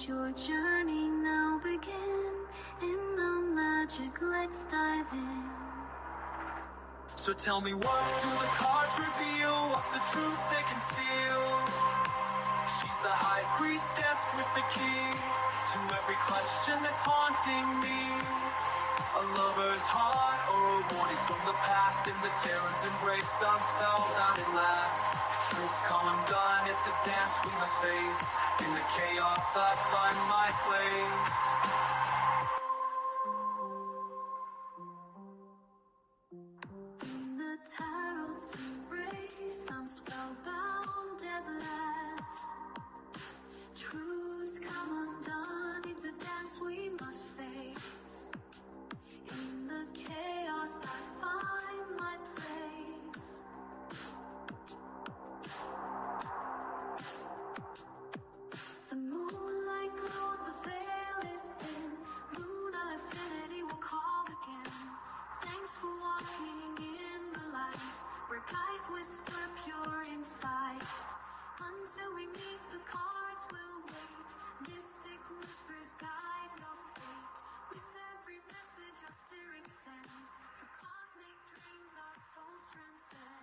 Let your journey now begin. In the magic, let's dive in. So tell me, what do the cards reveal? What's the truth they conceal? She's the high priestess with the key to every question that's haunting me. A lover's heart or a warning from the past. In the terror's embrace, I'm spellbound at last. Truth's come undone, it's a dance we must face. In the chaos, I find my place. In the tarot's embrace, I'm spellbound at last. Truth's come undone, it's a dance we must face. In the chaos, I find my place. The moonlight glows, the veil is thin. Lunar affinity will call again. Thanks for walking in the light, where guides whisper pure insight. Until we meet, the cards will wait. Mystic whispers guide your fate. With every message our spirits send, for cosmic dreams our souls transcend.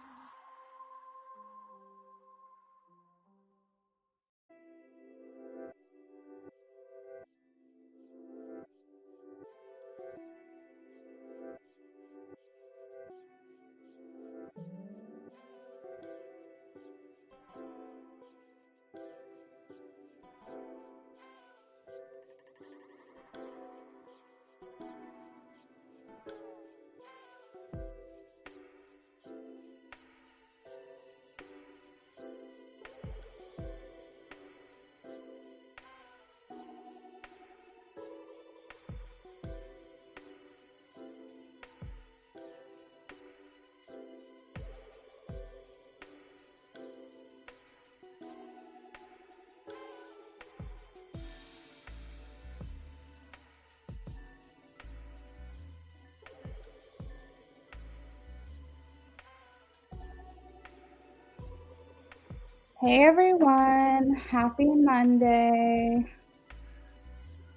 Hey everyone, happy Monday.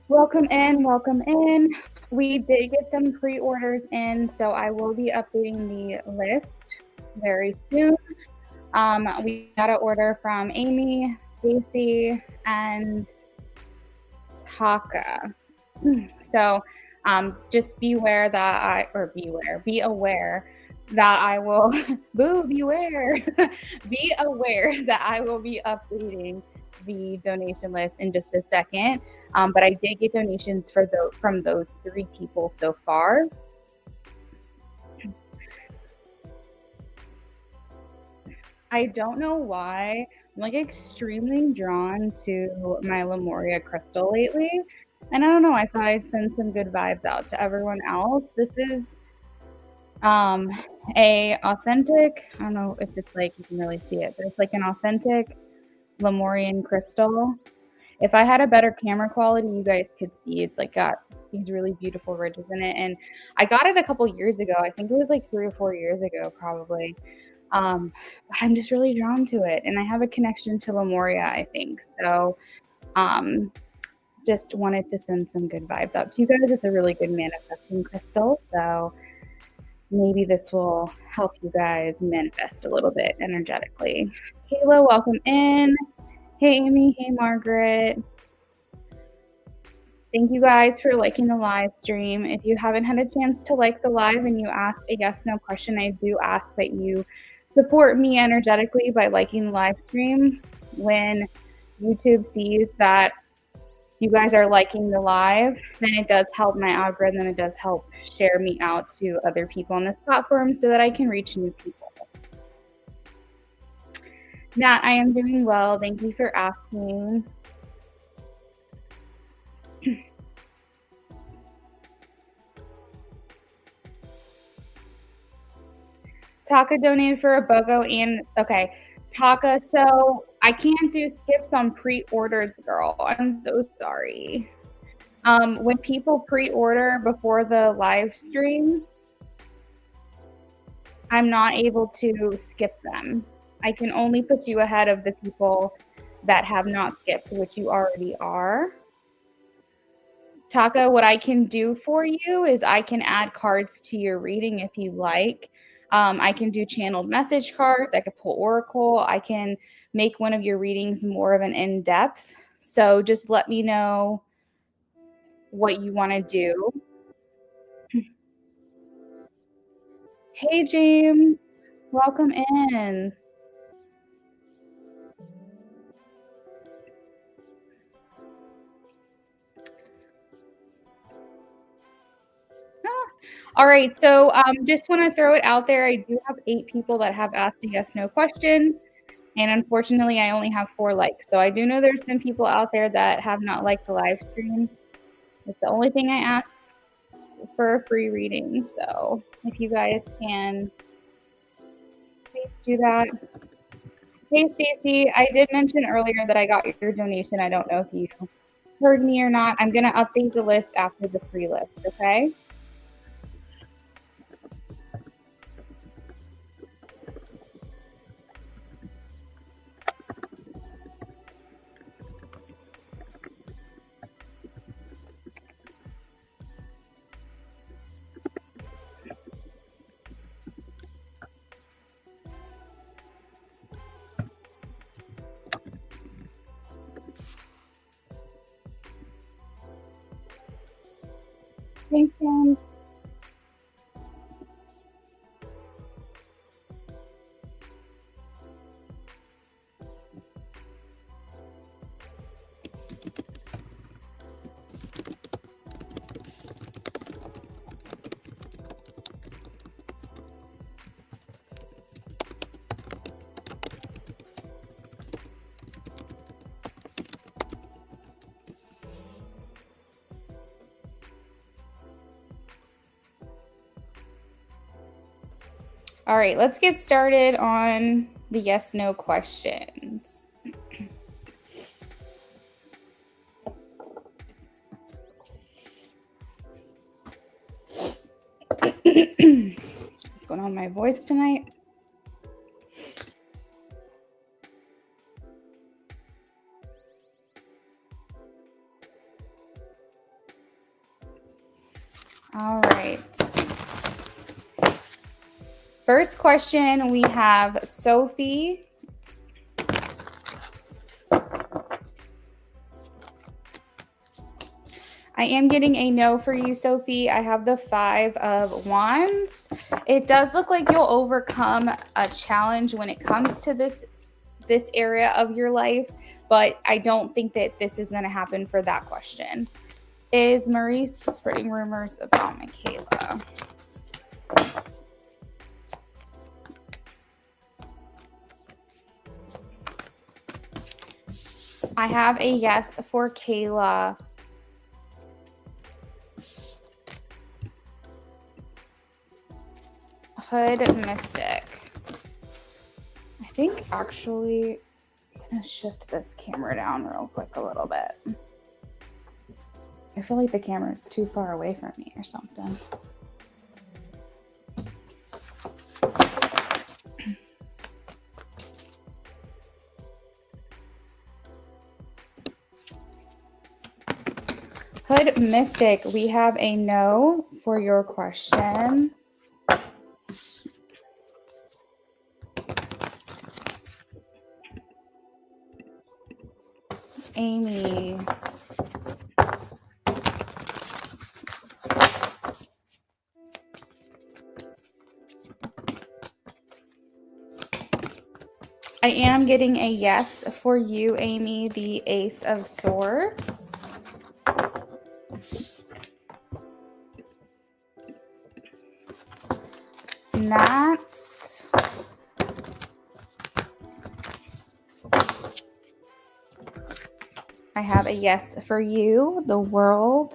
Welcome in, welcome in. We did get some pre-orders in, so I will be updating the list very soon. We got an order from Amy, Stacy, and Taka. So just be aware that I will beware that I will be updating the donation list in just a second. But I did get donations from those 3 people so far. I don't know why. I'm like extremely drawn to my Lemuria crystal lately. And I don't know, I thought I'd send some good vibes out to everyone else. This is a authentic, I don't know if it's like you can really see it, but it's like an authentic Lemurian crystal. If I had a better camera quality, you guys could see it's like got these really beautiful ridges in it. And I got it a couple years ago. I think it was like 3 or 4 years ago, probably. But I'm just really drawn to it, and I have a connection to Lemuria, I think. So just wanted to send some good vibes out to you guys. It's a really good manifesting crystal, so maybe this will help you guys manifest a little bit energetically. Kayla, welcome in. Hey, Amy. Hey, Margaret. Thank you guys for liking the live stream. If you haven't had a chance to like the live and you asked a yes/no question, I do ask that you support me energetically by liking the live stream. When YouTube sees that you guys are liking the live, then it does help my algorithm. It does help share me out to other people on this platform so that I can reach new people. Nat, I am doing well. Thank you for asking. Taka donated for a BOGO and okay. Taka, so I can't do skips on pre-orders, girl. I'm so sorry. When people pre-order before the live stream, I'm not able to skip them. I can only put you ahead of the people that have not skipped, which you already are. Taka, what I can do for you is I can add cards to your reading if you like. I can do channeled message cards. I could pull Oracle. I can make one of your readings more of an in-depth. So just let me know what you want to do. Hey, James. Welcome in. All right, so just want to throw it out there. I do have 8 people that have asked a yes/no question, and unfortunately, I only have 4 likes. So I do know there's some people out there that have not liked the live stream. It's the only thing I ask for a free reading. So if you guys can please do that. Hey, Stacy, I did mention earlier that I got your donation. I don't know if you heard me or not. I'm going to update the list after the free list, okay? Thanks, James. All right, let's get started on the yes/no questions. What's going on with my voice tonight? All right. First question, we have Sophie. I am getting a no for you, Sophie. I have the 5 of Wands. It does look like you'll overcome a challenge when it comes to this area of your life, but I don't think that this is going to happen for that question. Is Maurice spreading rumors about Michaela? I have a yes for Kayla. Hood Mystic. I think actually I'm going to shift this camera down real quick a little bit. I feel like the camera is too far away from me or something. Hood Mystic, we have a no for your question. Amy. I am getting a yes for you, Amy, the Ace of Swords. Nat. I have a yes for you, the World.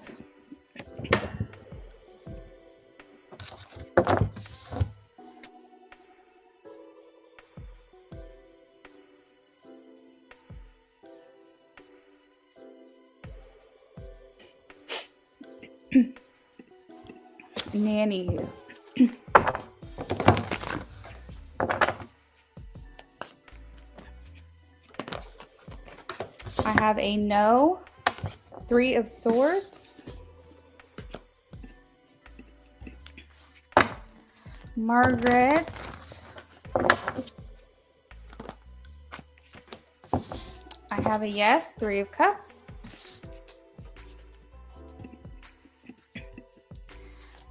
Nannies. I have a no. 3 of Swords. Margaret. I have a yes. 3 of Cups.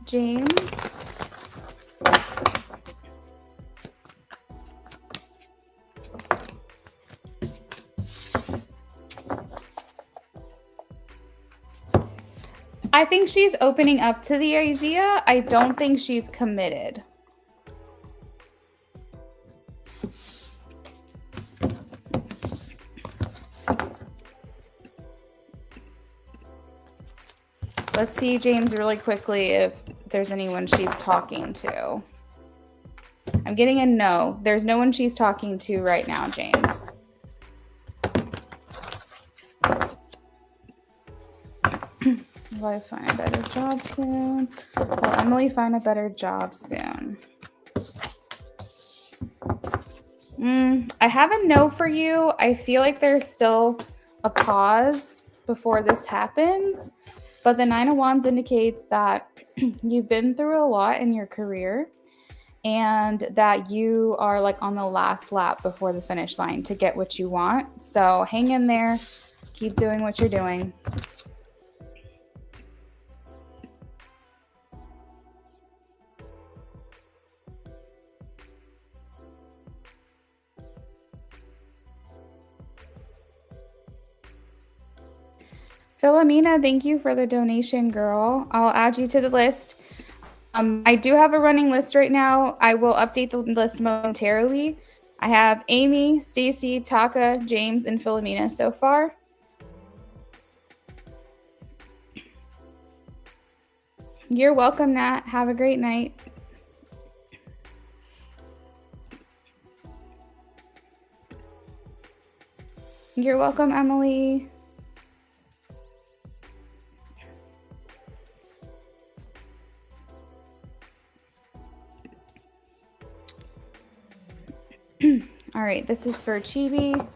James. I think she's opening up to the idea. I don't think she's committed. Let's see, James, really quickly if there's anyone she's talking to. I'm getting a no. There's no one she's talking to right now, James. Will I find a better job soon? Will Emily find a better job soon? I have a no for you. I feel like there's still a pause before this happens, but the 9 of Wands indicates that you've been through a lot in your career and that you are like on the last lap before the finish line to get what you want. So hang in there. Keep doing what you're doing. Philomena, thank you for the donation, girl. I'll add you to the list. I do have a running list right now. I will update the list momentarily. I have Amy, Stacy, Taka, James, and Philomena so far. You're welcome, Nat. Have a great night. You're welcome, Emily. All right, this is for Chibi.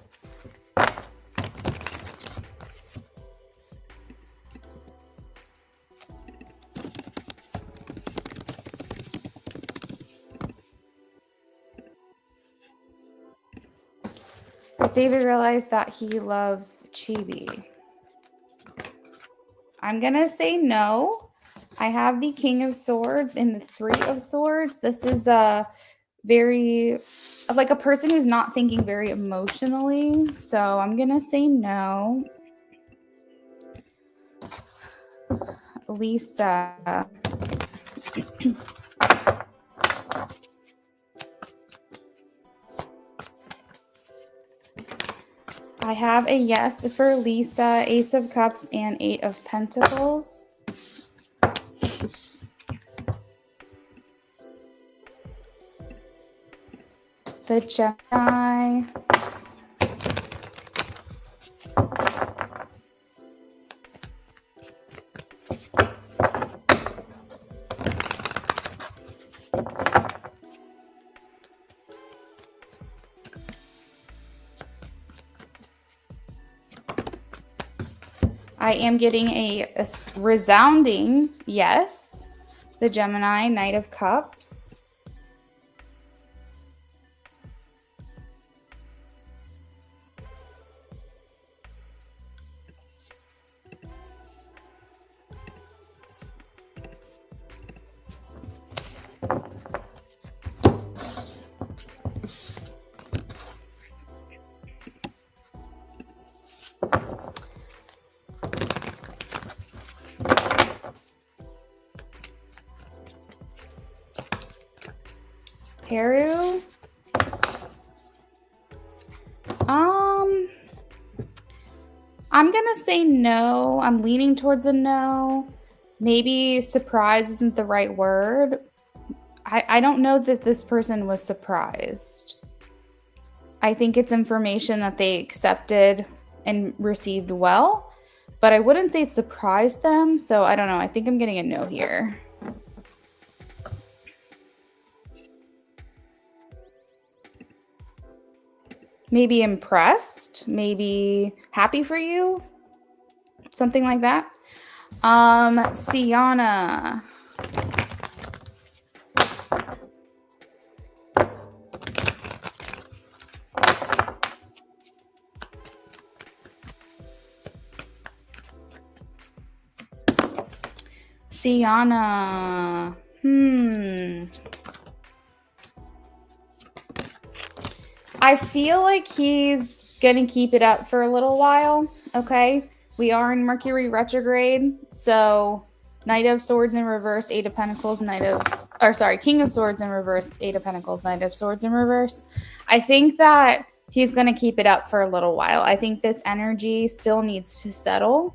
David realized that he loves Chibi. I'm going to say no. I have the King of Swords and the 3 of Swords. This is a very, like a person who's not thinking very emotionally. So I'm going to say no. Lisa. I have a yes for Lisa, Ace of Cups, and 8 of Pentacles. The Gemini. I am getting a resounding yes. The Gemini, Knight of Cups. Peru. I'm gonna say no. I'm leaning towards a no. Maybe surprise isn't the right word. I don't know that this person was surprised. I think it's information that they accepted and received well, but I wouldn't say it surprised them. So I don't know. I think I'm getting a no here. Maybe impressed, maybe happy for you, something like that. Sienna. Sienna. I feel like he's going to keep it up for a little while, okay? We are in Mercury retrograde, so Knight of Swords in reverse, Eight of Pentacles, King of Swords in reverse, Eight of Pentacles, Knight of Swords in reverse. I think that he's going to keep it up for a little while. I think this energy still needs to settle,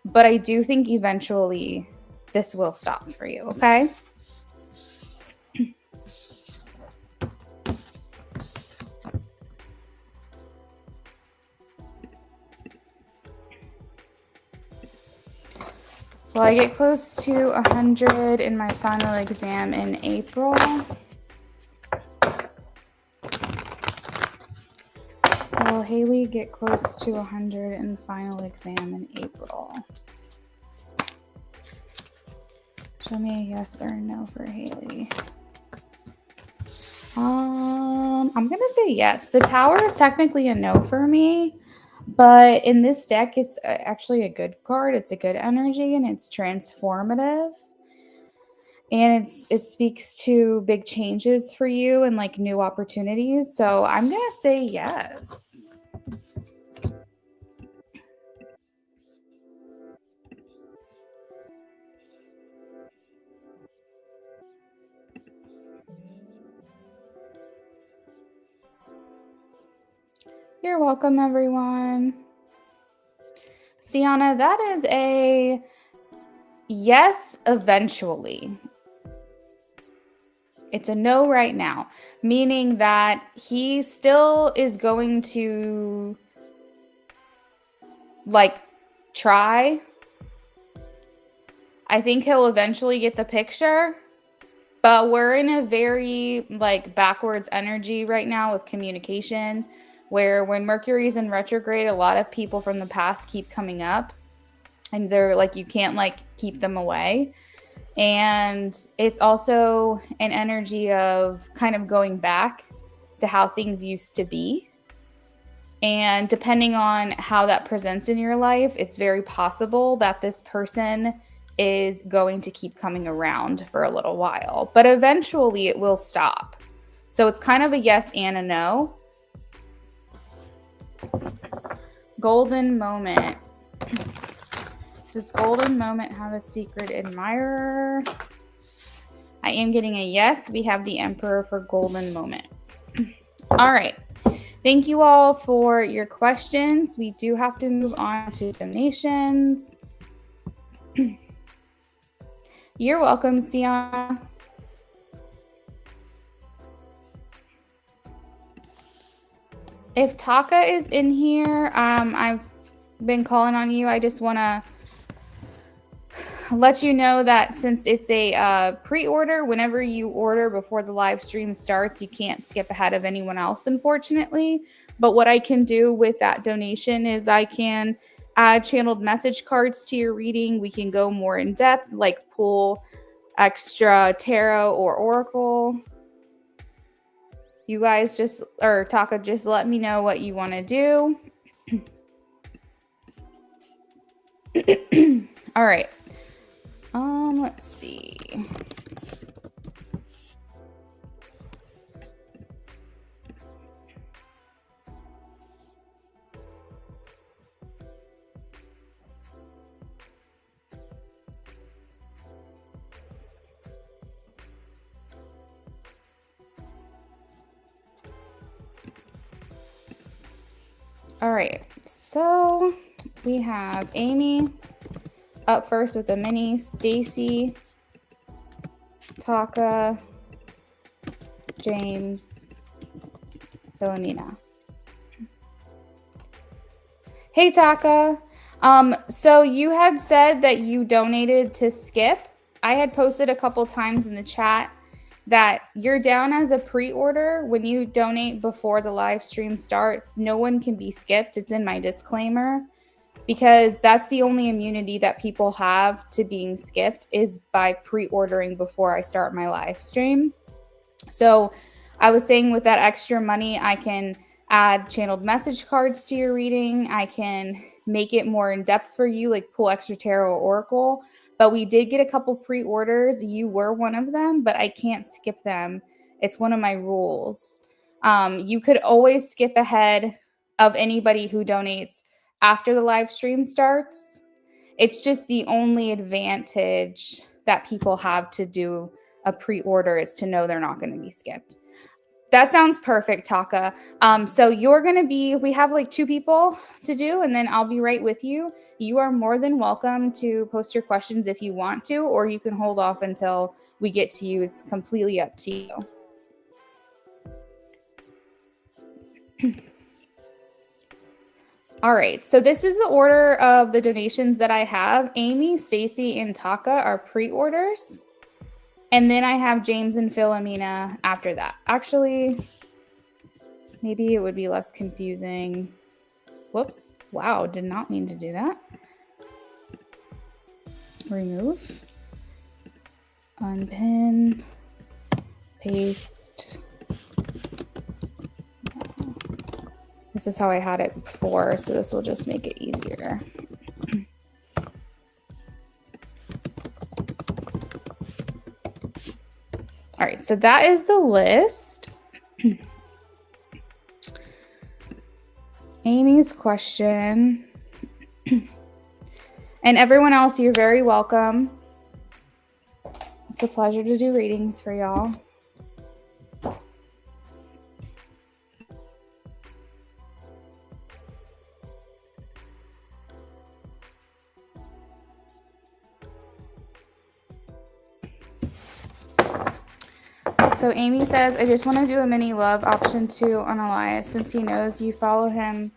but I do think eventually this will stop for you, okay? Will I get close to 100 in my final exam in April? Will Haley get close to 100 in final exam in April? Show me a yes or a no for Haley. I'm going to say yes. The Tower is technically a no for me. But in this deck, it's actually a good card. It's a good energy, and it's transformative. And it speaks to big changes for you and like new opportunities. So I'm going to say yes. You're welcome, everyone. Sienna, that is a yes, eventually. It's a no right now, meaning that he still is going to like try. I think he'll eventually get the picture, but we're in a very like backwards energy right now with communication, where when Mercury's in retrograde, a lot of people from the past keep coming up, and they're like, you can't like keep them away. And it's also an energy of kind of going back to how things used to be. And depending on how that presents in your life, it's very possible that this person is going to keep coming around for a little while, but eventually it will stop. So it's kind of a yes and a no. Golden moment. Does golden moment have a secret admirer? I am getting a yes. We have the Emperor for golden moment. All right. Thank you all for your questions. We do have to move on to donations. You're welcome, Sienna. If Taka is in here, I've been calling on you. I just want to let you know that since it's a pre-order, whenever you order before the live stream starts, you can't skip ahead of anyone else, unfortunately. But what I can do with that donation is I can add channeled message cards to your reading. We can go more in depth, like pull extra tarot or oracle. You guys Taka, just let me know what you want to do. All right. Let's see. All right, so we have Amy up first with a mini, Stacy, Taka, James, Philomena. Hey, Taka. So you had said that you donated to Skip. I had posted a couple times in the chat that you're down as a pre-order. When you donate before the live stream starts, no one can be skipped. It's in my disclaimer, because that's the only immunity that people have to being skipped is by pre-ordering before I start my live stream. So I was saying with that extra money, I can add channeled message cards to your reading. I can make it more in depth for you, like pull extra tarot or oracle. But we did get a couple pre-orders. You were one of them, but I can't skip them. It's one of my rules. You could always skip ahead of anybody who donates after the live stream starts. It's just the only advantage that people have to do a pre-order is to know they're not going to be skipped. That sounds perfect, Taka. So you're going to be, we have like 2 people to do, and then I'll be right with you. You are more than welcome to post your questions if you want to, or you can hold off until we get to you. It's completely up to you. All right, so this is the order of the donations that I have. Amy, Stacy, and Taka are pre-orders. And then I have James and Philomena after that. Actually, maybe it would be less confusing. Whoops. Wow, did not mean to do that. Remove. Unpin. Paste. This is how I had it before, so this will just make it easier. All right, so that is the list. Amy's question. And everyone else, you're very welcome. It's a pleasure to do readings for y'all. So Amy says, I just want to do a mini love option 2 on Elias since he knows you follow him.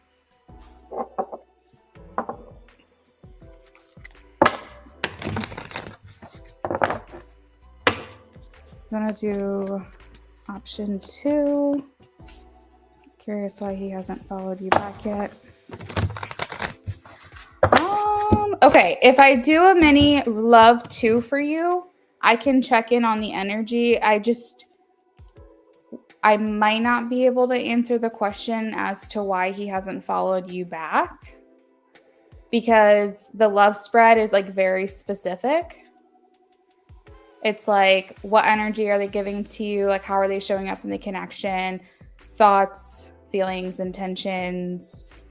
I'm going to do option 2. Curious why he hasn't followed you back yet. Okay, if I do a mini love 2 for you, I can check in on the energy. I might not be able to answer the question as to why he hasn't followed you back because the love spread is like very specific. It's like, what energy are they giving to you? Like, how are they showing up in the connection? Thoughts, feelings, intentions,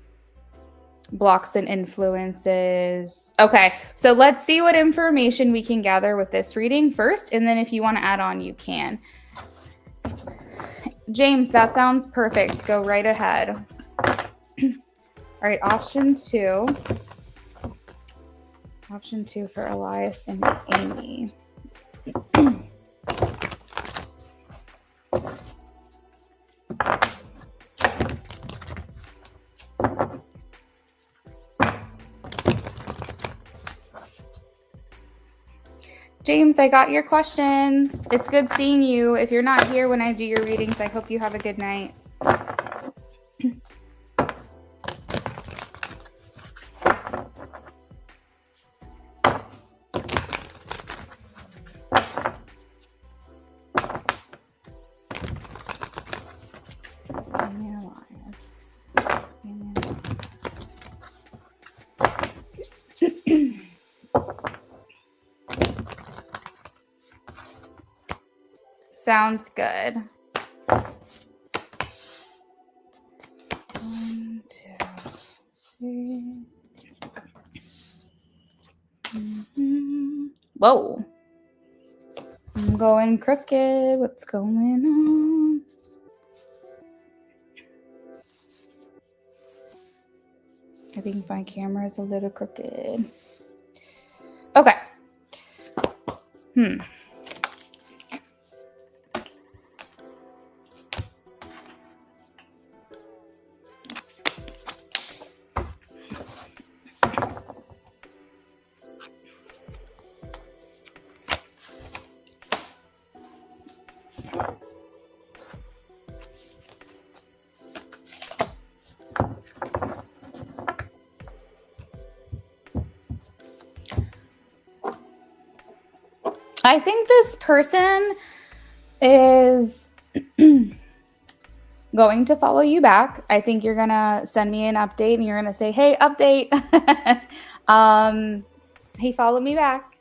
blocks and influences. Okay, so let's see what information we can gather with this reading first. And then if you want to add on, you can. James, that sounds perfect. Go right ahead. All right, option 2. Option 2 for Elias and Amy. James, I got your questions. It's good seeing you. If you're not here when I do your readings, I hope you have a good night. Sounds good. 1, 2, 3. Whoa. I'm going crooked. What's going on? I think my camera is a little crooked. Okay. I think this person is going to follow you back. I think you're going to send me an update and you're going to say, hey, update. He followed me back.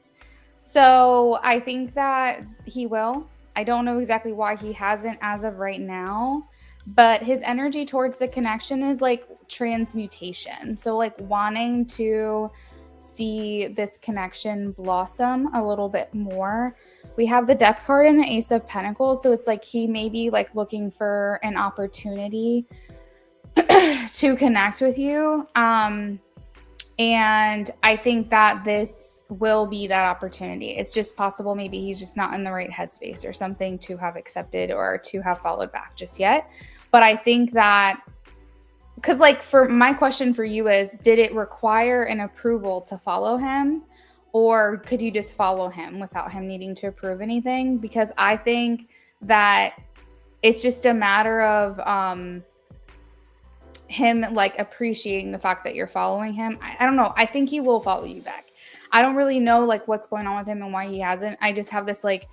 So I think that he will. I don't know exactly why he hasn't as of right now, but his energy towards the connection is like transmutation. So like wanting to see this connection blossom a little bit more. We have the Death card and the Ace of Pentacles. So it's like he may be like looking for an opportunity to connect with you. And I think that this will be that opportunity. It's just possible maybe he's just not in the right headspace or something to have accepted or to have followed back just yet. But I think that, because like for my question for you is, did it require an approval to follow him? Or could you just follow him without him needing to approve anything? Because I think that it's just a matter of him like appreciating the fact that you're following him. I don't know. I think he will follow you back. I don't really know like what's going on with him and why he hasn't. I just have this like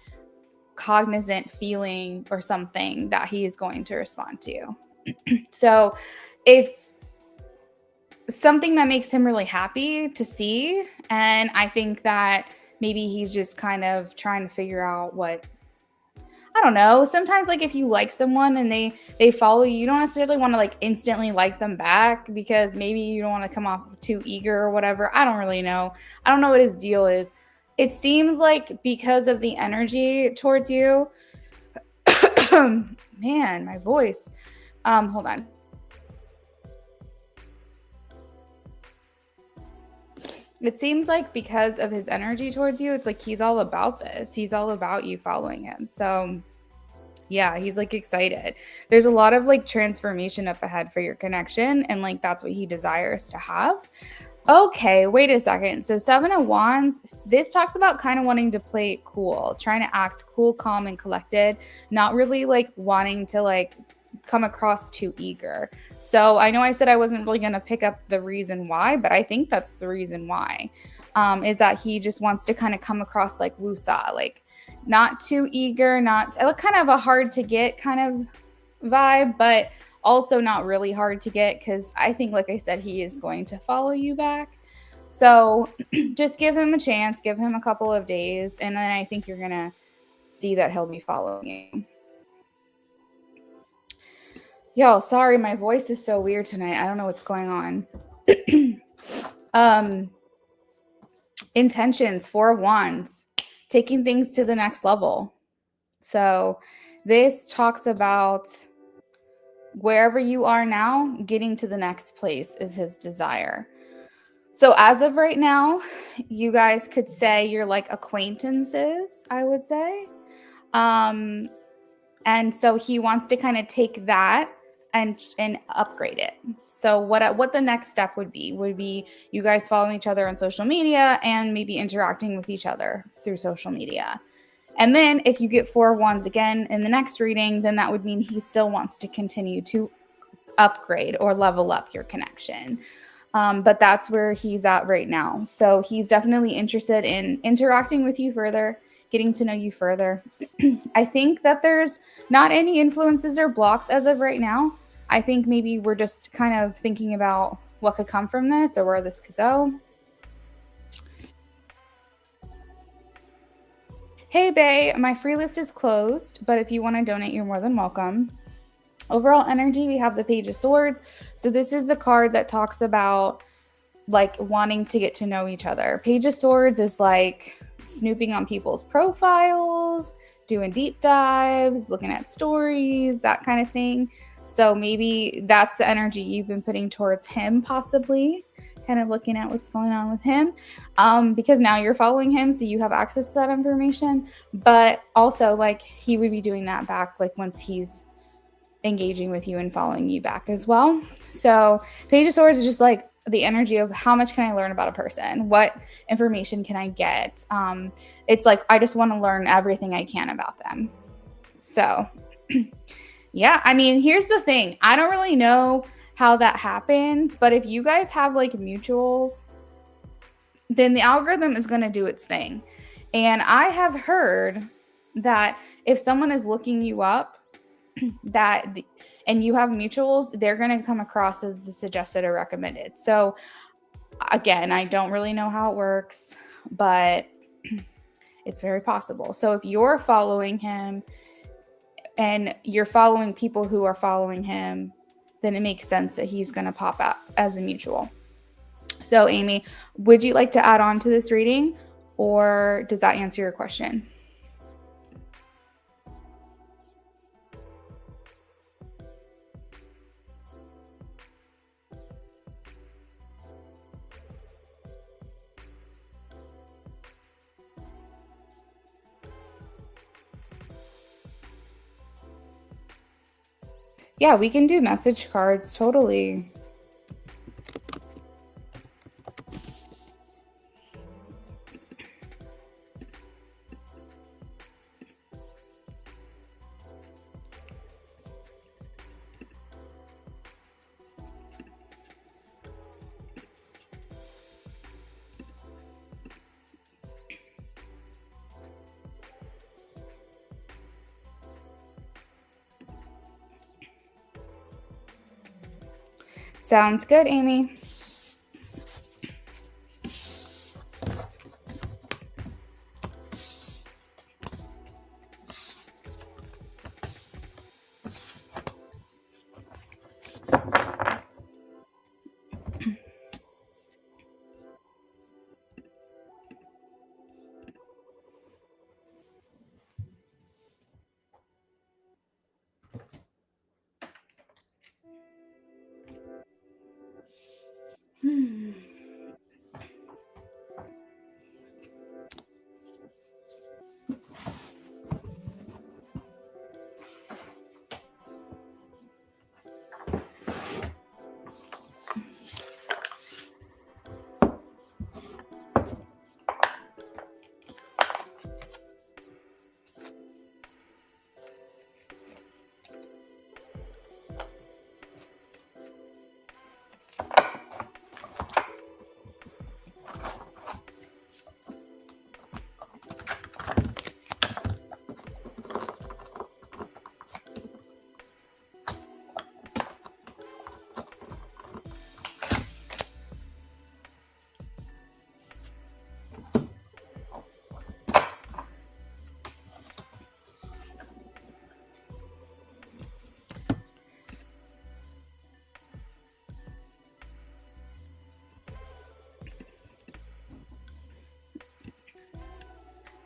cognizant feeling or something that he is going to respond to. So it's something that makes him really happy to see. And I think that maybe he's just kind of trying to figure out what, I don't know. Sometimes like if you like someone and they follow you, you don't necessarily want to like instantly like them back because maybe you don't want to come off too eager or whatever. I don't really know. I don't know what his deal is. It seems like because of the energy towards you, man, my voice. Hold on. It seems like because of his energy towards you, it's like he's all about this. He's all about you following him. So yeah, he's like excited. There's a lot of like transformation up ahead for your connection. And like that's what he desires to have. Okay, wait a second. So 7 of Wands, this talks about kind of wanting to play it cool, trying to act cool, calm, and collected, not really like wanting to like come across too eager. So I know I said I wasn't really going to pick up the reason why, but I think that's the reason why, is that he just wants to kind of come across like woosah, like not too eager, not kind of a hard to get kind of vibe, but also not really hard to get because I think, like I said, he is going to follow you back. So just give him a chance, give him a couple of days, and then I think you're going to see that he'll be following you. Yo, sorry, my voice is so weird tonight. I don't know what's going on. Intentions, 4 of Wands, taking things to the next level. So this talks about wherever you are now, getting to the next place is his desire. So as of right now, you guys could say you're like acquaintances, I would say. And so he wants to kind of take that and upgrade it. So what the next step would be you guys following each other on social media and maybe interacting with each other through social media. And then if you get 4 Wands again in the next reading, then that would mean he still wants to continue to upgrade or level up your connection. But that's where he's at right now. So he's definitely interested in interacting with you further, getting to know you further. I think that there's not any influences or blocks as of right now. I think maybe we're just kind of thinking about what could come from this or where this could go. Hey, bae, my free list is closed, but if you want to donate, you're more than welcome. Overall energy, we have the Page of Swords. So this is the card that talks about like wanting to get to know each other. Page of Swords is like snooping on people's profiles, doing deep dives, looking at stories, that kind of thing. So maybe that's the energy you've been putting towards him, possibly kind of looking at what's going on with him, because now you're following him, so you have access to that information. But also like he would be doing that back like once he's engaging with you and following you back as well. So Page of Swords is just like the energy of how much can I learn about a person? What information can I get? It's like, I just want to learn everything I can about them. So yeah, I mean, here's the thing. I don't really know how that happened, but if you guys have like mutuals, then the algorithm is going to do its thing. And I have heard that if someone is looking you up and you have mutuals, they're going to come across as the suggested or recommended. So again, I don't really know how it works, but it's very possible. So if you're following him and you're following people who are following him, then it makes sense that he's going to pop out as a mutual. So Amy, would you like to add on to this reading, or does that answer your question? Yeah, we can do message cards, totally. Sounds good, Amy.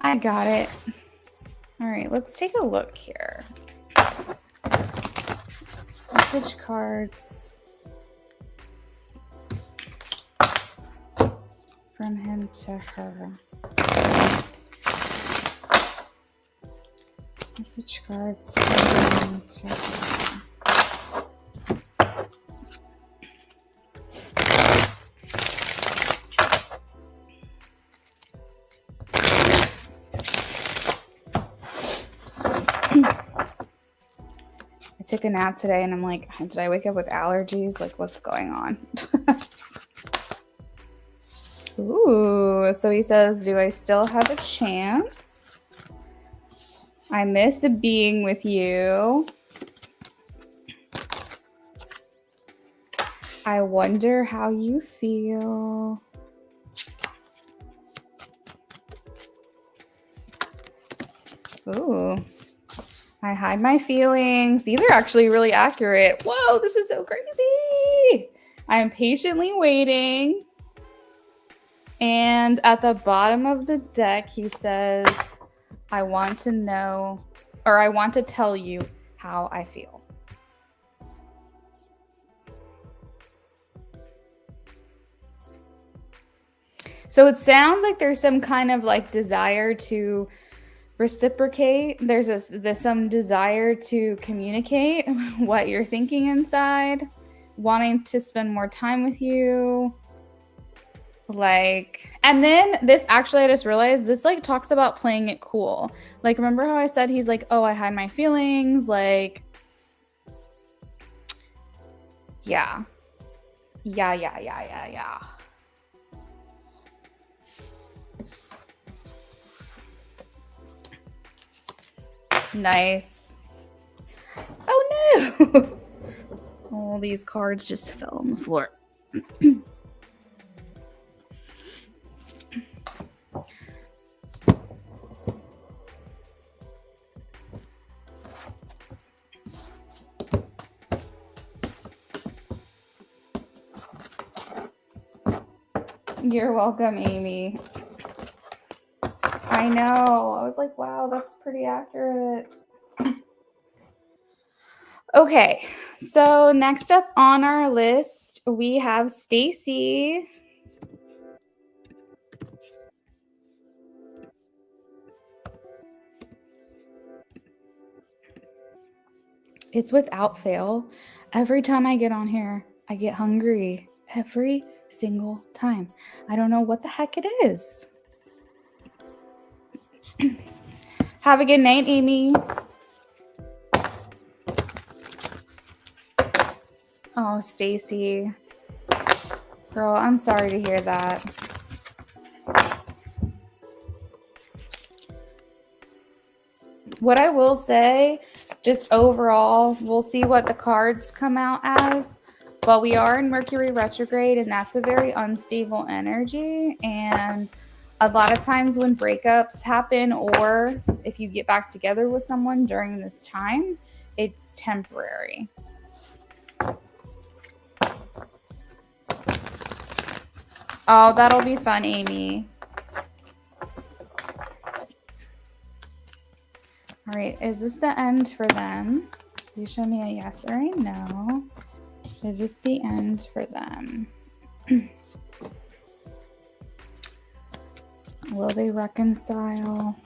I got it. All right, let's take a look here. Message cards from him to her. Message cards from him to her. I took a nap today and I'm like, did I wake up with allergies? Like, what's going on? Ooh, so he says, do I still have a chance? I miss being with you. I wonder how you feel. Ooh. I hide my feelings. These are actually really accurate. Whoa, this is so crazy. I am patiently waiting. And at the bottom of the deck, he says, I want to know, or I want to tell you how I feel. So it sounds like there's some kind of like desire to reciprocate. There's some desire to communicate what you're thinking inside, wanting to spend more time with you. Like, and then this actually, I just realized this like talks about playing it cool. Like, remember how I said he's like, oh, I hide my feelings. Like, yeah. Nice. All these cards just fell on the floor. You're welcome, Amy. I know. I was like, wow, that's pretty accurate. Okay, so next up on our list, we have Stacy. It's without fail. Every time I get on here, I get hungry. Every single time. I don't know what the heck it is. Have a good night, Amy. Oh, Stacy. Girl, I'm sorry to hear that. What I will say, just overall, we'll see what the cards come out as. But we are in Mercury retrograde, and that's a very unstable energy. And a lot of times when breakups happen, or if you get back together with someone during this time, it's temporary. Oh, that'll be fun, Amy. All right, is this the end for them? Please show me a yes or a no. Is this the end for them? Will they reconcile?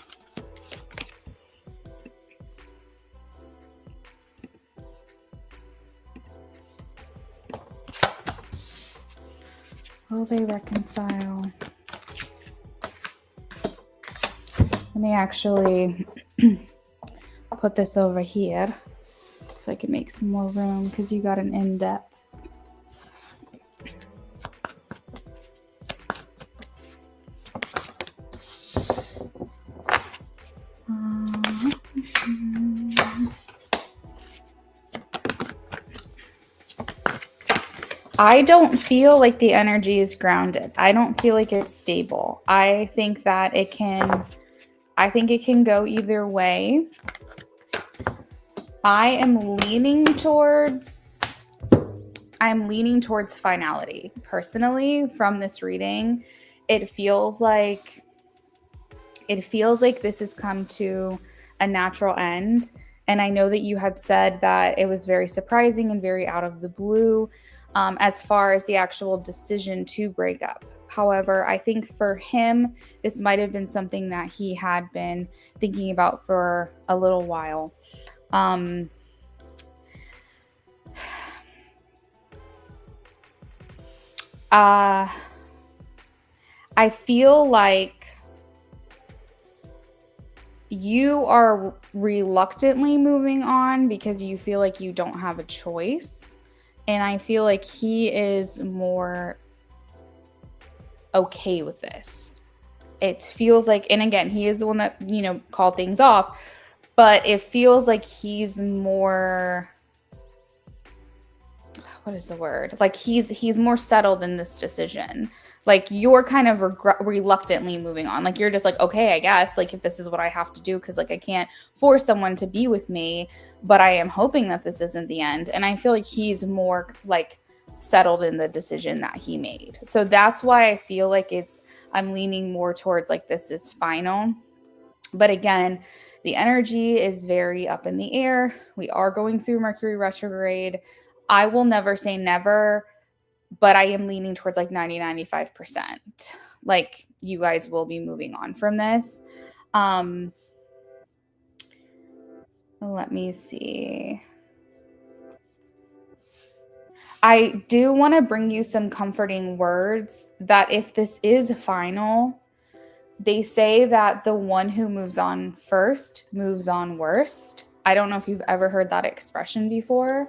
Will they reconcile? Let me actually put this over here so I can make some more room because you got an in-depth. I don't feel like the energy is grounded. I don't feel like it's stable. I think that it can go either way. I'm leaning towards finality. Personally, from this reading, it feels like this has come to a natural end. And I know that you had said that it was very surprising and very out of the blue, as far as the actual decision to break up. However, I think for him, this might have been something that he had been thinking about for a little while. I feel like you are reluctantly moving on because you feel like you don't have a choice. And I feel like he is more okay with this. It feels like, and again, he is the one that, called things off, but it feels like he's more, what is the word? Like he's more settled in this decision. Like you're kind of reluctantly moving on. Like you're just like, okay, I guess, like if this is what I have to do, because like I can't force someone to be with me, but I am hoping that this isn't the end. And I feel like he's more like settled in the decision that he made. So that's why I feel like I'm leaning more towards like this is final. But again, the energy is very up in the air. We are going through Mercury retrograde. I will never say never, but I am leaning towards like 95%. Like you guys will be moving on from this. Let me see. I do want to bring you some comforting words that if this is final, they say that the one who moves on first moves on worst. I don't know if you've ever heard that expression before,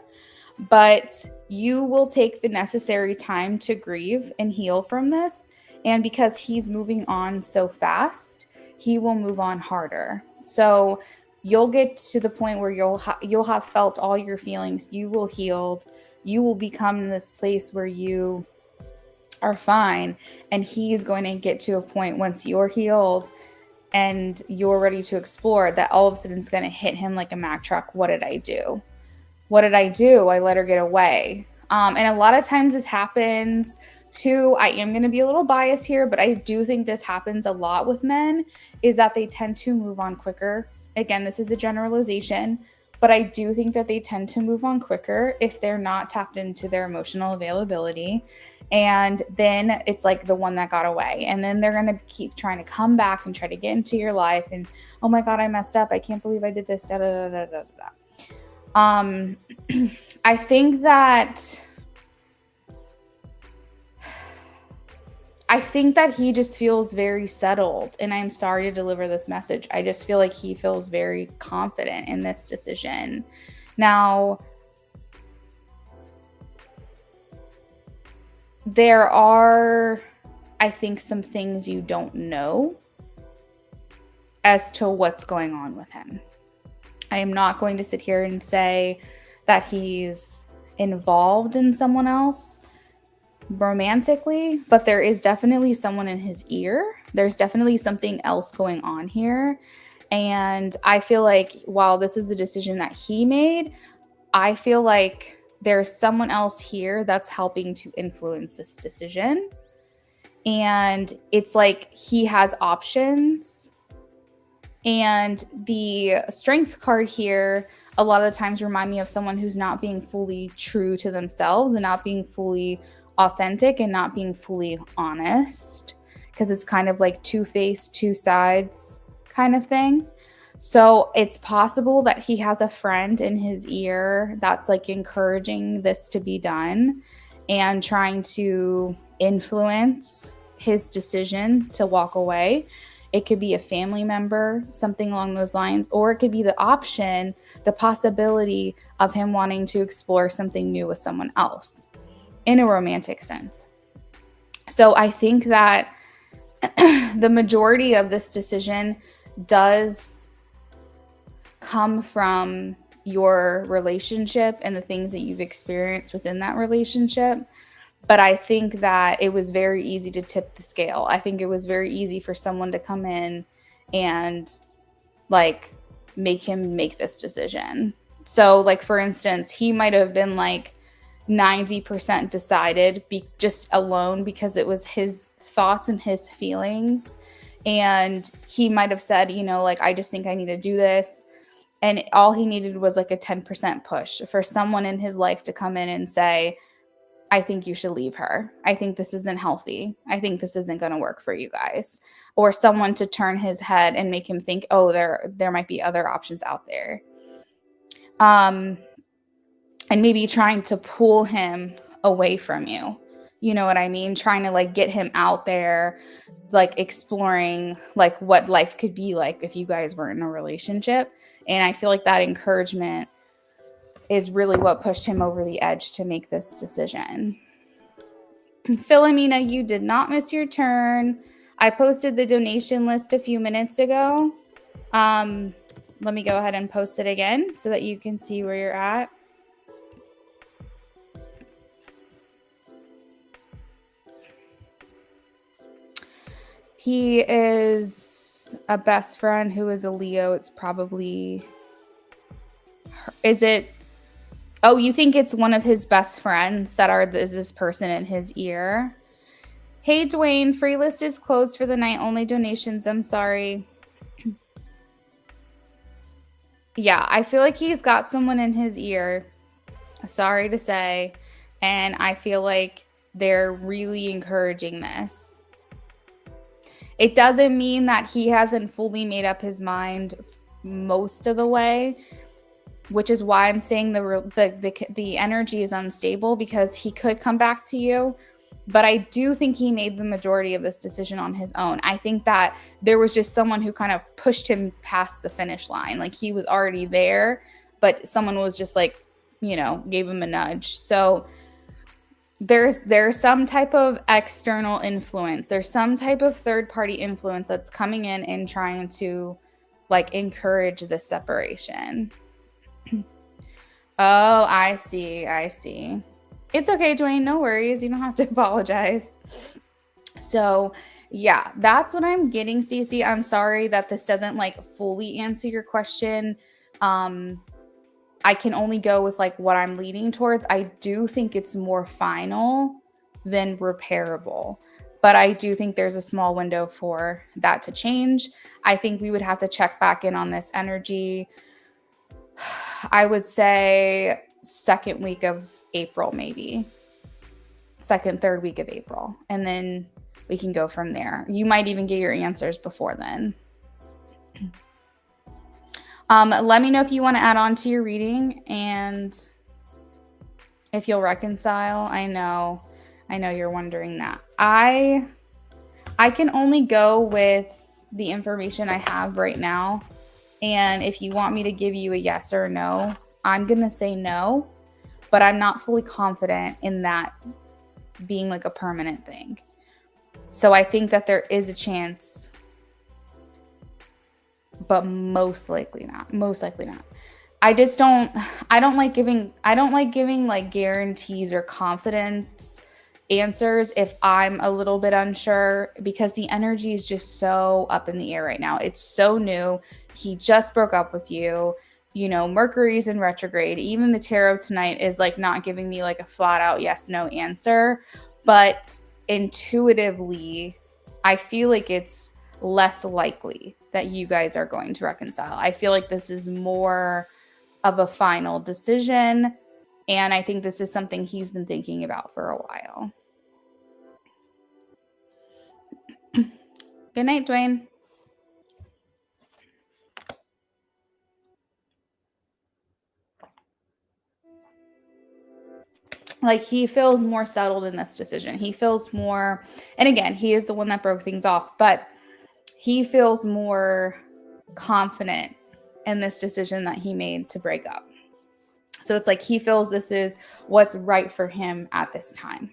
but you will take the necessary time to grieve and heal from this. And because he's moving on so fast, he will move on harder. So you'll get to the point where you'll have felt all your feelings. You will healed. you will become in this place where you are fine, and he's going to get to a point once you're healed and you're ready to explore that all of a sudden it's going to hit him like a Mack truck. What did I do? What did I do? I let her get away. And a lot of times this happens too. I am going to be a little biased here, but I do think this happens a lot with men, is that they tend to move on quicker. Again, this is a generalization, but I do think that they tend to move on quicker if they're not tapped into their emotional availability. And then it's like the one that got away. And then they're going to keep trying to come back and try to get into your life. And, oh my God, I messed up. I can't believe I did this. Da, da, da, da, da, da. I think that he just feels very settled, and I'm sorry to deliver this message. I just feel like he feels very confident in this decision. Now, there are, I think, some things you don't know as to what's going on with him. I am not going to sit here and say that he's involved in someone else romantically, but there is definitely someone in his ear. There's definitely something else going on here. And I feel like while this is a decision that he made, I feel like there's someone else here that's helping to influence this decision. And it's like he has options. And the strength card here a lot of the times remind me of someone who's not being fully true to themselves and not being fully authentic and not being fully honest, because it's kind of like two-faced, two sides kind of thing. So it's possible that he has a friend in his ear that's like encouraging this to be done and trying to influence his decision to walk away. It could be a family member, something along those lines, or it could be the option, the possibility of him wanting to explore something new with someone else in a romantic sense. So I think that the majority of this decision does come from your relationship and the things that you've experienced within that relationship. But I think that it was very easy to tip the scale. I think it was very easy for someone to come in and like make him make this decision. So like, for instance, he might have been like 90% decided just alone because it was his thoughts and his feelings. And he might have said, you know, like, I just think I need to do this. And all he needed was like a 10% push for someone in his life to come in and say, I think you should leave her. I think this isn't healthy. I think this isn't going to work for you guys. Or someone to turn his head and make him think, oh, there might be other options out there. And maybe trying to pull him away from you. You know what I mean? Trying to like get him out there, like exploring like what life could be like if you guys were in a relationship. And I feel like that encouragement is really what pushed him over the edge to make this decision. Philomena, you did not miss your turn. I posted the donation list a few minutes ago. Let me go ahead and post it again so that you can see where you're at. He is a best friend who is a Leo. It's probably... Is it... Oh, you think it's one of his best friends that is this person in his ear? Hey, Dwayne, free list is closed for the night. Only donations. I'm sorry. Yeah, I feel like he's got someone in his ear. Sorry to say. And I feel like they're really encouraging this. It doesn't mean that he hasn't fully made up his mind most of the way, which is why I'm saying the energy is unstable, because he could come back to you. But I do think he made the majority of this decision on his own. I think that there was just someone who kind of pushed him past the finish line. Like he was already there, but someone was just like, you know, gave him a nudge. So there's some type of external influence. There's some type of third-party influence that's coming in and trying to like encourage this separation. Oh, I see. It's okay, Dwayne. No worries. You don't have to apologize. So, yeah, that's what I'm getting, Stacey. I'm sorry that this doesn't like fully answer your question. I can only go with like what I'm leaning towards. I do think it's more final than repairable, but I do think there's a small window for that to change. I think we would have to check back in on this energy. I would say second week of April, maybe second, third week of April. And then we can go from there. You might even get your answers before then. Let me know if you want to add on to your reading and if you'll reconcile. I know you're wondering that. I can only go with the information I have right now. And if you want me to give you a yes or a no, I'm going to say no, but I'm not fully confident in that being like a permanent thing. So I think that there is a chance, but most likely not. I don't like giving like guarantees or confidence answers if I'm a little bit unsure, because the energy is just so up in the air right now. It's so new. He just broke up with you. You know, Mercury's in retrograde. Even the tarot tonight is like not giving me like a flat out yes, no answer. But intuitively, I feel like it's less likely that you guys are going to reconcile. I feel like this is more of a final decision. And I think this is something he's been thinking about for a while. Good night, Dwayne. Like, he feels more settled in this decision. He feels more, and again, he is the one that broke things off, but he feels more confident in this decision that he made to break up. So it's like he feels this is what's right for him at this time.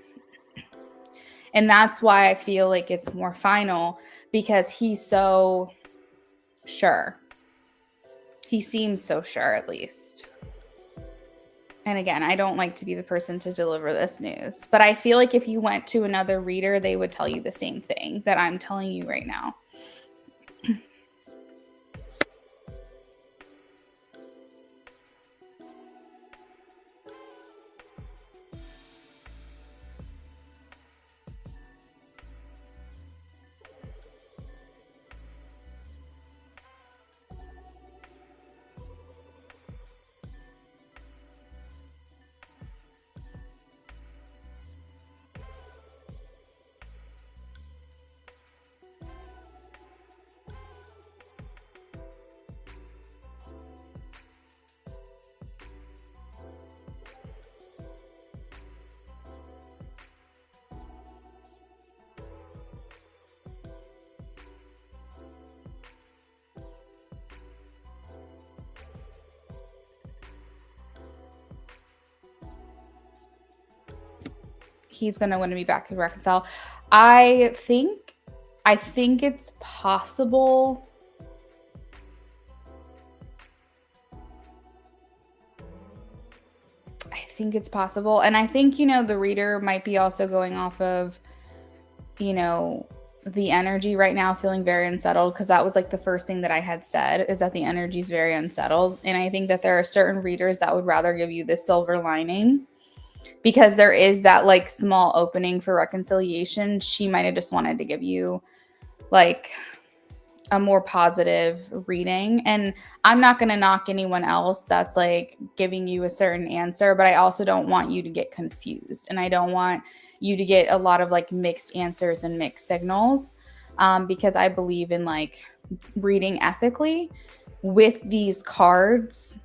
And that's why I feel like it's more final, because he's so sure. He seems so sure, at least. And again, I don't like to be the person to deliver this news, but I feel like if you went to another reader, they would tell you the same thing that I'm telling you right now. He's going to want to be back and reconcile. I think it's possible. And I think, the reader might be also going off of, the energy right now, feeling very unsettled, because that was like the first thing that I had said, is that the energy is very unsettled. And I think that there are certain readers that would rather give you the silver lining, because there is that like small opening for reconciliation. She might have just wanted to give you like a more positive reading. And I'm not going to knock anyone else that's like giving you a certain answer, but I also don't want you to get confused. And I don't want you to get a lot of like mixed answers and mixed signals, because I believe in like reading ethically. With these cards,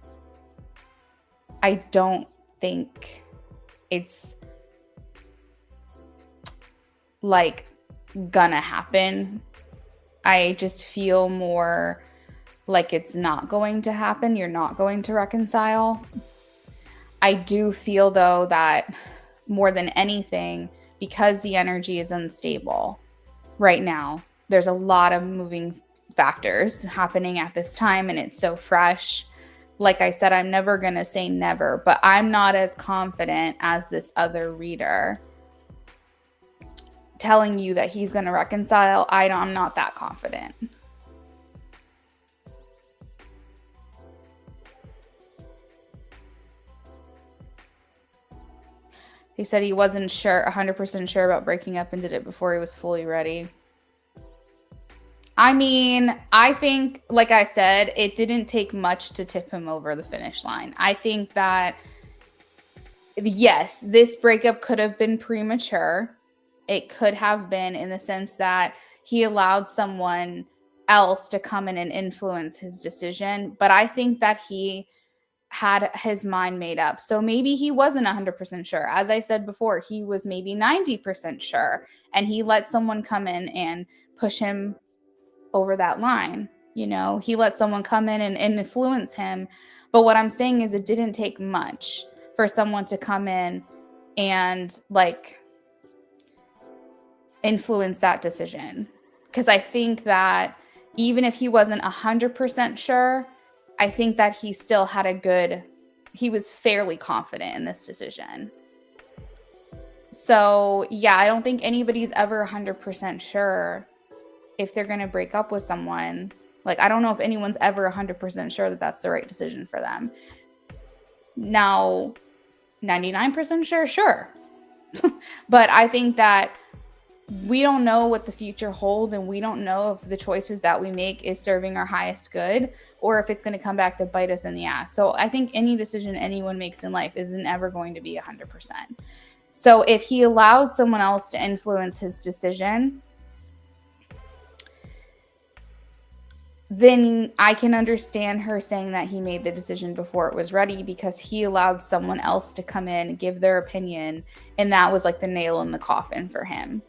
I don't think it's like gonna happen. I just feel more like it's not going to happen. You're not going to reconcile. I do feel, though, that more than anything, because the energy is unstable right now, there's a lot of moving factors happening at this time, and it's so fresh like I said, I'm never going to say never, but I'm not as confident as this other reader telling you that he's going to reconcile. I'm not that confident. He said he wasn't 100% sure about breaking up and did it before he was fully ready. I mean, I think, like I said, it didn't take much to tip him over the finish line. I think that, yes, this breakup could have been premature. It could have been, in the sense that he allowed someone else to come in and influence his decision. But I think that he had his mind made up. So maybe he wasn't 100% sure. As I said before, he was maybe 90% sure, and he let someone come in and push him over that line. You know, he let someone come in and influence him. But what I'm saying is, it didn't take much for someone to come in and like influence that decision. Because I think that even if he wasn't 100% sure, I think that he still had he was fairly confident in this decision. So yeah, I don't think anybody's ever 100% sure if they're going to break up with someone. Like, I don't know if anyone's ever 100% sure that that's the right decision for them. Now, 99% sure. But I think that we don't know what the future holds, and we don't know if the choices that we make is serving our highest good, or if it's going to come back to bite us in the ass. So I think any decision anyone makes in life isn't ever going to be 100%. So if he allowed someone else to influence his decision, then I can understand her saying that he made the decision before it was ready, because he allowed someone else to come in and give their opinion, and that was like the nail in the coffin for him.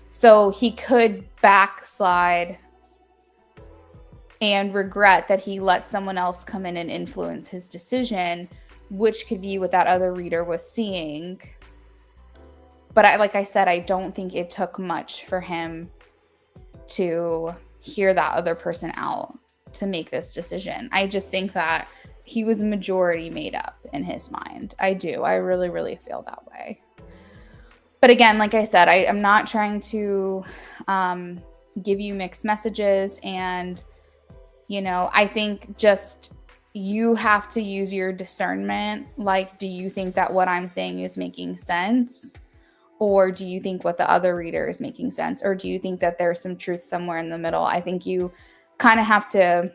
So he could backslide and regret that he let someone else come in and influence his decision, which could be what that other reader was seeing. But like I said, I don't think it took much for him to hear that other person out to make this decision. I just think that he was majority made up in his mind. I do. I really, really feel that way. But again, like I said, I'm not trying to give you mixed messages. And, you know, I think just you have to use your discernment. Like, do you think that what I'm saying is making sense? Or do you think what the other reader is making sense? Or do you think that there's some truth somewhere in the middle? I think you kind of have to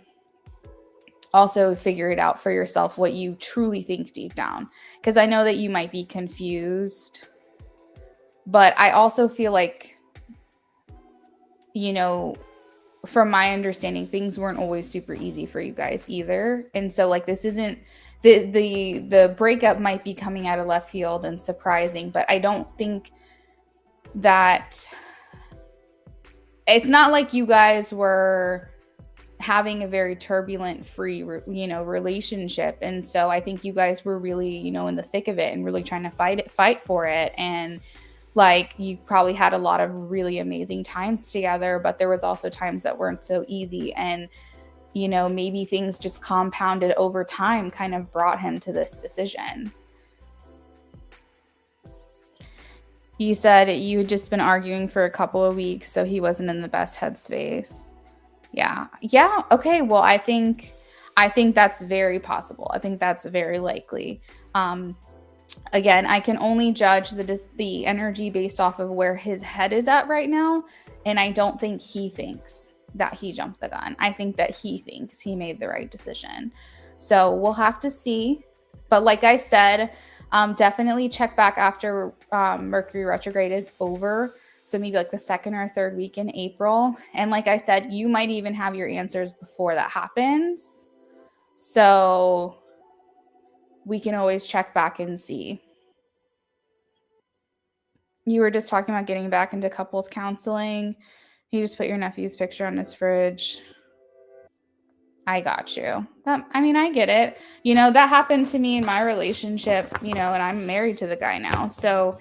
also figure it out for yourself, what you truly think deep down. Because I know that you might be confused. But I also feel like, you know, from my understanding, things weren't always super easy for you guys either. And so like, this isn't the breakup might be coming out of left field and surprising, but I don't think that it's not like you guys were having a very turbulent, free, relationship. And so I think you guys were really, in the thick of it and really trying to fight for it. And like, you probably had a lot of really amazing times together, but there was also times that weren't so easy. And, maybe things just compounded over time kind of brought him to this decision. You said you had just been arguing for a couple of weeks, so he wasn't in the best headspace. Yeah. Okay. Well, I think that's very possible. I think that's very likely. Again, I can only judge the energy based off of where his head is at right now. And I don't think he thinks that he jumped the gun. I think that he thinks he made the right decision. So we'll have to see. But like I said, definitely check back after Mercury retrograde is over. So maybe like the second or third week in April. And like I said, you might even have your answers before that happens. So we can always check back and see. You were just talking about getting back into couples counseling. You just put your nephew's picture on his fridge. I got you. I get it. That happened to me in my relationship, and I'm married to the guy now. So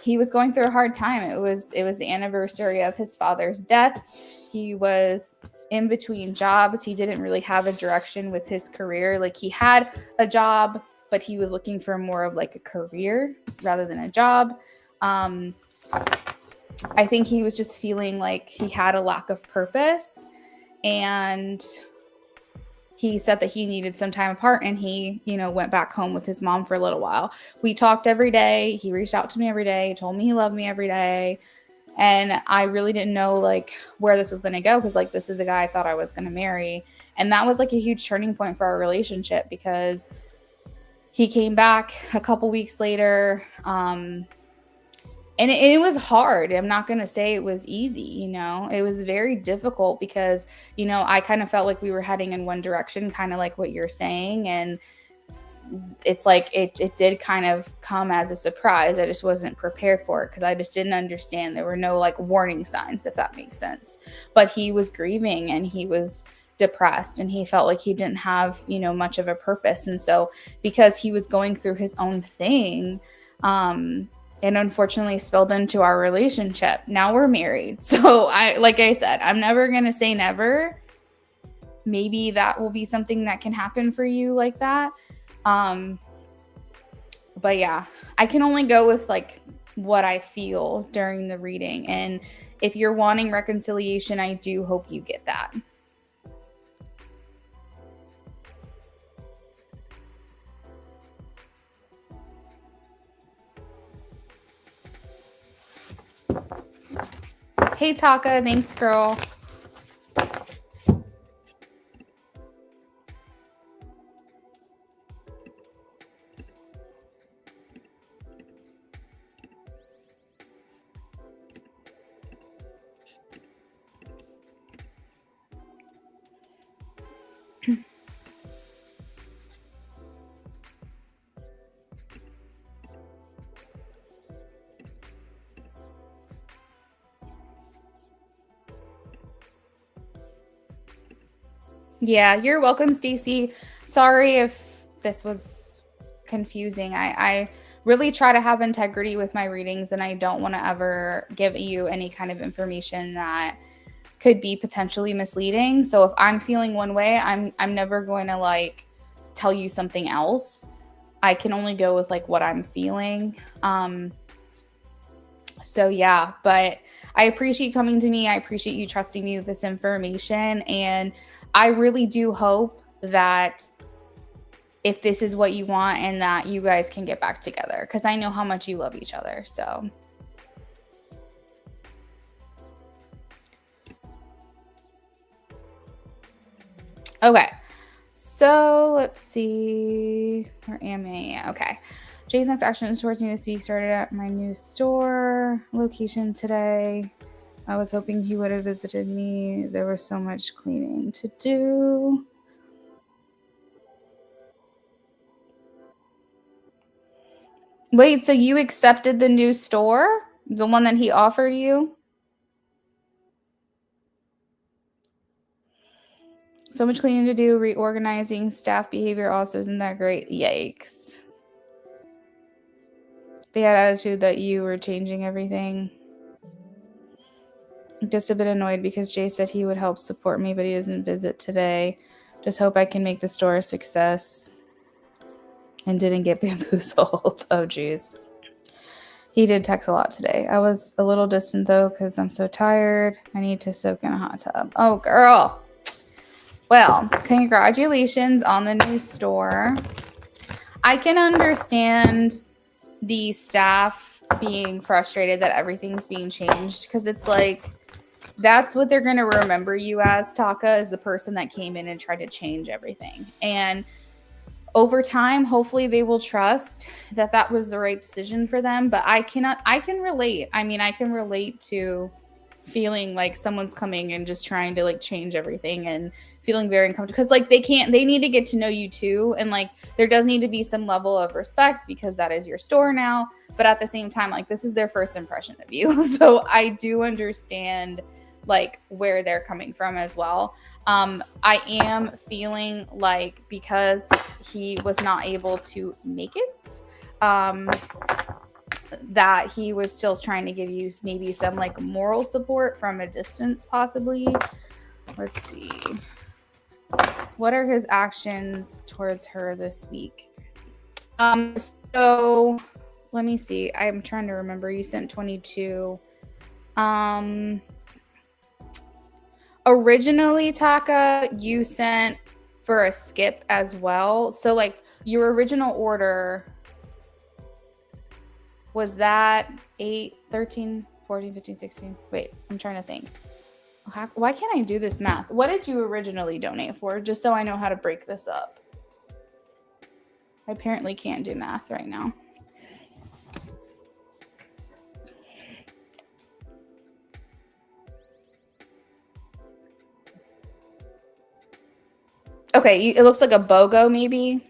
he was going through a hard time. It was the anniversary of his father's death. He was in between jobs. He didn't really have a direction with his career. Like, he had a job, but he was looking for more of like a career rather than a job. I think he was just feeling like he had a lack of purpose, and he said that he needed some time apart, and he, went back home with his mom for a little while. We talked every day. He reached out to me every day, told me he loved me every day. And I really didn't know like where this was going to go, because like, this is a guy I thought I was going to marry. And that was like a huge turning point for our relationship, because he came back a couple weeks later. And it was hard. I'm not going to say it was easy, it was very difficult, because, I kind of felt like we were heading in one direction, kind of like what you're saying. And it's like, it did kind of come as a surprise. I just wasn't prepared for it, because I just didn't understand. There were no like warning signs, if that makes sense. But he was grieving, and he was depressed, and he felt like he didn't have, much of a purpose. And so, because he was going through his own thing, and unfortunately spilled into our relationship. Now we're married. So like I said, I'm never going to say never. Maybe that will be something that can happen for you like that. But yeah, I can only go with like what I feel during the reading. And if you're wanting reconciliation, I do hope you get that. Hey, Taka. Thanks, girl. Yeah, you're welcome, Stacy. Sorry if this was confusing. I really try to have integrity with my readings, and I don't want to ever give you any kind of information that could be potentially misleading. So if I'm feeling one way, I'm never going to like tell you something else. I can only go with like what I'm feeling. So yeah, but I appreciate you coming to me. I appreciate you trusting me with this information. And I really do hope that if this is what you want, and that you guys can get back together, because I know how much you love each other. So okay. So let's see. Where am I? Okay. Jay's next actions towards me this week started at my new store location today. I was hoping he would have visited me. There was so much cleaning to do. Wait, so you accepted the new store? The one that he offered you? So much cleaning to do, reorganizing, staff behavior also isn't that great. Yikes. They had attitude that you were changing everything. I'm just a bit annoyed because Jay said he would help support me, but he doesn't visit today. Just hope I can make the store a success. And didn't get bamboozled. Oh, geez. He did text a lot today. I was a little distant, though, because I'm so tired. I need to soak in a hot tub. Oh, girl. Well, congratulations on the new store. I can understand the staff being frustrated that everything's being changed, because it's like, that's what they're going to remember you as, Taka, as the person that came in and tried to change everything. And over time, hopefully they will trust that that was the right decision for them. But I can relate. I mean, I can relate to feeling like someone's coming and just trying to like change everything, and feeling very uncomfortable, because like they need to get to know you too. And like, there does need to be some level of respect, because that is your store now. But at the same time, like, this is their first impression of you. So I do understand like where they're coming from as well. I am feeling like, because he was not able to make it, that he was still trying to give you maybe some like moral support from a distance, possibly. let's see. What are his actions towards her this week? So let me see. I'm trying to remember. You sent 22. Originally, Taka, you sent for a skip as well. So like your original order was that 8, 13, 14, 15, 16. Wait, I'm trying to think. Why can't I do this math? What did you originally donate for? Just so I know how to break this up. I apparently can't do math right now. Okay, it looks like a BOGO maybe.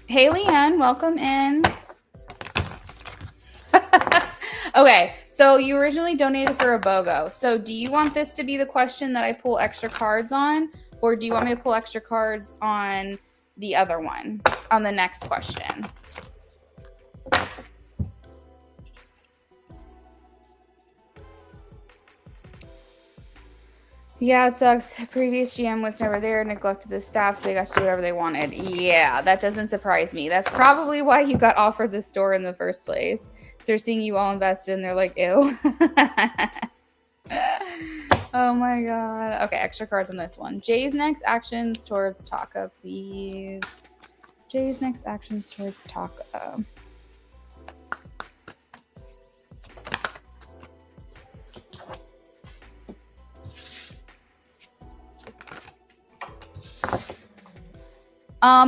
Hey, Leanne, welcome in. Okay, so you originally donated for a BOGO. So do you want this to be the question that I pull extra cards on? Or do you want me to pull extra cards on the other one, on the next question? Yeah, it sucks. Previous GM was never there, neglected the staff, so they got to do whatever they wanted. Yeah, that doesn't surprise me. That's probably why you got offered the store in the first place. So they're seeing you all invested and they're like, ew. Oh my god. Okay, extra cards on this one. Jay's next actions towards Taka, please. Jay's next actions towards Taka.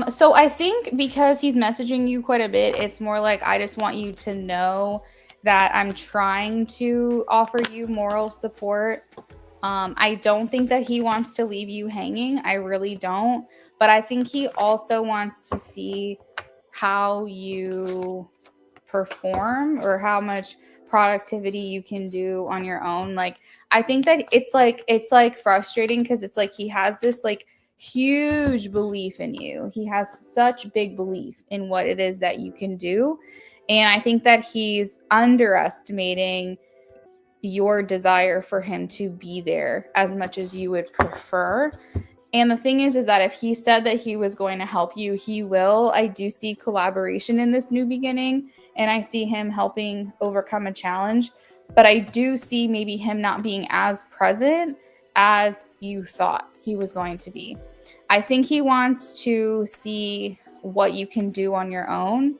So I think because he's messaging you quite a bit, it's more like, I just want you to know that I'm trying to offer you moral support. I don't think that he wants to leave you hanging. I really don't. But I think he also wants to see how you perform or how much productivity you can do on your own. Like, I think that it's like frustrating because it's like he has this like huge belief in you. He has such big belief in what it is that you can do. And I think that he's underestimating your desire for him to be there as much as you would prefer. And the thing is that if he said that he was going to help you, he will. I do see collaboration in this new beginning, and I see him helping overcome a challenge. But I do see maybe him not being as present as you thought he was going to be. I think he wants to see what you can do on your own,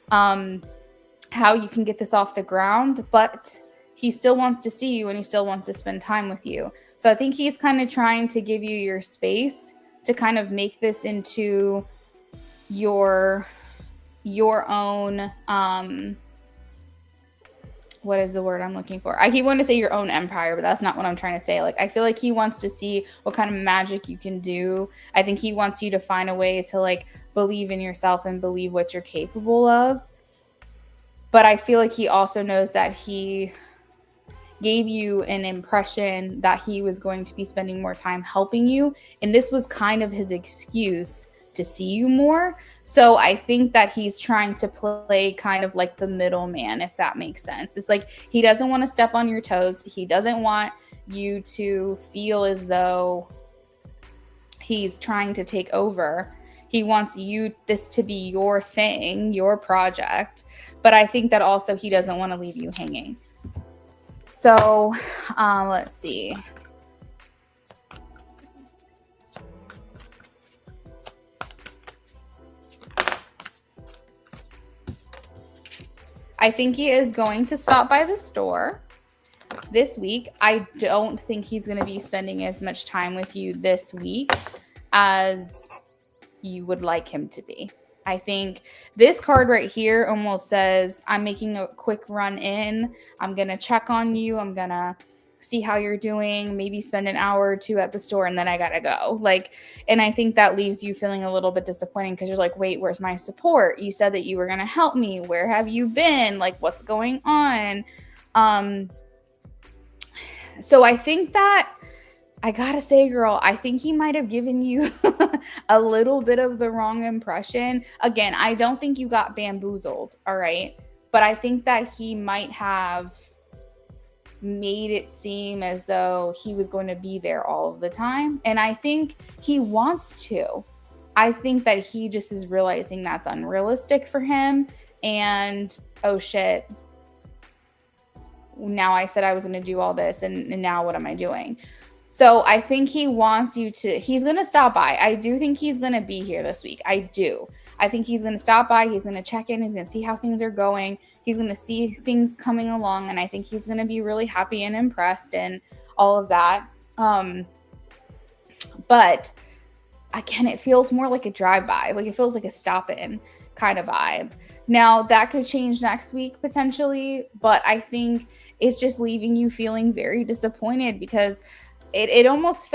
how you can get this off the ground, but he still wants to see you and he still wants to spend time with you. So I think he's kind of trying to give you your space to kind of make this into your own, what is the word I'm looking for? I keep wanting to say your own empire, but that's not what I'm trying to say. Like, I feel like he wants to see what kind of magic you can do. I think he wants you to find a way to like believe in yourself and believe what you're capable of. But I feel like he also knows that he gave you an impression that he was going to be spending more time helping you. And this was kind of his excuse to see you more. So I think that he's trying to play kind of like the middleman, if that makes sense. It's like he doesn't want to step on your toes. He doesn't want you to feel as though he's trying to take over. He wants this to be your thing, your project. But I think that also he doesn't want to leave you hanging. So let's see. I think he is going to stop by the store this week. I don't think he's going to be spending as much time with you this week as you would like him to be. I think this card right here almost says, I'm making a quick run in. I'm going to check on you. I'm going to see how you're doing, maybe spend an hour or two at the store, and then I got to go. Like, and I think that leaves you feeling a little bit disappointing because you're like, wait, where's my support? You said that you were going to help me. Where have you been? Like, what's going on? So I think that, I gotta say, girl, I think he might have given you a little bit of the wrong impression. Again, I don't think you got bamboozled, all right? But I think that he might have made it seem as though he was going to be there all of the time. And I think he wants to. I think that he just is realizing that's unrealistic for him. And oh shit, now I said I was going to do all this, and now what am I doing? So I think he wants you to, he's going to stop by. I do think he's going to be here this week. I do. I think he's going to stop by. He's going to check in. He's going to see how things are going. He's going to see things coming along. And I think he's going to be really happy and impressed and all of that. But again, it feels more like a drive-by. Like it feels like a stop-in kind of vibe. Now that could change next week potentially, but I think it's just leaving you feeling very disappointed because it almost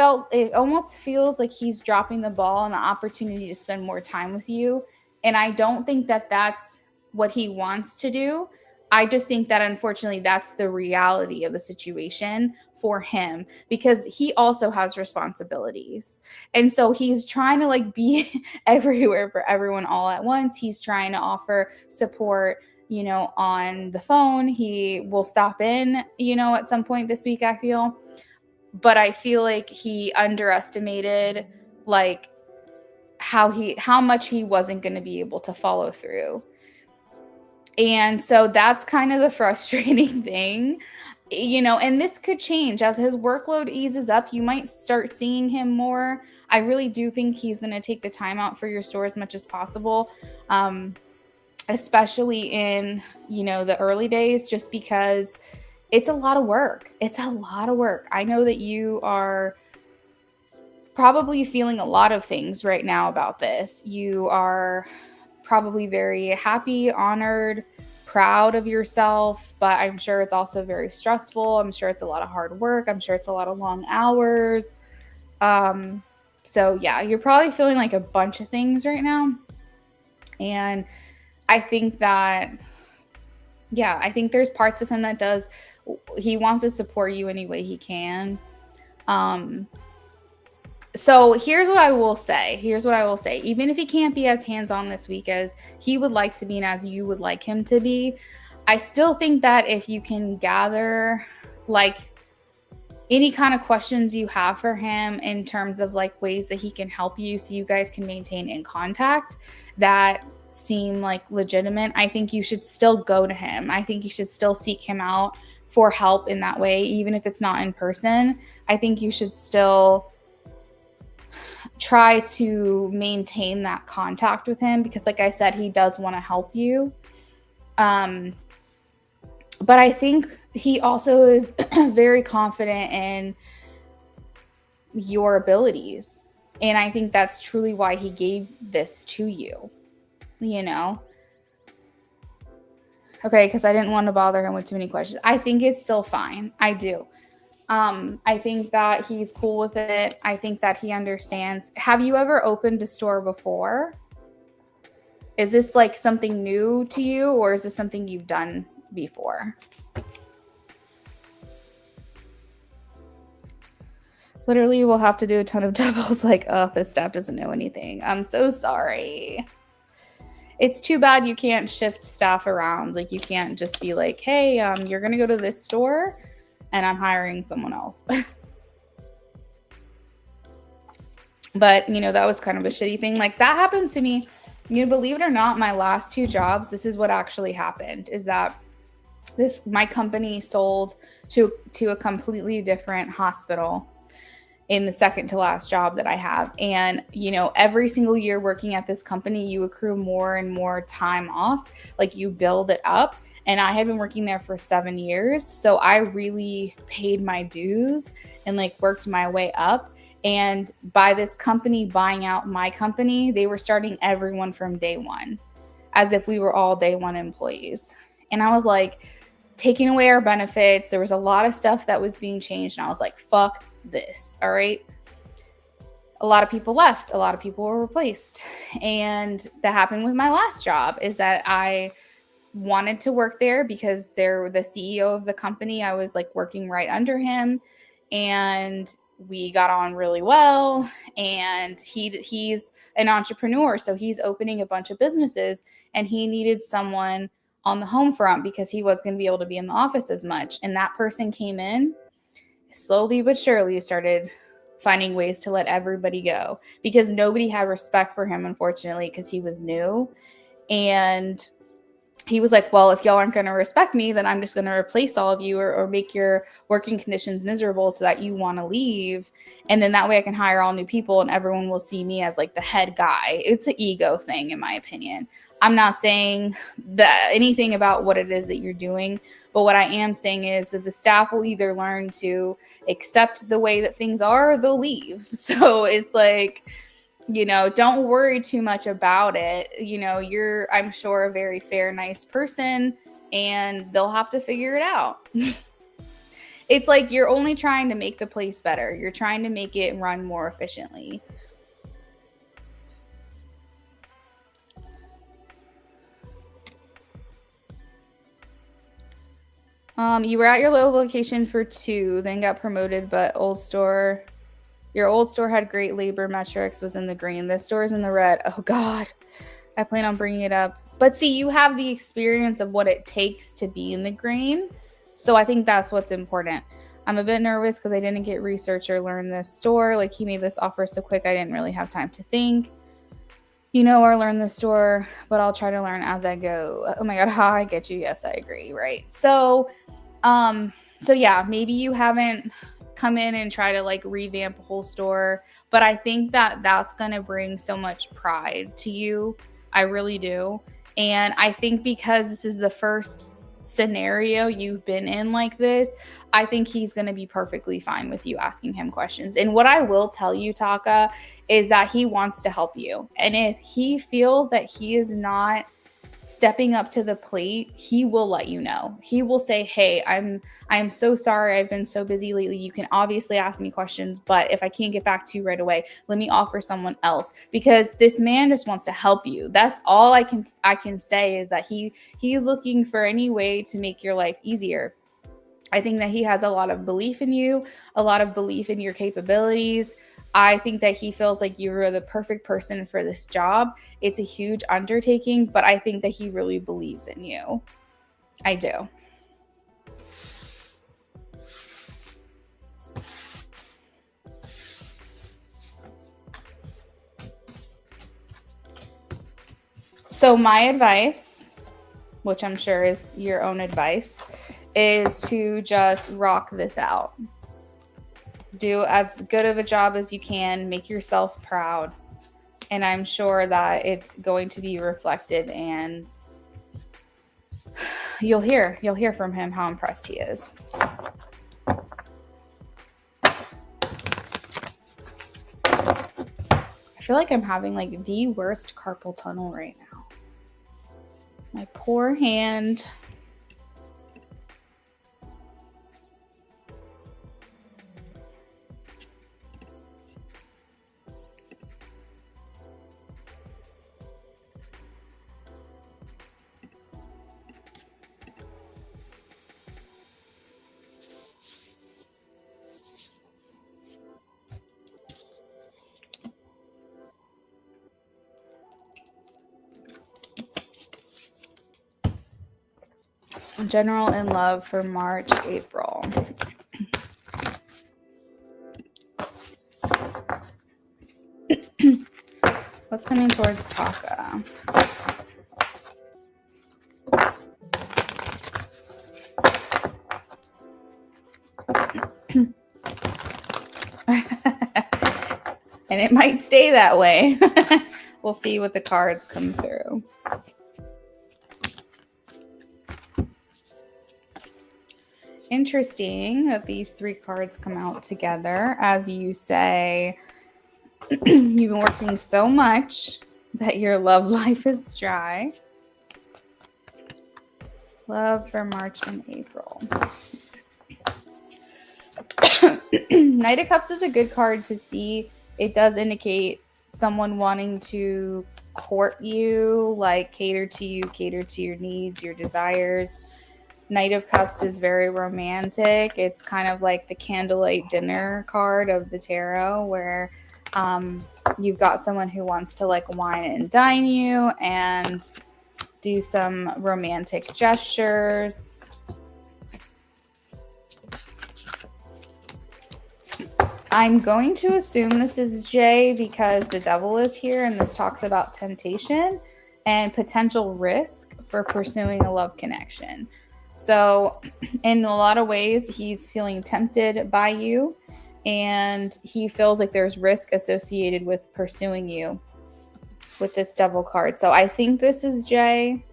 feels like he's dropping the ball on the opportunity to spend more time with you. And I don't think that that's what he wants to do. I just think that unfortunately that's the reality of the situation for him because he also has responsibilities. And so he's trying to like be everywhere for everyone all at once. He's trying to offer support, you know, on the phone. He will stop in, you know, at some point this week, I feel. But I feel like he underestimated like how much he wasn't going to be able to follow through. And so that's kind of the frustrating thing, you know, and this could change as his workload eases up. You might start seeing him more. I really do think he's going to take the time out for your store as much as possible, especially in, you know, the early days, just because it's a lot of work. It's a lot of work. I know that you are probably feeling a lot of things right now about this. You are probably very happy, honored, proud of yourself, but I'm sure it's also very stressful. I'm sure it's a lot of hard work. I'm sure it's a lot of long hours. So yeah, you're probably feeling like a bunch of things right now. And I think that, yeah, I think there's parts of him that he wants to support you any way he can. So here's what I will say. Even if he can't be as hands-on this week as he would like to be and as you would like him to be, I still think that if you can gather like any kind of questions you have for him in terms of like ways that he can help you so you guys can maintain in contact that seem like legitimate, I think you should still go to him. I think you should still seek him out for help in that way, even if it's not in person. I think you should still try to maintain that contact with him because like I said, he does want to help you. But I think he also is very confident in your abilities. And I think that's truly why he gave this to you, you know? Okay, because I didn't want to bother him with too many questions. I think it's still fine. I do. I think that he's cool with it. I think that he understands. Have you ever opened a store before? Is this like something new to you, or is this something you've done before? Literally, we'll have to do a ton of doubles. Like, oh, this staff doesn't know anything. I'm so sorry. It's too bad you can't shift staff around. Like, you can't just be like, hey, you're going to go to this store and I'm hiring someone else. But, you know, that was kind of a shitty thing. Like, that happens to me. You know, believe it or not, my last 2 jobs, this is what actually happened, is that my company sold to a completely different hospital in the second to last job that I have. And, you know, every single year working at this company, you accrue more and more time off. Like, you build it up. And I had been working there for 7 years. So I really paid my dues and like worked my way up. And by this company buying out my company, they were starting everyone from day one, as if we were all day one employees. And I was like, taking away our benefits. There was a lot of stuff that was being changed. And I was like, fuck this. All right. A lot of people left. A lot of people were replaced. And that happened with my last job, is that I wanted to work there because they're the CEO of the company. I was like working right under him, and we got on really well. And he's an entrepreneur, so he's opening a bunch of businesses, and he needed someone on the home front because he was going to be able to be in the office as much. And that person came in, slowly but surely started finding ways to let everybody go because nobody had respect for him, unfortunately, because he was new. And he was like, well, if y'all aren't going to respect me, then I'm just going to replace all of you or make your working conditions miserable so that you want to leave. And then that way I can hire all new people and everyone will see me as like the head guy. It's an ego thing, in my opinion. I'm not saying that anything about what it is that you're doing, but what I am saying is that the staff will either learn to accept the way that things are or they'll leave. So it's like, don't worry too much about it. You're, I'm sure, a very fair, nice person, and they'll have to figure it out. It's like you're only trying to make the place better. You're trying to make it run more efficiently. You were at your low location for 2, then got promoted, but your old store had great labor metrics, was in the green. This store is in the red. Oh, God. I plan on bringing it up. But see, you have the experience of what it takes to be in the green. So I think that's what's important. I'm a bit nervous because I didn't get research or learn this store. Like, he made this offer so quick, I didn't really have time to think, or learn the store, but I'll try to learn as I go. Oh my God, how I get you. Yes, I agree. Right. So yeah, maybe you haven't come in and try to like revamp a whole store, but I think that that's going to bring so much pride to you. I really do. And I think because this is the first scenario you've been in like this, I think he's going to be perfectly fine with you asking him questions. And what I will tell you, Taka, is that he wants to help you. And if he feels that he is not stepping up to the plate, he will let you know. He will say, hey, I'm so sorry, I've been so busy lately. You can obviously ask me questions, but if I can't get back to you right away, let me offer someone else, because this man just wants to help you. That's all I can say, is that he's looking for any way to make your life easier. I think that he has a lot of belief in you, a lot of belief in your capabilities. I think that he feels like you're the perfect person for this job. It's a huge undertaking, but I think that he really believes in you. I do. So my advice, which I'm sure is your own advice, is to just rock this out. Do as good of a job as you can, make yourself proud, and I'm sure that it's going to be reflected, and you'll hear from him how impressed he is. I feel like I'm having like the worst carpal tunnel right now. My poor hand. General in love for March, April. What's coming towards Taka? And it might stay that way. We'll see what the cards come through. Interesting that these 3 cards come out together. As you say, you've been working so much that your love life is dry. Love for March and April. Knight of Cups is a good card to see. It does indicate someone wanting to court you, like cater to you, cater to your needs, your desires. Knight of Cups is very romantic. It's kind of like the candlelight dinner card of the tarot, where you've got someone who wants to like wine and dine you, and do some romantic gestures. I'm going to assume this is J because the devil is here and this talks about temptation and potential risk for pursuing a love connection. So in a lot of ways, he's feeling tempted by you and he feels like there's risk associated with pursuing you with this devil card. So I think this is J.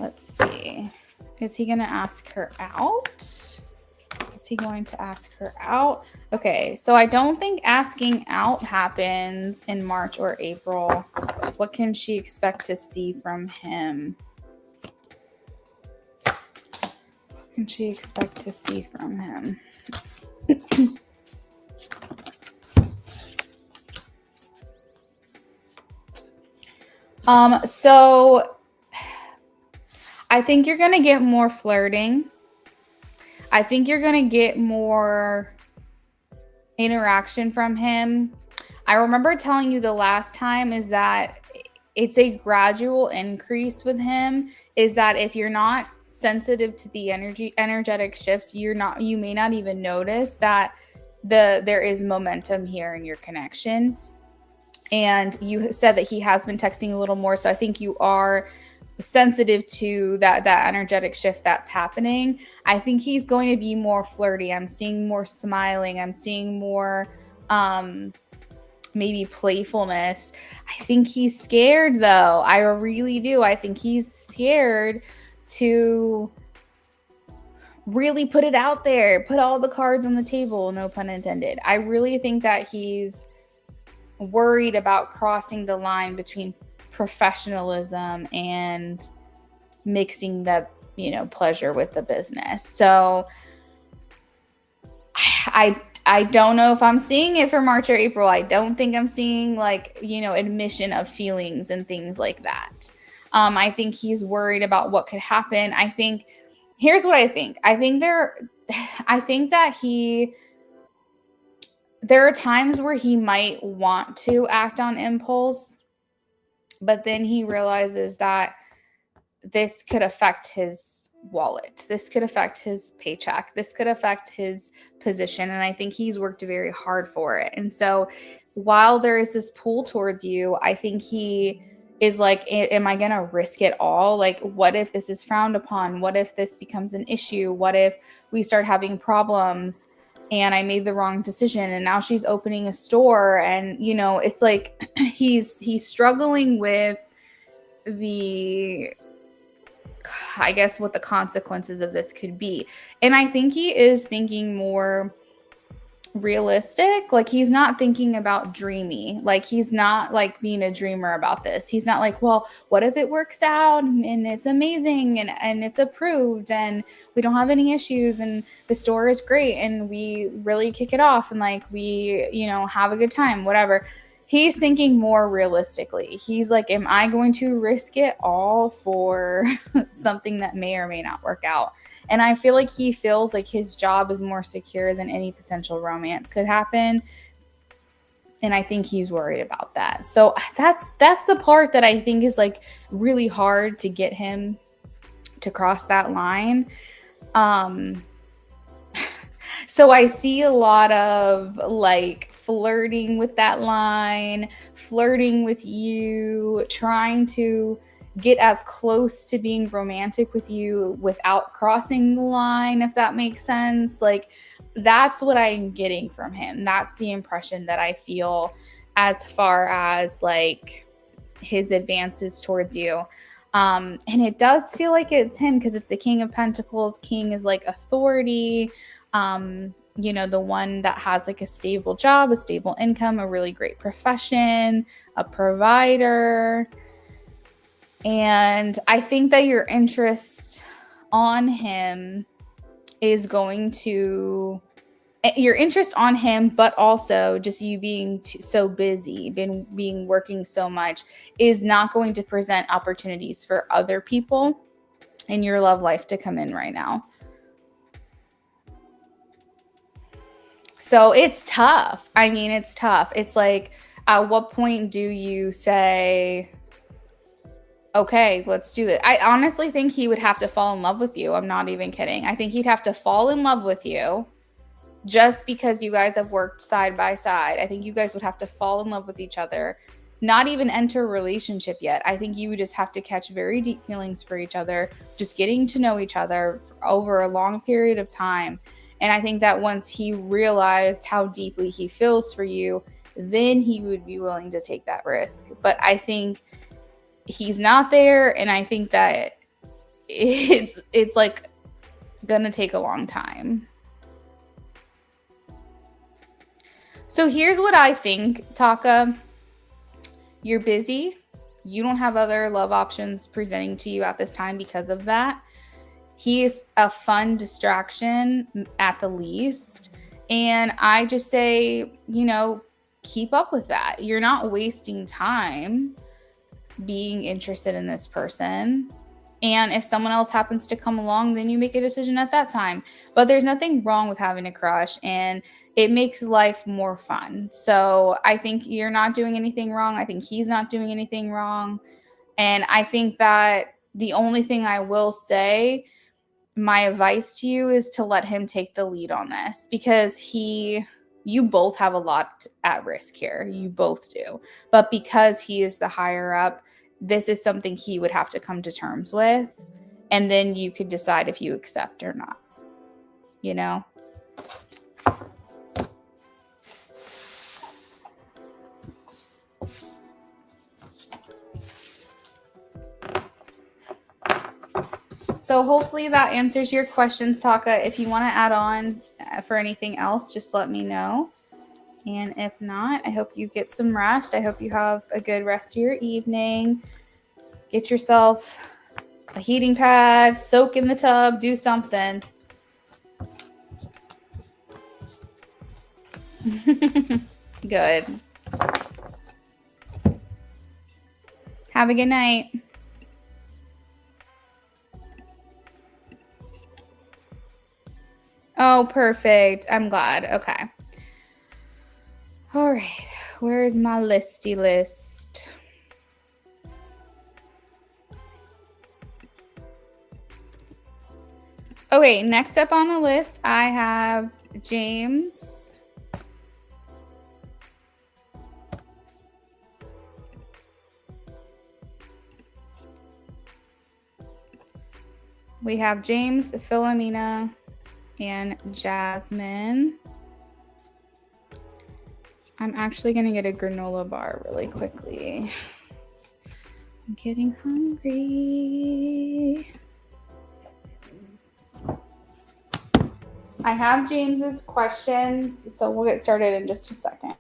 Let's see. Is he going to ask her out? Is he going to ask her out? Okay, so I don't think asking out happens in March or April. What can she expect to see from him? What can she expect to see from him? So I think you're going to get more flirting. I think you're going to get more interaction from him. I remember telling you the last time is that it's a gradual increase with him, is that if you're not sensitive to the energetic shifts, you may not even notice that there is momentum here in your connection. And you said that he has been texting a little more, so I think you are sensitive to that energetic shift that's happening. I think he's going to be more flirty. I'm seeing more smiling. I'm seeing more maybe playfulness. I think he's scared though. I really do. I think he's scared to really put it out there, put all the cards on the table, no pun intended. I really think that he's worried about crossing the line between professionalism and mixing the pleasure with the business. So I don't know if I'm seeing it for March or April. I don't think I'm seeing admission of feelings and things like that. I think he's worried about what could happen. Here's what I think. I think that there are times where he might want to act on impulse, but then he realizes that this could affect his wallet. This could affect his paycheck. This could affect his position. And I think he's worked very hard for it. And so while there is this pull towards you, I think he is like, am I going to risk it all? Like, what if this is frowned upon? What if this becomes an issue? What if we start having problems and I made the wrong decision and now she's opening a store? And, it's like he's struggling with what the consequences of this could be. And I think he is thinking more realistic. Like, he's not thinking about dreamy. Like, he's not like being a dreamer about this. He's not like, well, what if it works out and it's amazing and it's approved and we don't have any issues and the store is great and we really kick it off and like we, have a good time, whatever. He's thinking more realistically. He's like, am I going to risk it all for something that may or may not work out? And I feel like he feels like his job is more secure than any potential romance could happen. And I think he's worried about that. So that's the part that I think is like really hard to get him to cross that line. So I see a lot of like flirting with that line, flirting with you, trying to get as close to being romantic with you without crossing the line, if that makes sense. Like, that's what I'm getting from him. That's the impression that I feel as far as like his advances towards you. And it does feel like it's him because it's the King of Pentacles. King is like authority. The one that has like a stable job, a stable income, a really great profession, a provider. And I think that your interest on him is going to, your interest on him, but also just you being so busy, being working so much, is not going to present opportunities for other people in your love life to come in right now. So it's tough. I mean, it's tough. It's like, at what point do you say, okay, let's do it? I honestly think he would have to fall in love with you. I'm not even kidding. I think he'd have to fall in love with you just because you guys have worked side by side. I think you guys would have to fall in love with each other, not even enter a relationship yet. I think you would just have to catch very deep feelings for each other, just getting to know each other over a long period of time. And I think that once he realized how deeply he feels for you, then he would be willing to take that risk. But I think he's not there, and I think that it's like gonna take a long time. So here's what I think, Taka. You're busy. You don't have other love options presenting to you at this time because of that. He is a fun distraction at the least. And I just say, keep up with that. You're not wasting time being interested in this person. And if someone else happens to come along, then you make a decision at that time. But there's nothing wrong with having a crush, and it makes life more fun. So I think you're not doing anything wrong. I think he's not doing anything wrong. And I think that the only thing I will say, my advice to you, is to let him take the lead on this, because you both have a lot at risk here. You both do. But because he is the higher up, this is something he would have to come to terms with. And then you could decide if you accept or not, you know? So hopefully that answers your questions, Taka. If you want to add on for anything else, just let me know. And if not, I hope you get some rest. I hope you have a good rest of your evening. Get yourself a heating pad, soak in the tub, do something. Good. Have a good night. Oh, perfect. I'm glad. Okay. All right. Where is my listy list? Okay, next up on the list, I have James. We have James, Philomena, and Jasmine. I'm actually going to get a granola bar really quickly. I'm getting hungry. I have James's questions, so we'll get started in just a second.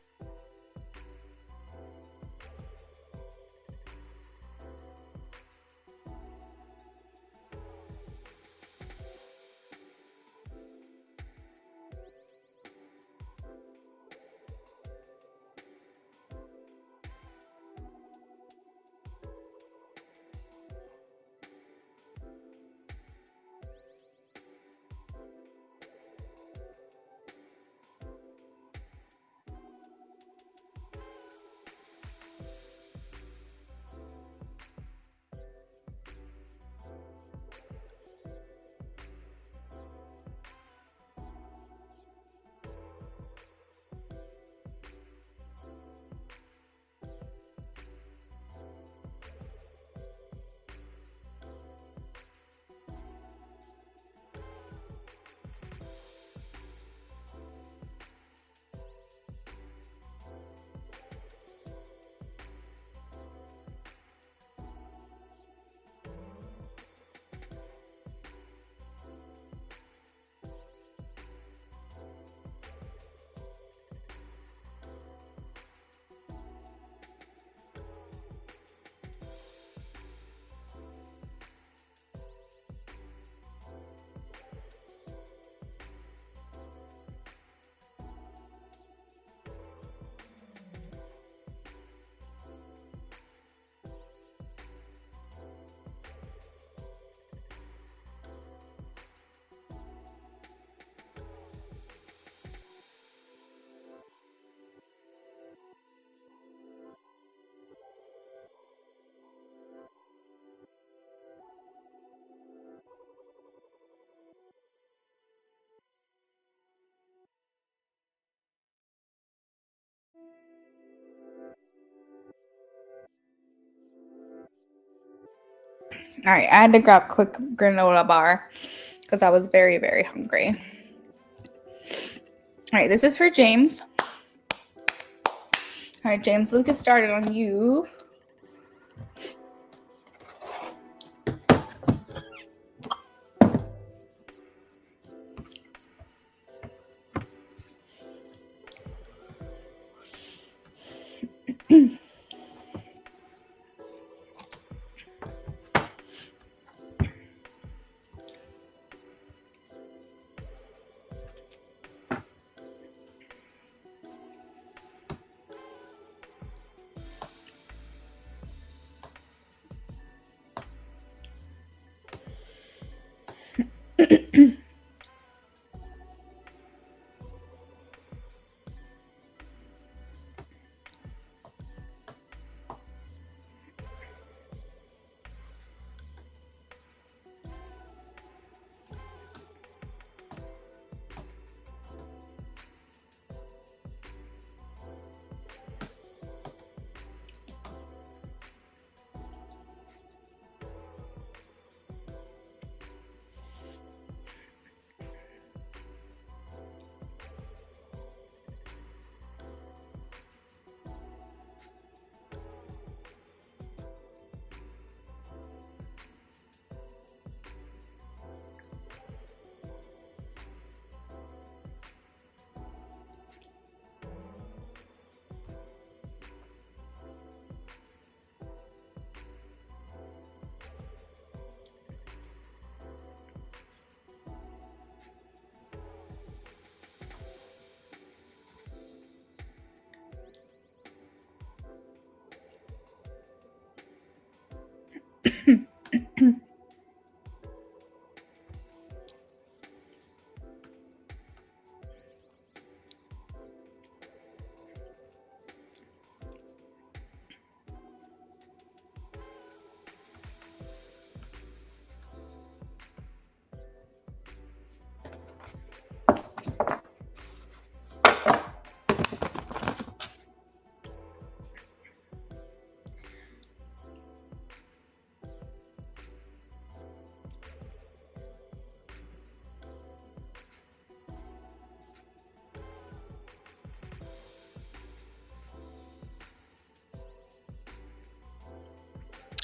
All right, I had to grab a quick granola bar because I was very, very hungry. All right, this is for James. All right, James, let's get started on you.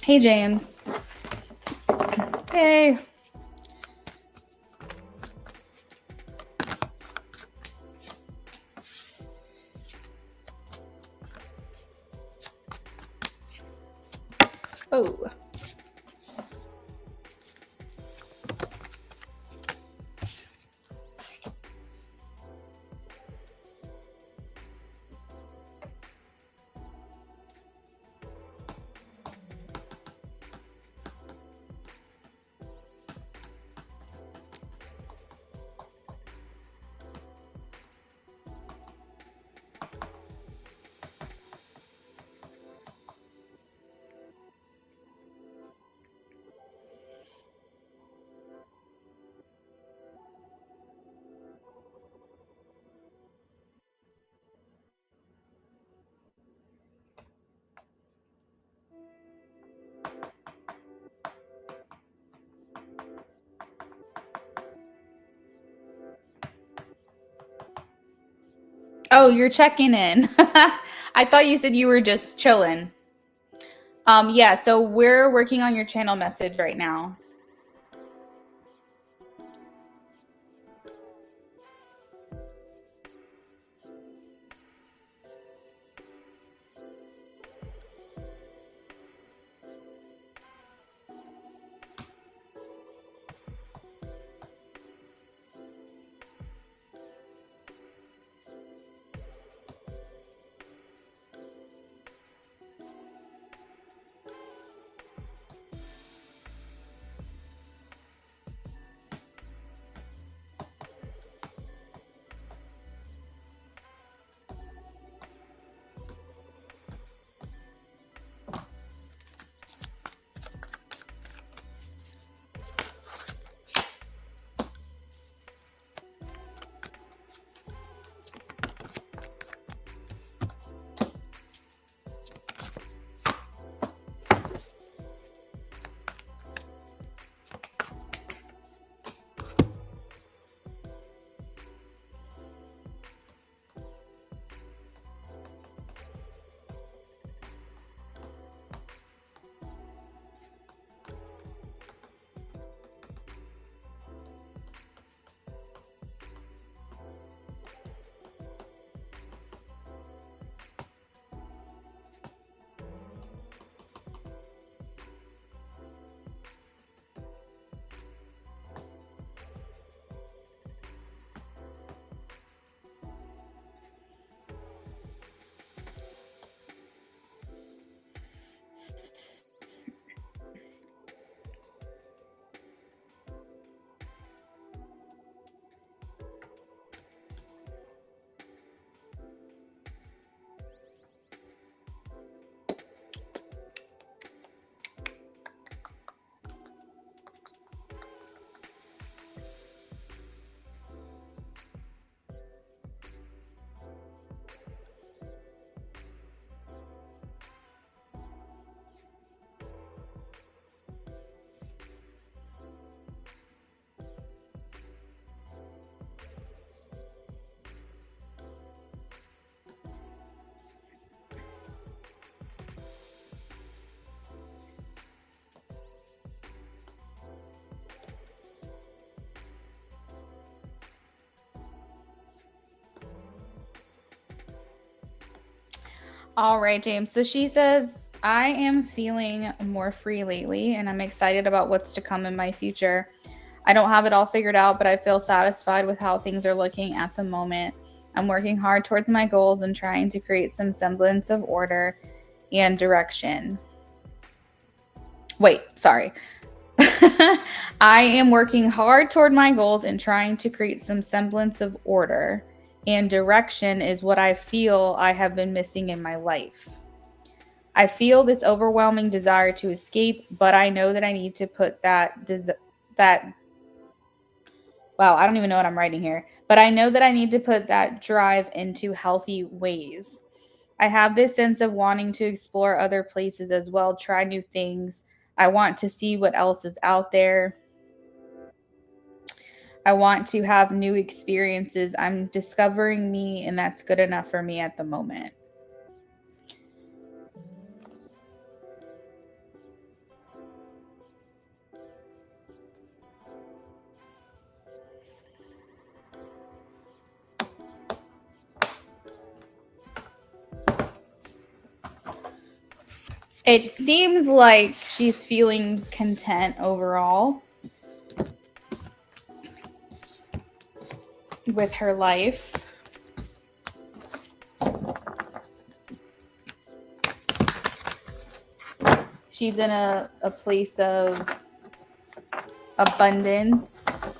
Hey, James. Hey. Oh. Oh, you're checking in. I thought you said you were just chilling. Yeah, so we're working on your channel message right now. All right, James. So she says, I am feeling more free lately and I'm excited about what's to come in my future. I don't have it all figured out, but I feel satisfied with how things are looking at the moment. I'm working hard towards my goals and trying to create some semblance of order and direction. Wait, sorry. I am working hard toward my goals and trying to create some semblance of order and direction is what I feel I have been missing in my life. I feel this overwhelming desire to escape, but I know that I need to put that wow, I don't even know what I'm writing here. But I know that I need to put that drive into healthy ways. I have this sense of wanting to explore other places as well, try new things. I want to see what else is out there. I want to have new experiences. I'm discovering me, and that's good enough for me at the moment. It seems like she's feeling content overall with her life. She's in a place of abundance.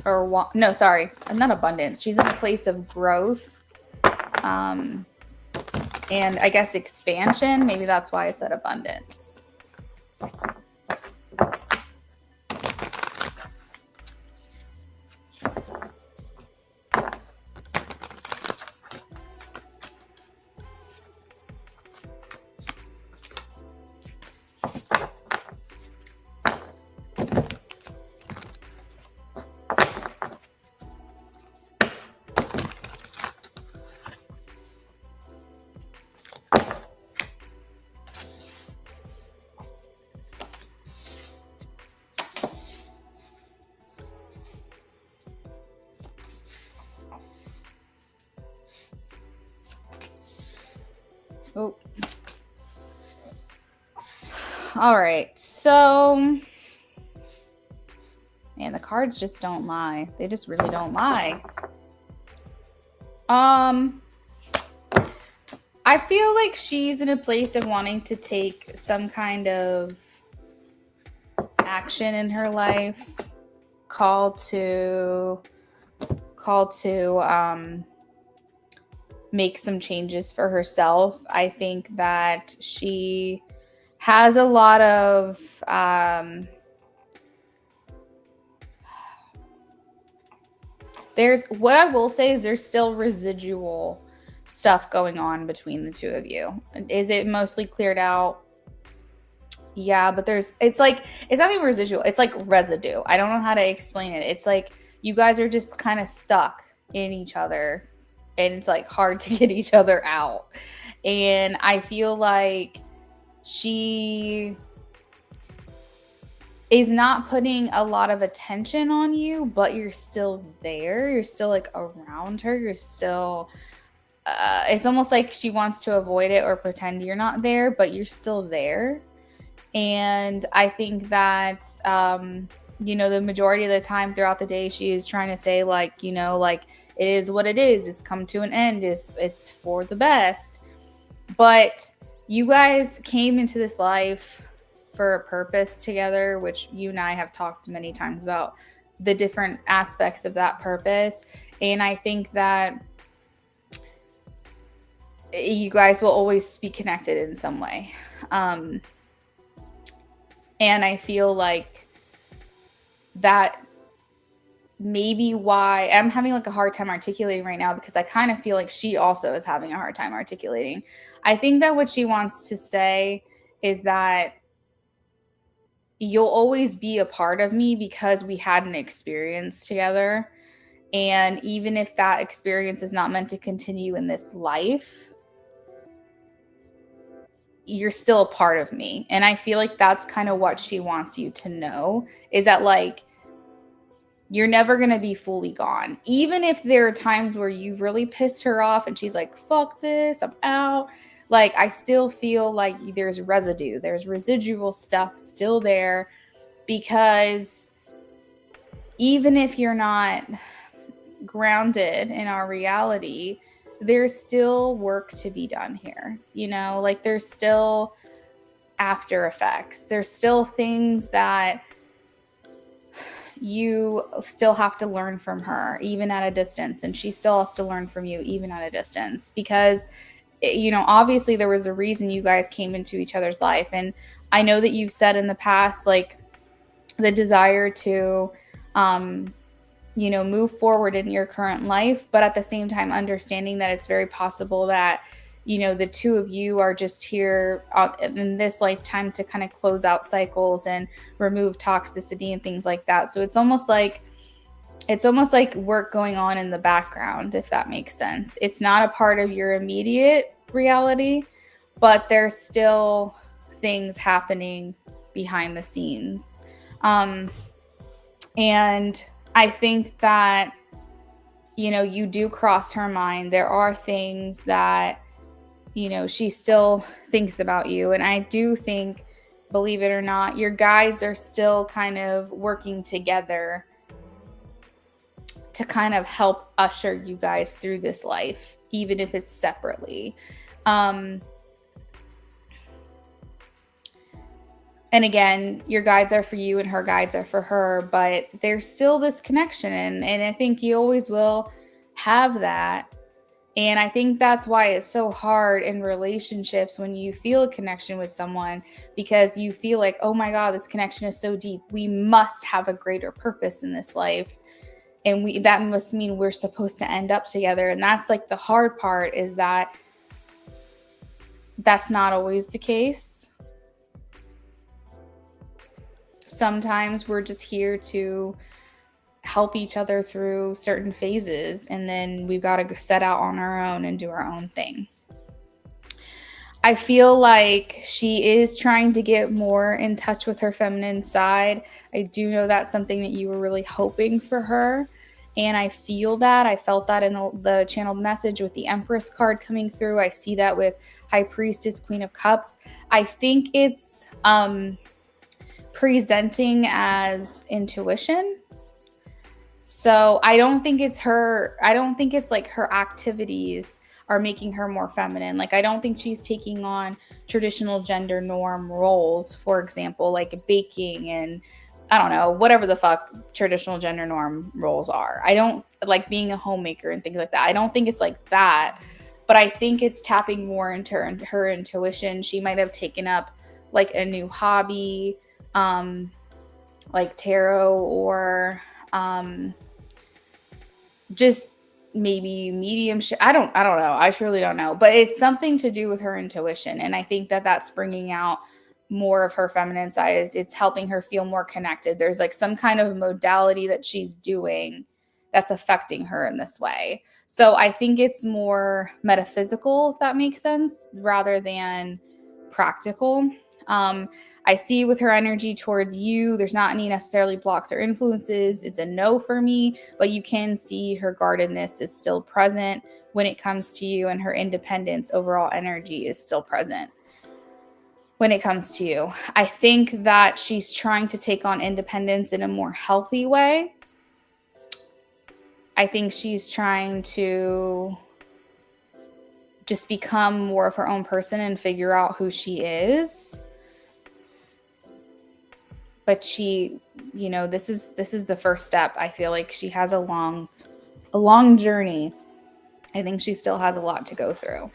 No, sorry, not abundance. She's in a place of growth. And I guess expansion. Maybe that's why I said abundance. Oh. All right. So, man, the cards just don't lie. They just really don't lie. I feel like she's in a place of wanting to take some kind of action in her life. Call to make some changes for herself. I think that she has a lot of what I will say is there's still residual stuff going on between the two of you. Is it mostly cleared out? Yeah, but it's not even residual. It's like residue. I don't know how to explain it. It's like you guys are just kind of stuck in each other and it's like hard to get each other out. And I feel like she is not putting a lot of attention on you, but you're still there. You're still like around her. You're still it's almost like she wants to avoid it or pretend you're not there, but you're still there. And I think that the majority of the time throughout the day she is trying to say like it is what it is. It's come to an end. It's for the best. But you guys came into this life for a purpose together, which you and I have talked many times about the different aspects of that purpose. And I think that you guys will always be connected in some way. And I feel like that maybe why I'm having like a hard time articulating right now, because I kind of feel like she also is having a hard time articulating. I think that what she wants to say is that you'll always be a part of me because we had an experience together. And even if that experience is not meant to continue in this life, you're still a part of me. And I feel like that's kind of what she wants you to know, is that like you're never going to be fully gone. Even if there are times where you've really pissed her off and she's like, fuck this, I'm out. Like, I still feel like there's residue, there's residual stuff still there, because even if you're not grounded in our reality, there's still work to be done here. You know, like there's still after effects. There's still things that you still have to learn from her, even at a distance. And she still has to learn from you, even at a distance, because, you know, obviously there was a reason you guys came into each other's life. And I know that you've said in the past, like, the desire to, you know, move forward in your current life, but at the same time, understanding that it's very possible that, you know, the two of you are just here in this lifetime to kind of close out cycles and remove toxicity and things like that. So it's almost like work going on in the background, if that makes sense. It's not a part of your immediate reality, but there's still things happening behind the scenes. And I think that, you know, you do cross her mind. There are things that, you know, she still thinks about you. And I do think, believe it or not, your guides are still kind of working together to kind of help usher you guys through this life, even if it's separately. And again, your guides are for you and her guides are for her, but there's still this connection. And I think you always will have that. And I think that's why it's so hard in relationships when you feel a connection with someone, because you feel like, oh my God, this connection is so deep. We must have a greater purpose in this life. And that must mean we're supposed to end up together. And that's like the hard part, is that that's not always the case. Sometimes we're just here to help each other through certain phases, and then we've got to set out on our own and do our own thing. I feel like she is trying to get more in touch with her feminine side. I do know that's something that you were really hoping for her. And I feel that. I felt that in the channeled message with the Empress card coming through. I see that with High Priestess, Queen of Cups. I think it's presenting as intuition. So I don't think it's like her activities are making her more feminine. Like, I don't think she's taking on traditional gender norm roles, for example, like baking and I don't know, whatever the fuck traditional gender norm roles are. I don't like being a homemaker and things like that. I don't think it's like that, but I think it's tapping more into her intuition. She might have taken up like a new hobby, like tarot, or just maybe mediumship. I don't know. I surely don't know, but it's something to do with her intuition. And I think that that's bringing out more of her feminine side. It's helping her feel more connected. There's like some kind of modality that she's doing that's affecting her in this way. So I think it's more metaphysical, if that makes sense, rather than practical. I see with her energy towards you, there's not any necessarily blocks or influences. It's a no for me, but you can see her guardedness is still present when it comes to you, and her independence, overall energy is still present when it comes to you. I think that she's trying to take on independence in a more healthy way. I think she's trying to just become more of her own person and figure out who she is. But she, you know, this is the first step. I feel like she has a long journey. I think she still has a lot to go through.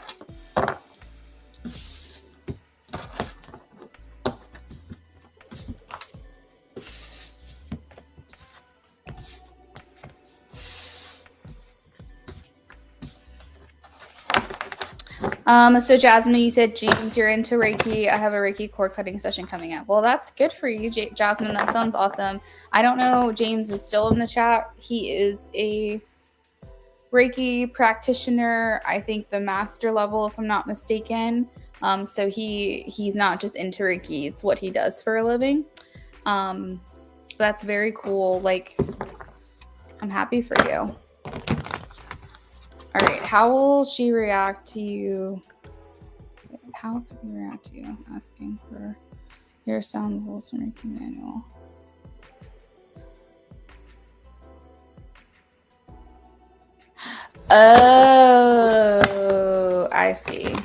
So Jasmine, you said, James, you're into Reiki. I have a Reiki cord cutting session coming up. Well, that's good for you, Jasmine. That sounds awesome. I don't know. James is still in the chat. He is a Reiki practitioner. I think the master level, if I'm not mistaken. So he's not just into Reiki. It's what he does for a living. That's very cool. Like, I'm happy for you. All right, how will she react to you? How can you react to you asking for your sound rules and Reiki manual? Oh, I see.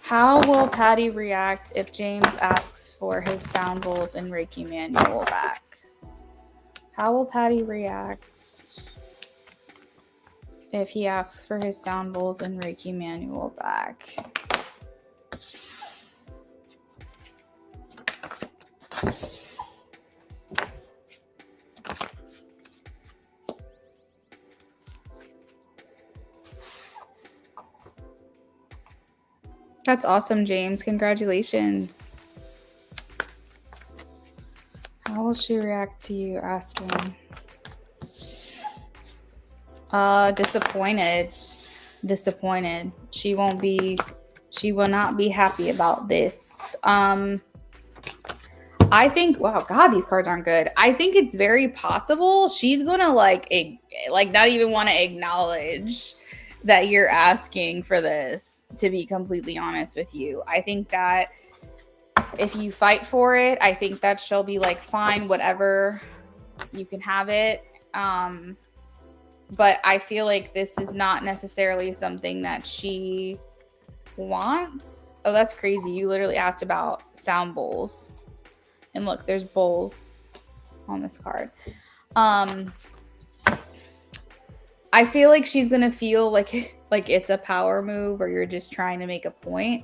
How will Patty react if James asks for his sound bowls and Reiki manual back? How will Patty react if he asks for his sound bowls and Reiki manual back? That's awesome, James. Congratulations. How will she react to you asking? Disappointed. She will not be happy about this. I think, wow, God, these cards aren't good. I think it's very possible she's gonna like not even want to acknowledge that you're asking for this, to be completely honest with you. I think that if you fight for it, I think that she'll be like, fine, whatever, you can have it. But I feel like this is not necessarily something that she wants. Oh, that's crazy. You literally asked about sound bowls. And look, there's bowls on this card. I feel like she's going to feel like it's a power move or you're just trying to make a point.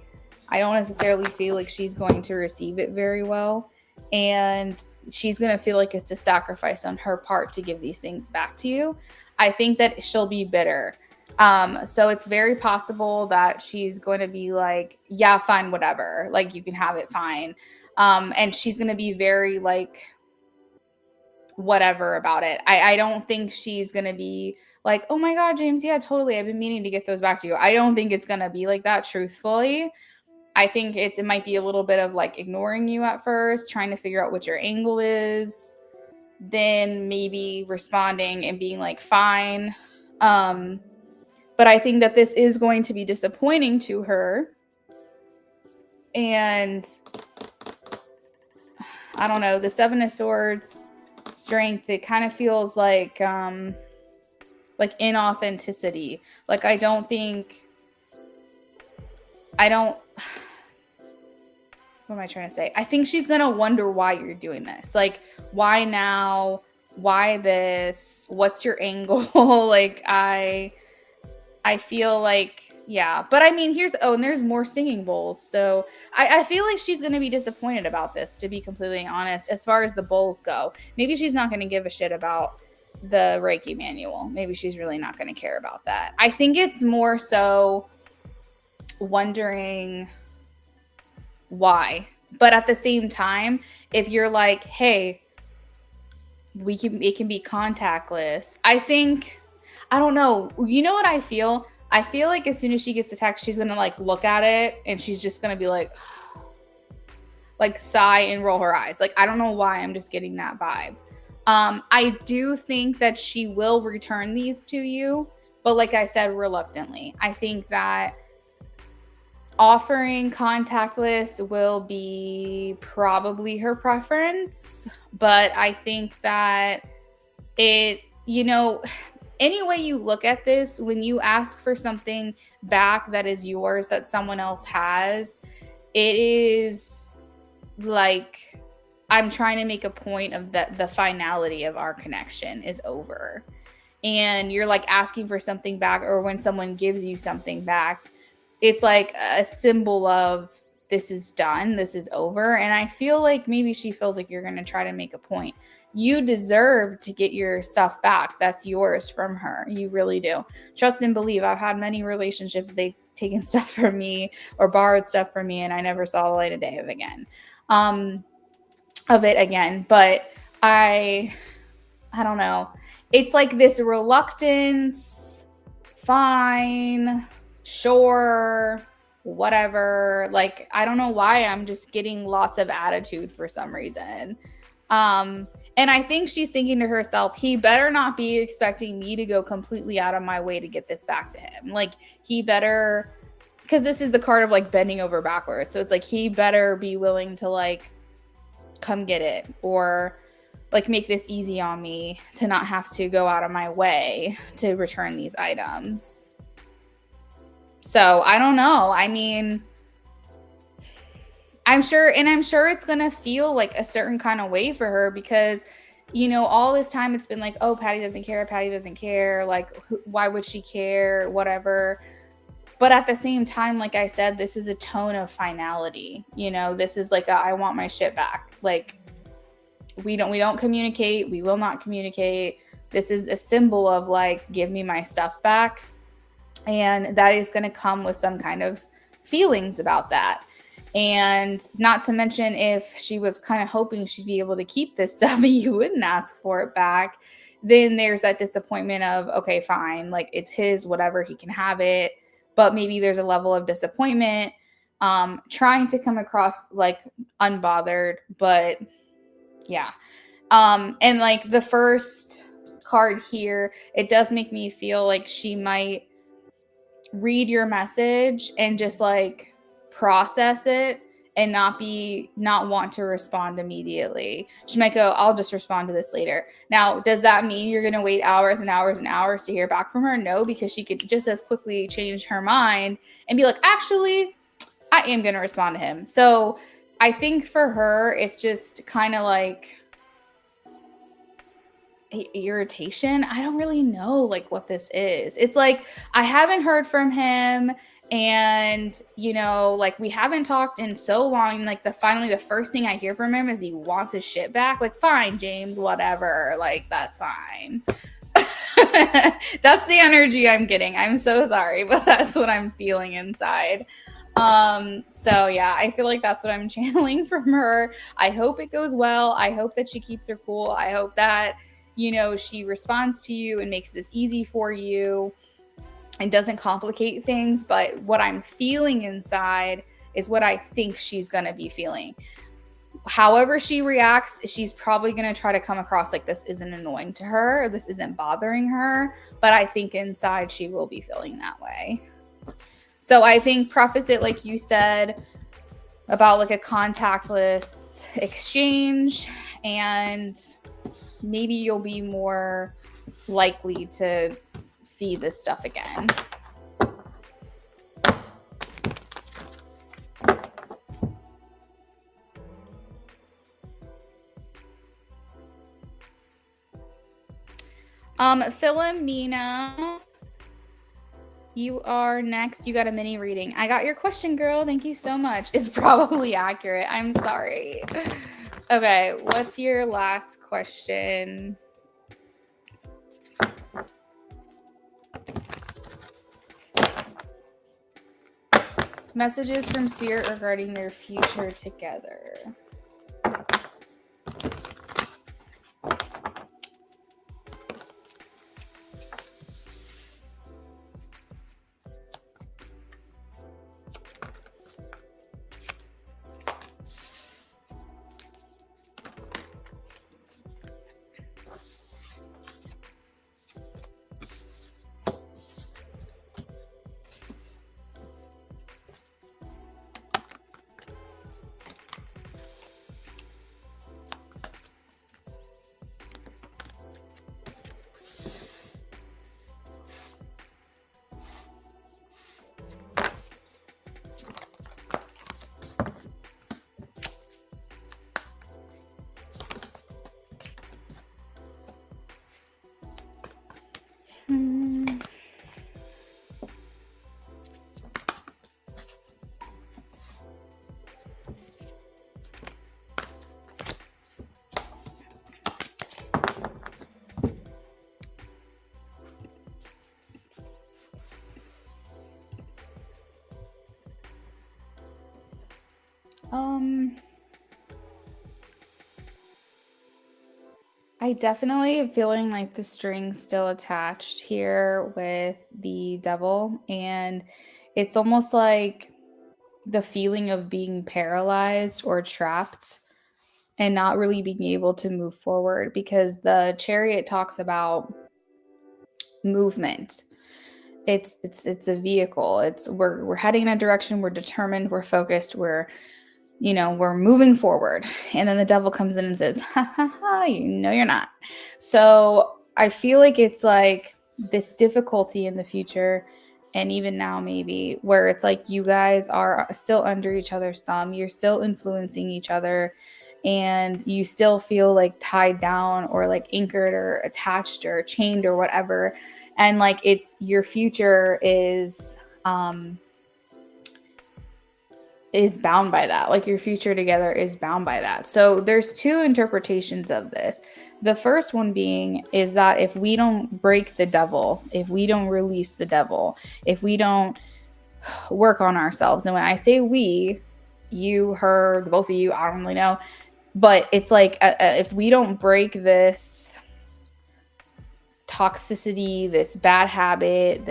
I don't necessarily feel like she's going to receive it very well. And she's going to feel like it's a sacrifice on her part to give these things back to you. I think that she'll be bitter. So it's very possible that she's going to be like, yeah, fine, whatever. Like, you can have it, fine. And she's going to be very like, whatever about it. I don't think she's going to be like, oh my God, James, yeah, totally. I've been meaning to get those back to you. I don't think it's going to be like that, truthfully. I think it might be a little bit of like ignoring you at first, trying to figure out what your angle is, then maybe responding and being like, fine. But I think that this is going to be disappointing to her. And I don't know, the Seven of Swords, strength, it kind of feels like inauthenticity. Like, what am I trying to say? I think she's going to wonder why you're doing this. Like, why now? Why this? What's your angle? Like, I feel like, yeah. But I mean, and there's more singing bowls. So I feel like she's going to be disappointed about this, to be completely honest, as far as the bowls go. Maybe she's not going to give a shit about the Reiki manual. Maybe she's really not going to care about that. I think it's more so wondering why. But at the same time, if you're like, hey, it can be contactless. I don't know. You know what I feel? I feel like as soon as she gets the text, she's going to like look at it and she's just going to be like sigh and roll her eyes. Like, I don't know why, I'm just getting that vibe. I do think that she will return these to you, but like I said, reluctantly. I think that offering contactless will be probably her preference, but I think that any way you look at this, when you ask for something back that is yours that someone else has, it is like, I'm trying to make a point of that the finality of our connection is over. And you're like asking for something back, or when someone gives you something back, it's like a symbol of this is done, this is over. And I feel like maybe she feels like you're going to try to make a point. You deserve to get your stuff back. That's yours from her. You really do. Trust and believe. I've had many relationships. They've taken stuff from me or borrowed stuff from me, and I never saw the light of day of it again. But I don't know. It's like this reluctance, fine, sure, whatever. Like, I don't know why I'm just getting lots of attitude for some reason. And I think she's thinking to herself, he better not be expecting me to go completely out of my way to get this back to him. Like, he better, because this is the card of like bending over backwards. So it's like, he better be willing to like come get it, or like make this easy on me to not have to go out of my way to return these items. So I don't know. I mean, I'm sure it's going to feel like a certain kind of way for her, because, you know, all this time it's been like, oh, Patty doesn't care. Like, why would she care? Whatever. But at the same time, like I said, this is a tone of finality. You know, this is like I want my shit back. Like, we don't communicate. We will not communicate. This is a symbol of like, give me my stuff back. And that is going to come with some kind of feelings about that. And not to mention, if she was kind of hoping she'd be able to keep this stuff and you wouldn't ask for it back, then there's that disappointment of, okay, fine, like it's his, whatever, he can have it. But maybe there's a level of disappointment, trying to come across like unbothered, but yeah. And like the first card here, it does make me feel like she might read your message and just like process it and not want to respond immediately. She might go, I'll just respond to this later. Now, does that mean you're going to wait hours and hours and hours to hear back from her? No, because she could just as quickly change her mind and be like, actually, I am going to respond to him. So I think for her, it's just kind of like irritation. I don't really know like what this is. It's like, I haven't heard from him, and you know, like we haven't talked in so long, like finally the first thing I hear from him is he wants his shit back. Like, fine, James, whatever, like that's fine. That's the energy I'm getting. I'm so sorry, but that's what I'm feeling inside. So yeah, I feel like that's what I'm channeling from her. I hope it goes well. I hope that she keeps her cool. I hope that, you know, she responds to you and makes this easy for you and doesn't complicate things. But what I'm feeling inside is what I think she's going to be feeling. However she reacts, she's probably going to try to come across like this isn't annoying to her, or this isn't bothering her. But I think inside she will be feeling that way. So I think preface it like you said about like a contactless exchange, and maybe you'll be more likely to see this stuff again. Philomena, you are next. You got a mini reading. I got your question, girl. Thank you so much. It's probably accurate. I'm sorry. Okay, what's your last question? Messages from Spirit regarding their future together. I definitely am feeling like the string's still attached here with the devil, and it's almost like the feeling of being paralyzed or trapped and not really being able to move forward, because the Chariot talks about movement. It's a vehicle. We're heading in a direction, we're determined, we're focused, we're moving forward. And then the devil comes in and says, ha ha ha, you're not. So I feel like it's like this difficulty in the future, and even now maybe, where it's like you guys are still under each other's thumb, you're still influencing each other, and you still feel like tied down or like anchored or attached or chained or whatever. And like it's your future is bound by that. Like your future together is bound by that. So there's two interpretations of this. The first one being is that if we don't break the devil, if we don't release the devil, if we don't work on ourselves, and when I say we, you, her, both of you, I don't really know, but it's like if we don't break this toxicity, this bad habit,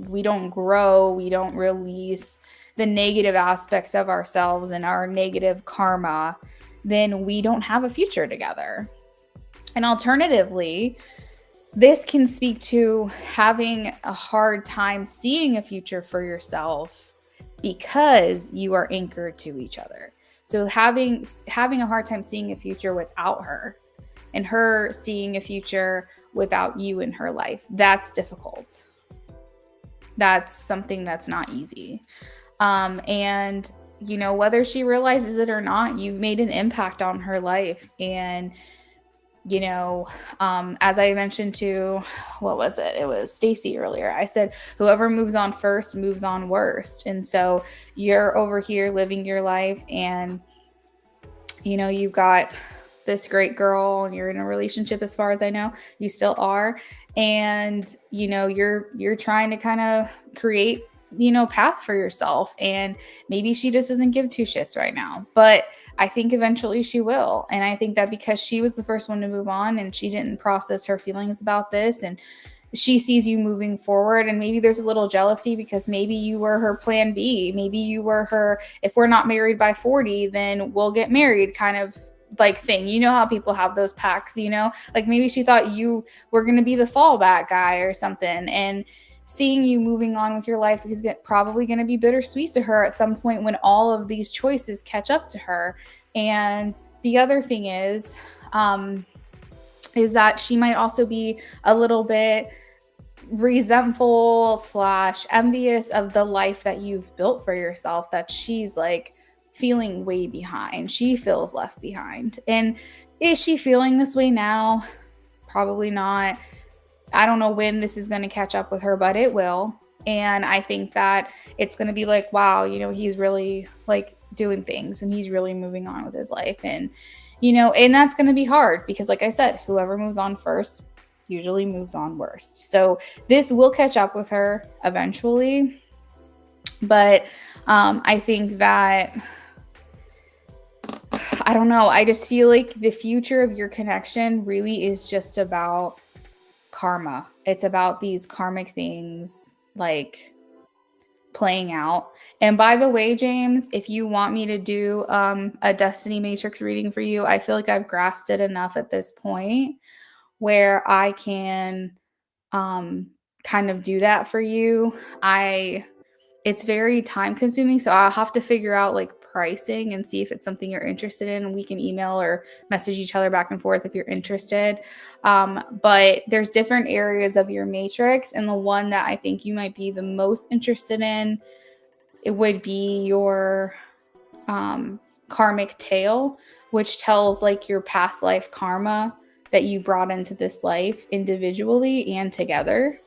we don't grow, we don't release the negative aspects of ourselves and our negative karma, then we don't have a future together. And alternatively, this can speak to having a hard time seeing a future for yourself because you are anchored to each other. So having a hard time seeing a future without her, and her seeing a future without you in her life, that's difficult. That's something that's not easy. And whether she realizes it or not, you've made an impact on her life. And as I mentioned to, what was it? It was Stacy earlier. I said, whoever moves on first moves on worst. And so you're over here living your life, and you've got this great girl, and you're in a relationship, as far as I know, you still are. And, you're trying to kind of create, path for yourself. And maybe she just doesn't give two shits right now, but I think eventually she will. And I think that because she was the first one to move on, and she didn't process her feelings about this, and she sees you moving forward, and maybe there's a little jealousy because maybe you were her plan B. Maybe you were her, if we're not married by 40, then we'll get married kind of like thing. You know how people have those pacts, like maybe she thought you were going to be the fallback guy or something. And seeing you moving on with your life is probably going to be bittersweet to her at some point when all of these choices catch up to her. And the other thing is that she might also be a little bit resentful / envious of the life that you've built for yourself, that she's like feeling way behind. She feels left behind. And is she feeling this way now? Probably not. I don't know when this is going to catch up with her, but it will. And I think that it's going to be like, wow, he's really like doing things, and he's really moving on with his life. And, and that's going to be hard because, like I said, whoever moves on first usually moves on worst. So this will catch up with her eventually. But I think that, I don't know, I just feel like the future of your connection really is just about karma. It's about these karmic things like playing out. And by the way, James, if you want me to do a Destiny Matrix reading for you, I feel like I've grasped it enough at this point where I can kind of do that for you. It's very time consuming, so I'll have to figure out like pricing and see if it's something you're interested in, and we can email or message each other back and forth if you're interested. But there's different areas of your matrix, and the one that I think you might be the most interested in, it would be your karmic tale, which tells like your past life karma that you brought into this life individually and together.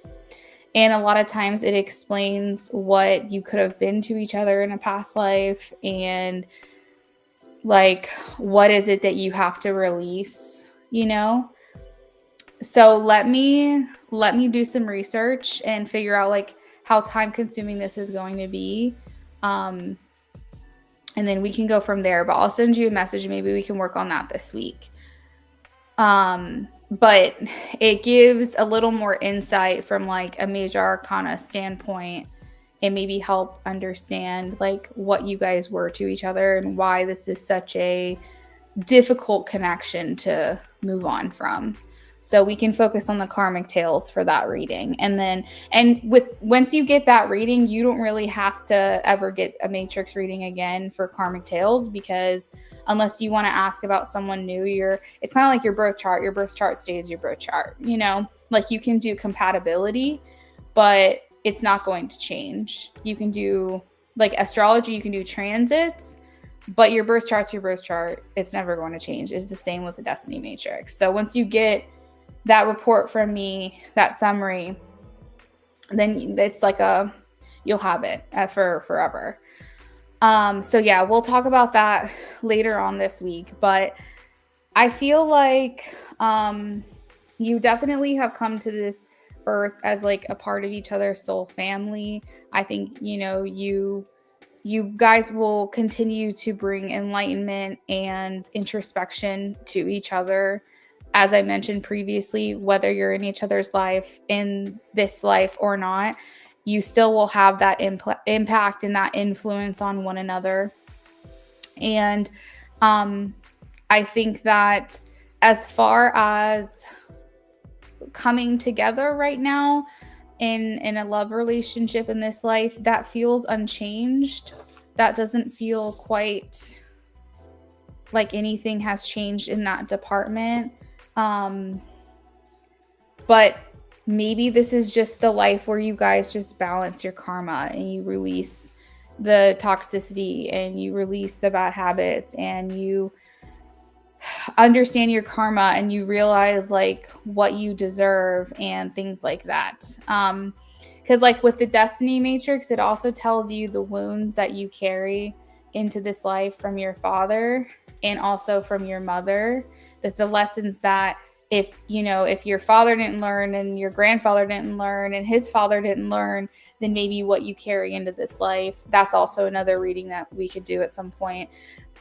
And a lot of times it explains what you could have been to each other in a past life, and like, what is it that you have to release, So let me do some research and figure out like how time consuming this is going to be. And then we can go from there, but I'll send you a message. Maybe we can work on that this week. But it gives a little more insight from like a major arcana standpoint, and maybe help understand like what you guys were to each other and why this is such a difficult connection to move on from. So we can focus on the karmic tales for that reading. Once you get that reading, you don't really have to ever get a matrix reading again for karmic tales, because unless you want to ask about someone new, it's kind of like your birth chart. Your birth chart stays your birth chart, like you can do compatibility, but it's not going to change. You can do like astrology, you can do transits, but your birth chart's your birth chart. It's never going to change. It's the same with the destiny matrix. So once you get that report from me, that summary, then it's like you'll have it for forever. So yeah, we'll talk about that later on this week, but I feel like you definitely have come to this earth as like a part of each other's soul family. I think, you guys will continue to bring enlightenment and introspection to each other. As I mentioned previously, whether you're in each other's life in this life or not, you still will have that impact and that influence on one another. And I think that as far as coming together right now in a love relationship in this life, that feels unchanged. That doesn't feel quite like anything has changed in that department. But maybe this is just the life where you guys just balance your karma and you release the toxicity and you release the bad habits and you understand your karma and you realize like what you deserve and things like that. Because like with the destiny matrix, it also tells you the wounds that you carry into this life from your father and also from your mother, that the lessons that if your father didn't learn and your grandfather didn't learn and his father didn't learn, then maybe what you carry into this life. That's also another reading that we could do at some point.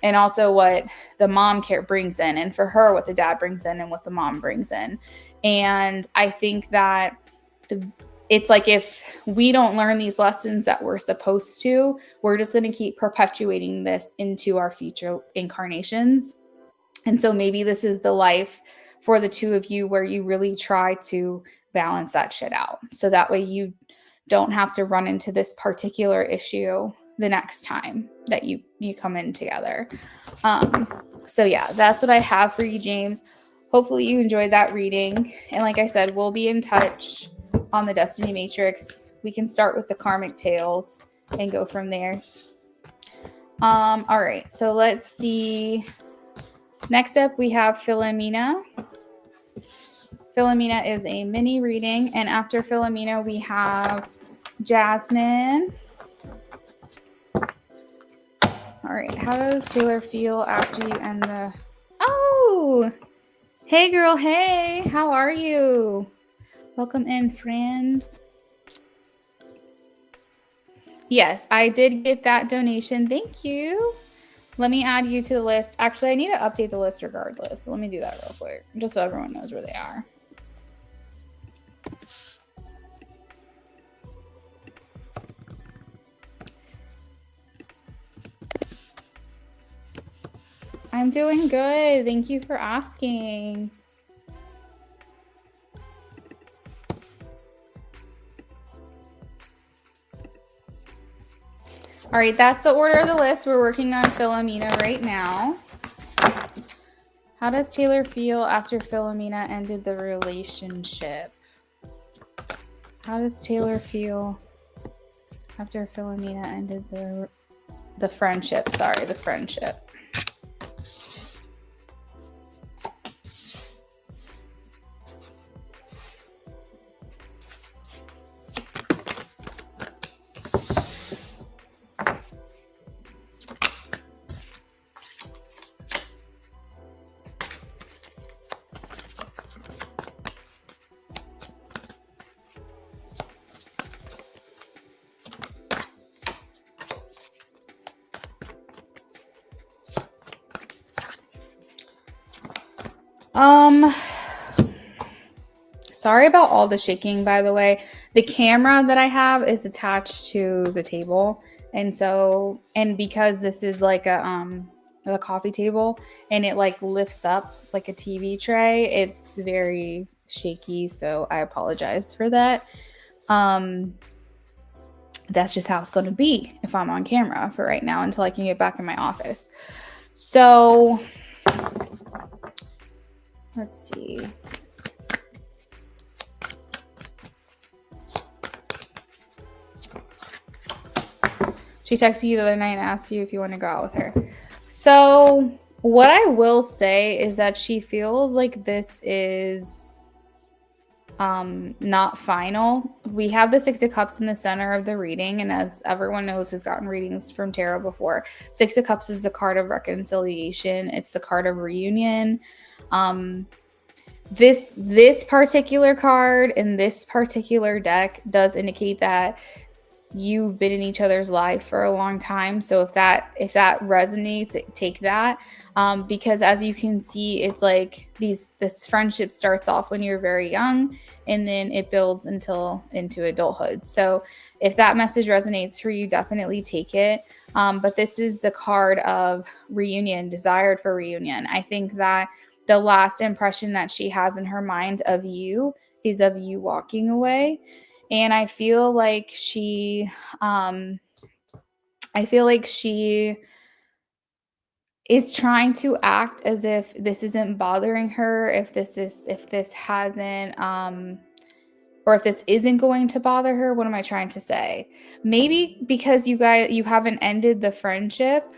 And also what the mom brings in, and for her, what the dad brings in and what the mom brings in. And I think that it's like, if we don't learn these lessons that we're supposed to, we're just going to keep perpetuating this into our future incarnations. And so maybe this is the life for the two of you where you really try to balance that shit out. So that way you don't have to run into this particular issue the next time that you come in together. So yeah, that's what I have for you, James. Hopefully you enjoyed that reading. And like I said, we'll be in touch on the Destiny Matrix. We can start with the karmic tales and go from there. All right, so let's see. Next up, we have Philomena. Philomena is a mini reading. And after Philomena, we have Jasmine. All right, how does Taylor feel after you end the... Oh, hey girl, hey, how are you? Welcome in, friend. Yes, I did get that donation. Thank you. Let me add you to the list. Actually, I need to update the list regardless. So let me do that real quick, just so everyone knows where they are. I'm doing good. Thank you for asking. All right, that's the order of the list. We're working on Philomena right now. How does Taylor feel after Philomena ended the relationship? How does Taylor feel after Philomena ended the friendship? Sorry, the friendship. Sorry about all the shaking, by the way. The camera that I have is attached to the table. And because this is like a the coffee table and it like lifts up like a TV tray. It's very shaky, so I apologize for that. That's just how it's going to be if I'm on camera for right now until I can get back in my office. So let's see. She texted you the other night and asked you if you want to go out with her. So what I will say is that she feels like this is not final. We have the Six of Cups in the center of the reading, and as everyone knows who's gotten readings from tarot before, Six of Cups is the card of reconciliation. It's the card of reunion. This particular card in this particular deck does indicate that you've been in each other's life for a long time. So if that resonates, take that. Because as you can see, it's like this friendship starts off when you're very young and then it builds into adulthood. So if that message resonates for you, definitely take it. But this is the card of reunion, desired for reunion. I think that the last impression that she has in her mind of you is of you walking away. And I feel like she is trying to act as if this isn't bothering her, if this hasn't or if this isn't going to bother her. What am I trying to say? Maybe because you haven't ended the friendship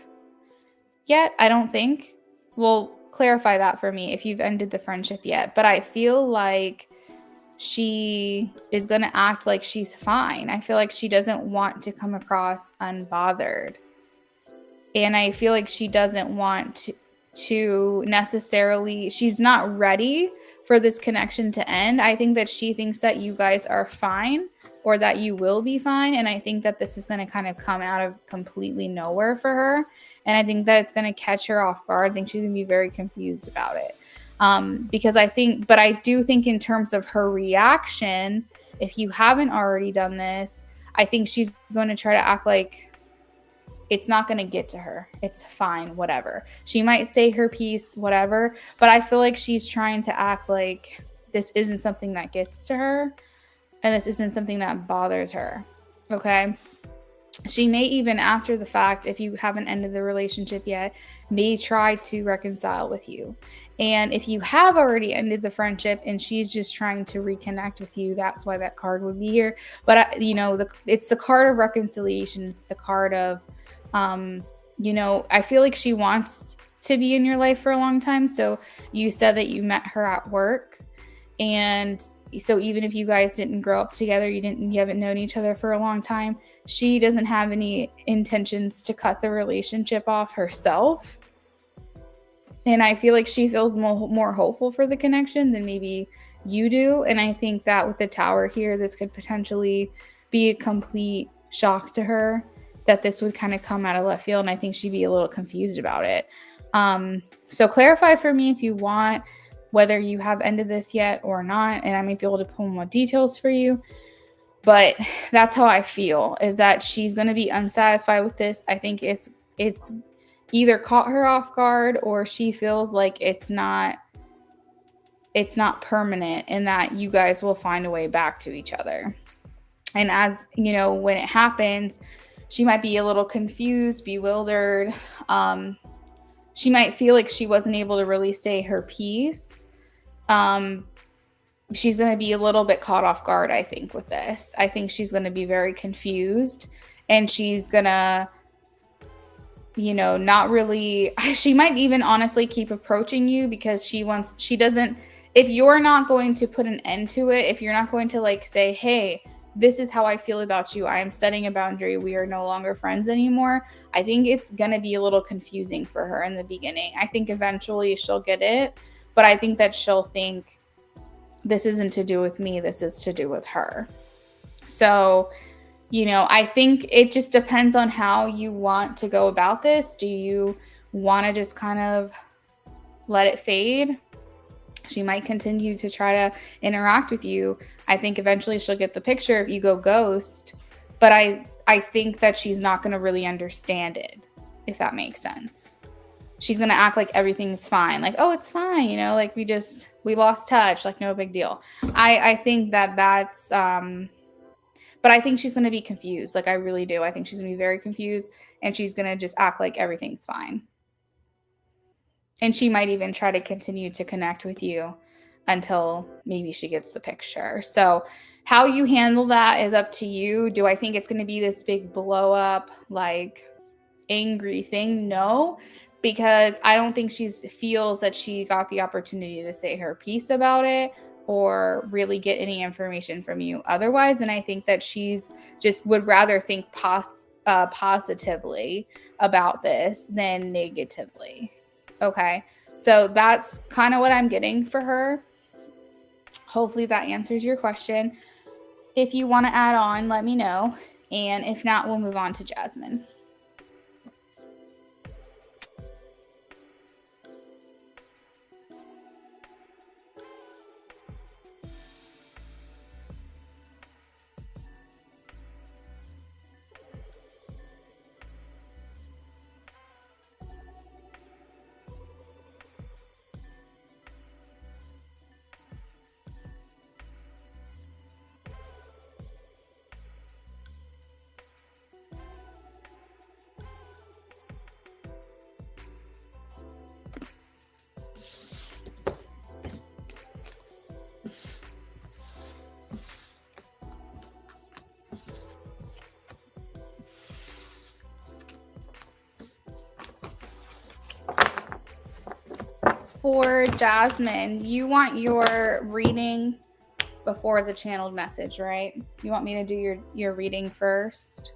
yet, I don't think. Well, clarify that for me if you've ended the friendship yet. But I feel like she is going to act like she's fine. I feel like she doesn't want to come across unbothered. And I feel like she doesn't want to necessarily, she's not ready for this connection to end. I think that she thinks that you guys are fine or that you will be fine. And I think that this is going to kind of come out of completely nowhere for her. And I think that it's going to catch her off guard. I think she's going to be very confused about it. Because I do think in terms of her reaction, if you haven't already done this, I think she's going to try to act like it's not going to get to her. It's fine, whatever. She might say her piece, whatever, but I feel like she's trying to act like this isn't something that gets to her and this isn't something that bothers her. Okay. She may even, after the fact, if you haven't ended the relationship yet, may try to reconcile with you. And if you have already ended the friendship and she's just trying to reconnect with you, that's why that card would be here. But, it's the card of reconciliation. It's the card of, I feel like she wants to be in your life for a long time. So you said that you met her at work. And so even if you guys didn't grow up together, you haven't known each other for a long time, she doesn't have any intentions to cut the relationship off herself. And I feel like she feels more hopeful for the connection than maybe you do. And I think that with the Tower here, this could potentially be a complete shock to her, that this would kind of come out of left field. And I think she'd be a little confused about it. So clarify for me if you want, whether you have ended this yet or not, and I might be able to pull more details for you. But that's how I feel, is that she's going to be unsatisfied with this. I think it's either caught her off guard or she feels like it's not permanent and that you guys will find a way back to each other. And as you know, when it happens, she might be a little confused, bewildered. She might feel like she wasn't able to really say her piece. She's going to be a little bit caught off guard, I think, with this. I think she's going to be very confused, and she's going to, not really, she might even honestly keep approaching you because if you're not going to put an end to it, if you're not going to say, hey, this is how I feel about you, I am setting a boundary, we are no longer friends anymore, I think it's going to be a little confusing for her in the beginning. I think eventually she'll get it, but I think that she'll think, this isn't to do with me, this is to do with her. So, I think it just depends on how you want to go about this. Do you want to just kind of let it fade? She might continue to try to interact with you. I think eventually she'll get the picture if you go ghost, but I think that she's not going to really understand it, if that makes sense. she's going to act like everything's fine. Like, oh, it's fine. You know, like we lost touch, like no big deal. I think that's, but I think she's going to be confused. Like I really do. I think she's going to be very confused and she's going to just act like everything's fine. And she might even try to continue to connect with you until maybe she gets the picture. So how you handle that is up to you. Do I think it's going to be this big blow up, like angry thing? No, because I don't think she feels that she got the opportunity to say her piece about it or really get any information from you otherwise. And I think that she's just would rather think positively about this than negatively. Okay. So that's kind of what I'm getting for her. Hopefully that answers your question. If you want to add on, let me know. And if not, we'll move on to Jasmine. For Jasmine, you want your reading before the channeled message, right? You want me to do your reading first?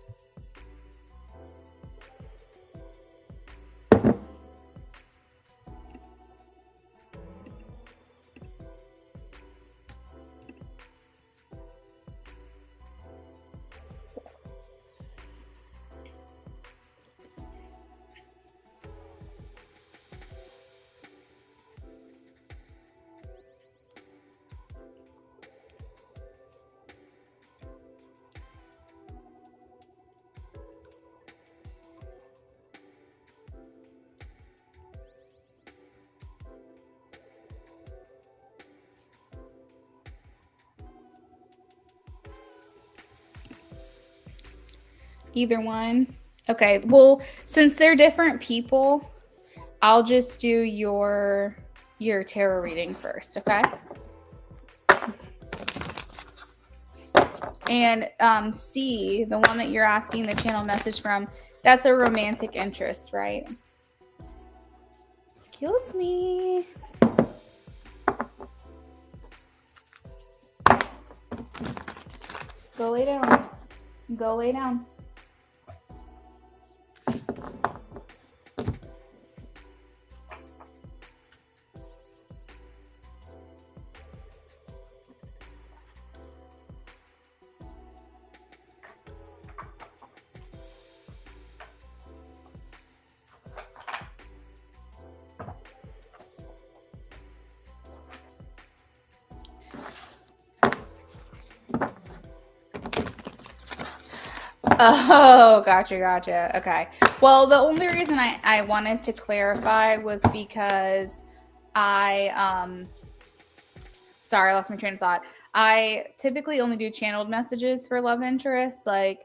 Either one? Okay, well, since they're different people, I'll just do your tarot reading first, okay? And C, the one that you're asking the channel message from, that's a romantic interest, right? Excuse me. Go lay down. Go lay down. Oh, gotcha. Okay. Well, the only reason I wanted to clarify was because sorry, I lost my train of thought. I typically only do channeled messages for love interests. Like,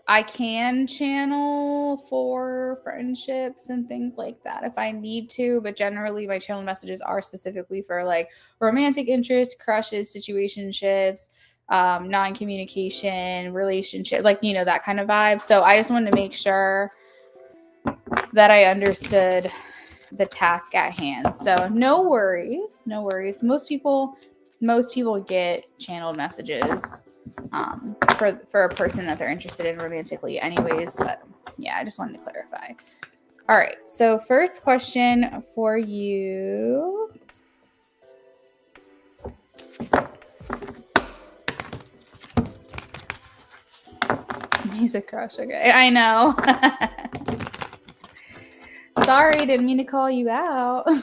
I can channel for friendships and things like that if I need to, but generally my channel messages are specifically for like romantic interest, crushes, situationships, non-communication, relationship, like, you know, that kind of vibe. So I just wanted to make sure that I understood the task at hand. So no worries. Most people get channeled messages for a person that they're interested in romantically anyways, but yeah, I just wanted to clarify. All right, so first question for you. He's a crush, okay. I know. Sorry, didn't mean to call you out. All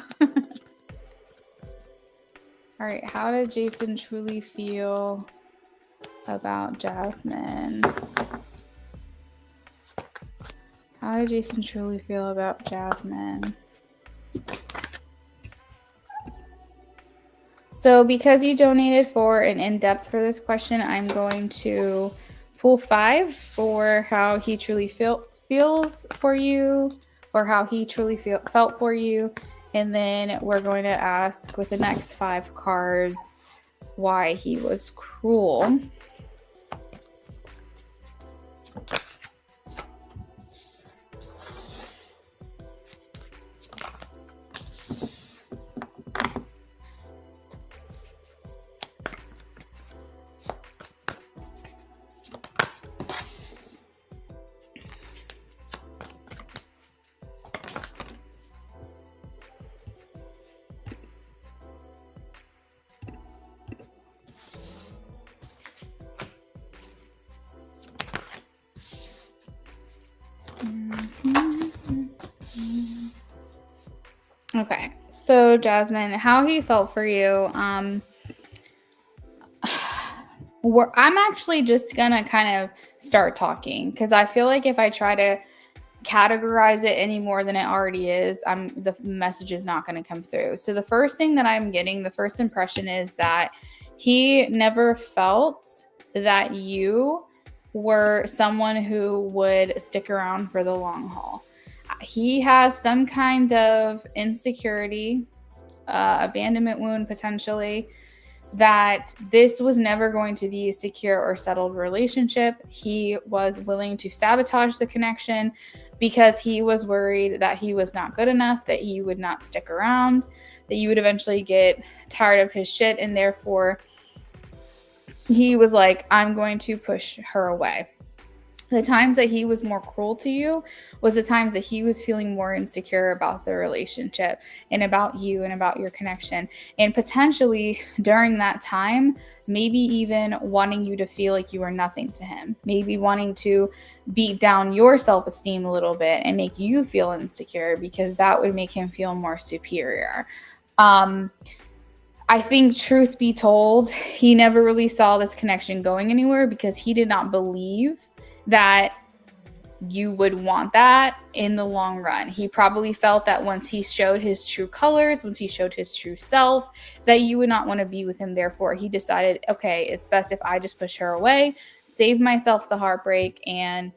right, how did Jason truly feel about Jasmine? How did Jason truly feel about Jasmine? So because you donated for an in-depth for this question, I'm going to pull 5 for how he truly feels for you, or how he truly felt for you. And then we're going to ask with the next 5 cards why he was cruel. Okay, so Jasmine, how he felt for you. I'm actually just gonna kind of start talking because I feel like if I try to categorize it any more than it already is, the message is not going to come through. So the first thing that I'm getting, the first impression is that he never felt that you were someone who would stick around for the long haul. He has some kind of insecurity, abandonment wound potentially, that this was never going to be a secure or settled relationship. He was willing to sabotage the connection because he was worried that he was not good enough, that you would not stick around, that you would eventually get tired of his shit, and therefore he was like, I'm going to push her away. The times that he was more cruel to you was the times that he was feeling more insecure about the relationship and about you and about your connection. And potentially during that time, maybe even wanting you to feel like you were nothing to him, maybe wanting to beat down your self-esteem a little bit and make you feel insecure because that would make him feel more superior. I think, truth be told, he never really saw this connection going anywhere because he did not believe that you would want that in the long run. He probably felt that once he showed his true colors, once he showed his true self, that you would not want to be with him. Therefore, he decided, okay, it's best if I just push her away, save myself the heartbreak, and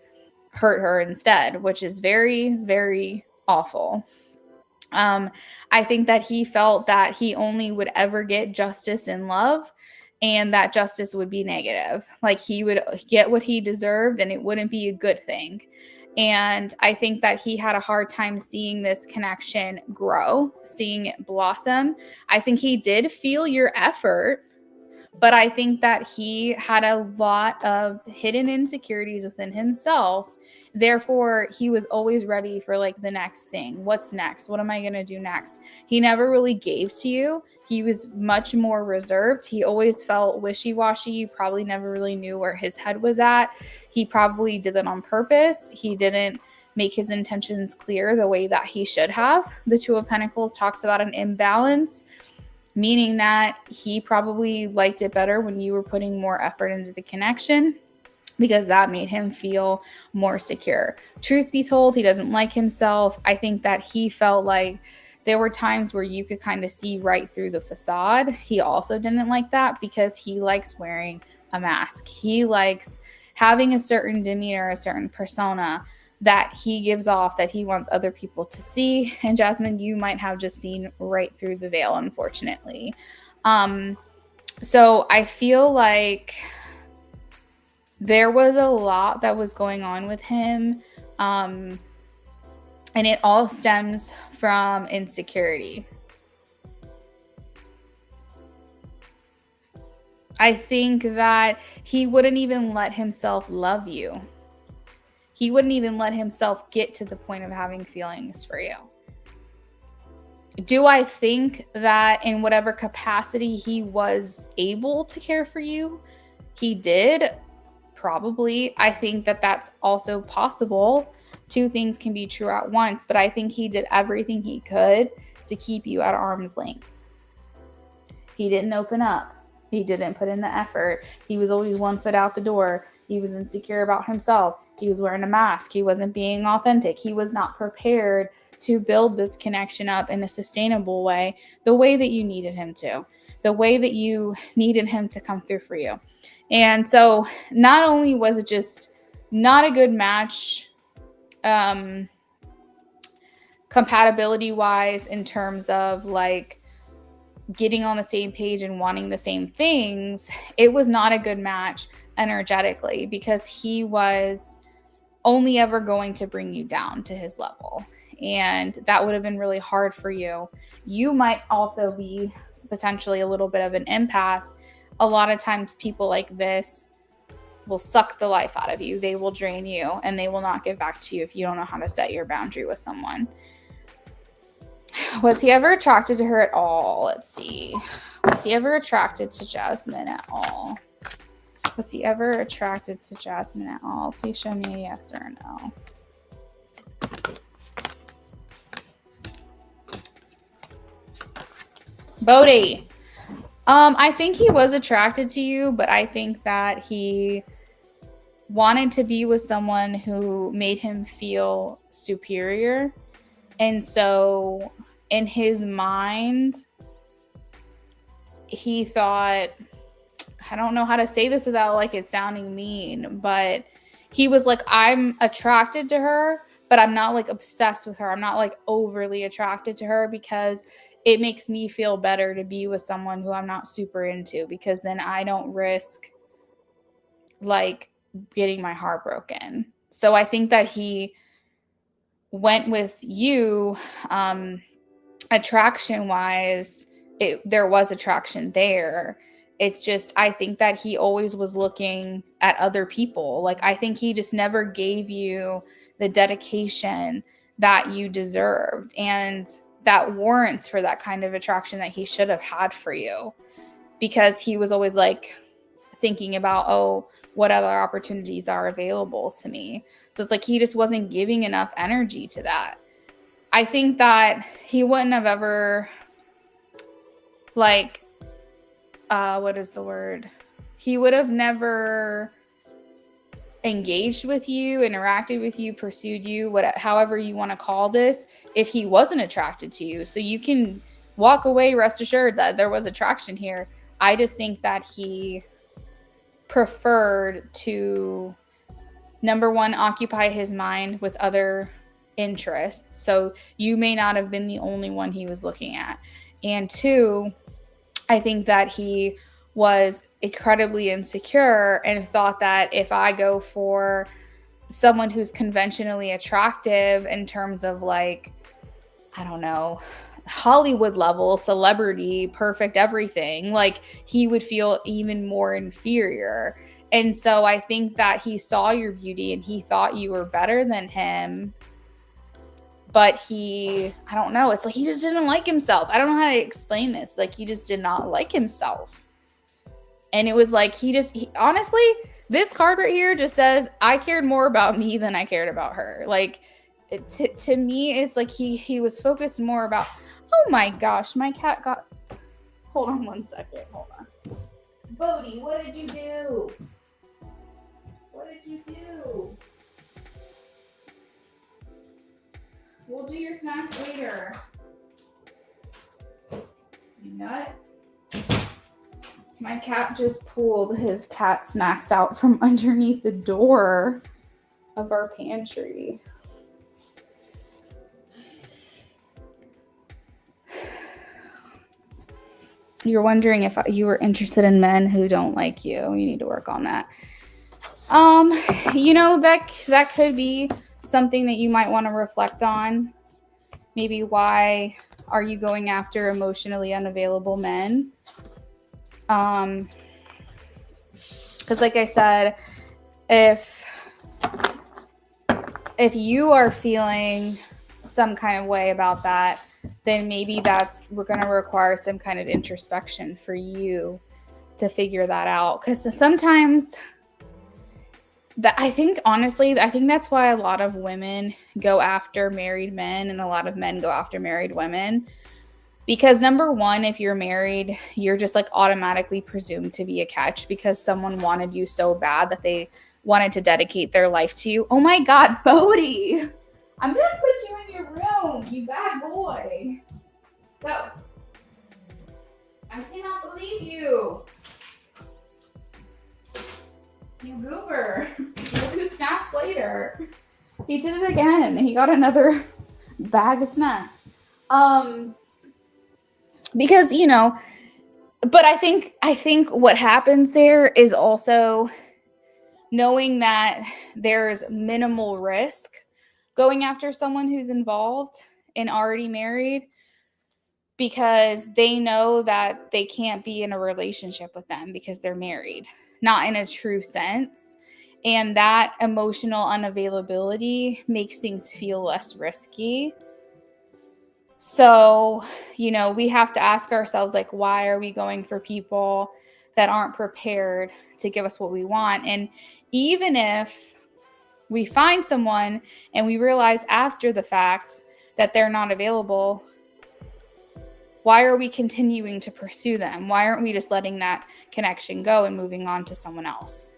hurt her instead, which is very, very awful. I think that he felt that he only would ever get justice in love, and that justice would be negative. Like he would get what he deserved and it wouldn't be a good thing. And I think that he had a hard time seeing this connection grow, seeing it blossom. I think he did feel your effort, but I think that he had a lot of hidden insecurities within himself. Therefore, he was always ready for like the next thing. What's next? What am I going to do next? He never really gave to you. He was much more reserved. He always felt wishy-washy. You probably never really knew where his head was at. He probably did it on purpose. He didn't make his intentions clear the way that he should have. The Two of Pentacles talks about an imbalance, meaning that he probably liked it better when you were putting more effort into the connection because that made him feel more secure. Truth be told, he doesn't like himself. I think that he felt like there were times where you could kind of see right through the facade. He also didn't like that because he likes wearing a mask. He likes having a certain demeanor, a certain persona that he gives off that he wants other people to see. And Jasmine, you might have just seen right through the veil, unfortunately. So I feel like there was a lot that was going on with him. And it all stems from insecurity. I think that he wouldn't even let himself love you. He wouldn't even let himself get to the point of having feelings for you. Do I think that in whatever capacity he was able to care for you, he did? Probably. I think that that's also possible. Two things can be true at once, but I think he did everything he could to keep you at arm's length. He didn't open up. He didn't put in the effort. He was always 1 foot out the door. He was insecure about himself. He was wearing a mask. He wasn't being authentic. He was not prepared to build this connection up in a sustainable way, the way that you needed him to, the way that you needed him to come through for you. And so not only was it just not a good match, compatibility wise, in terms of like getting on the same page and wanting the same things, it was not a good match energetically, because he was only ever going to bring you down to his level. And that would have been really hard for you. You might also be potentially a little bit of an empath. A lot of times people like this will suck the life out of you. They will drain you, and they will not give back to you if you don't know how to set your boundary with someone. Was he ever attracted to her at all? Let's see. Was he ever attracted to Jasmine at all? Was he ever attracted to Jasmine at all? Please show me a yes or a no. Bodhi. I think he was attracted to you, but I think that he wanted to be with someone who made him feel superior. And so in his mind, he thought, I don't know how to say this without like it sounding mean, but he was like, I'm attracted to her, but I'm not like obsessed with her. I'm not like overly attracted to her, because it makes me feel better to be with someone who I'm not super into, because then I don't risk like getting my heart broken. So I think that he went with you, attraction wise. There was attraction there. It's just, I think that he always was looking at other people. Like, I think he just never gave you the dedication that you deserved, and that warrants for that kind of attraction that he should have had for you, because he was always like thinking about, oh, what other opportunities are available to me. So it's like he just wasn't giving enough energy to that. I think that he wouldn't have ever like, what is the word? He would have never engaged with you, interacted with you, pursued you, however you want to call this, if he wasn't attracted to you. So you can walk away, rest assured that there was attraction here. I just think that he preferred to, number one, occupy his mind with other interests. So you may not have been the only one he was looking at. And two, I think that he was incredibly insecure and thought that if I go for someone who's conventionally attractive in terms of like, I don't know, Hollywood level, celebrity, perfect everything, like he would feel even more inferior. And so I think that he saw your beauty and he thought you were better than him. But I don't know, it's like he just didn't like himself. I don't know how to explain this. Like, he just did not like himself. And it was like, honestly, this card right here just says, I cared more about me than I cared about her. Like, to me, it's like he was focused more about, oh my gosh, my cat got, hold on one second, hold on. Bodhi, what did you do? What did you do? We'll do your snacks later. You nut. My cat just pulled his cat snacks out from underneath the door of our pantry. You're wondering if you were interested in men who don't like you. You need to work on that. That could be something that you might want to reflect on. Maybe why are you going after emotionally unavailable men? Because like I said, if you are feeling some kind of way about that, then maybe we're going to require some kind of introspection for you to figure that out. Because sometimes I think that's why a lot of women go after married men and a lot of men go after married women. Because number one, if you're married, you're just like automatically presumed to be a catch because someone wanted you so bad that they wanted to dedicate their life to you. Oh my God, Bodhi, I'm going to put you in your room room, you bad boy. Go. I cannot believe you. You goober. We'll do snacks later. He did it again. He got another bag of snacks. Because, you know, but I think what happens there is also knowing that there's minimal risk going after someone who's involved and already married, because they know that they can't be in a relationship with them because they're married, not in a true sense. And that emotional unavailability makes things feel less risky. So, you know, we have to ask ourselves, like, why are we going for people that aren't prepared to give us what we want? And even if we find someone and we realize after the fact that they're not available, why are we continuing to pursue them? Why aren't we just letting that connection go and moving on to someone else?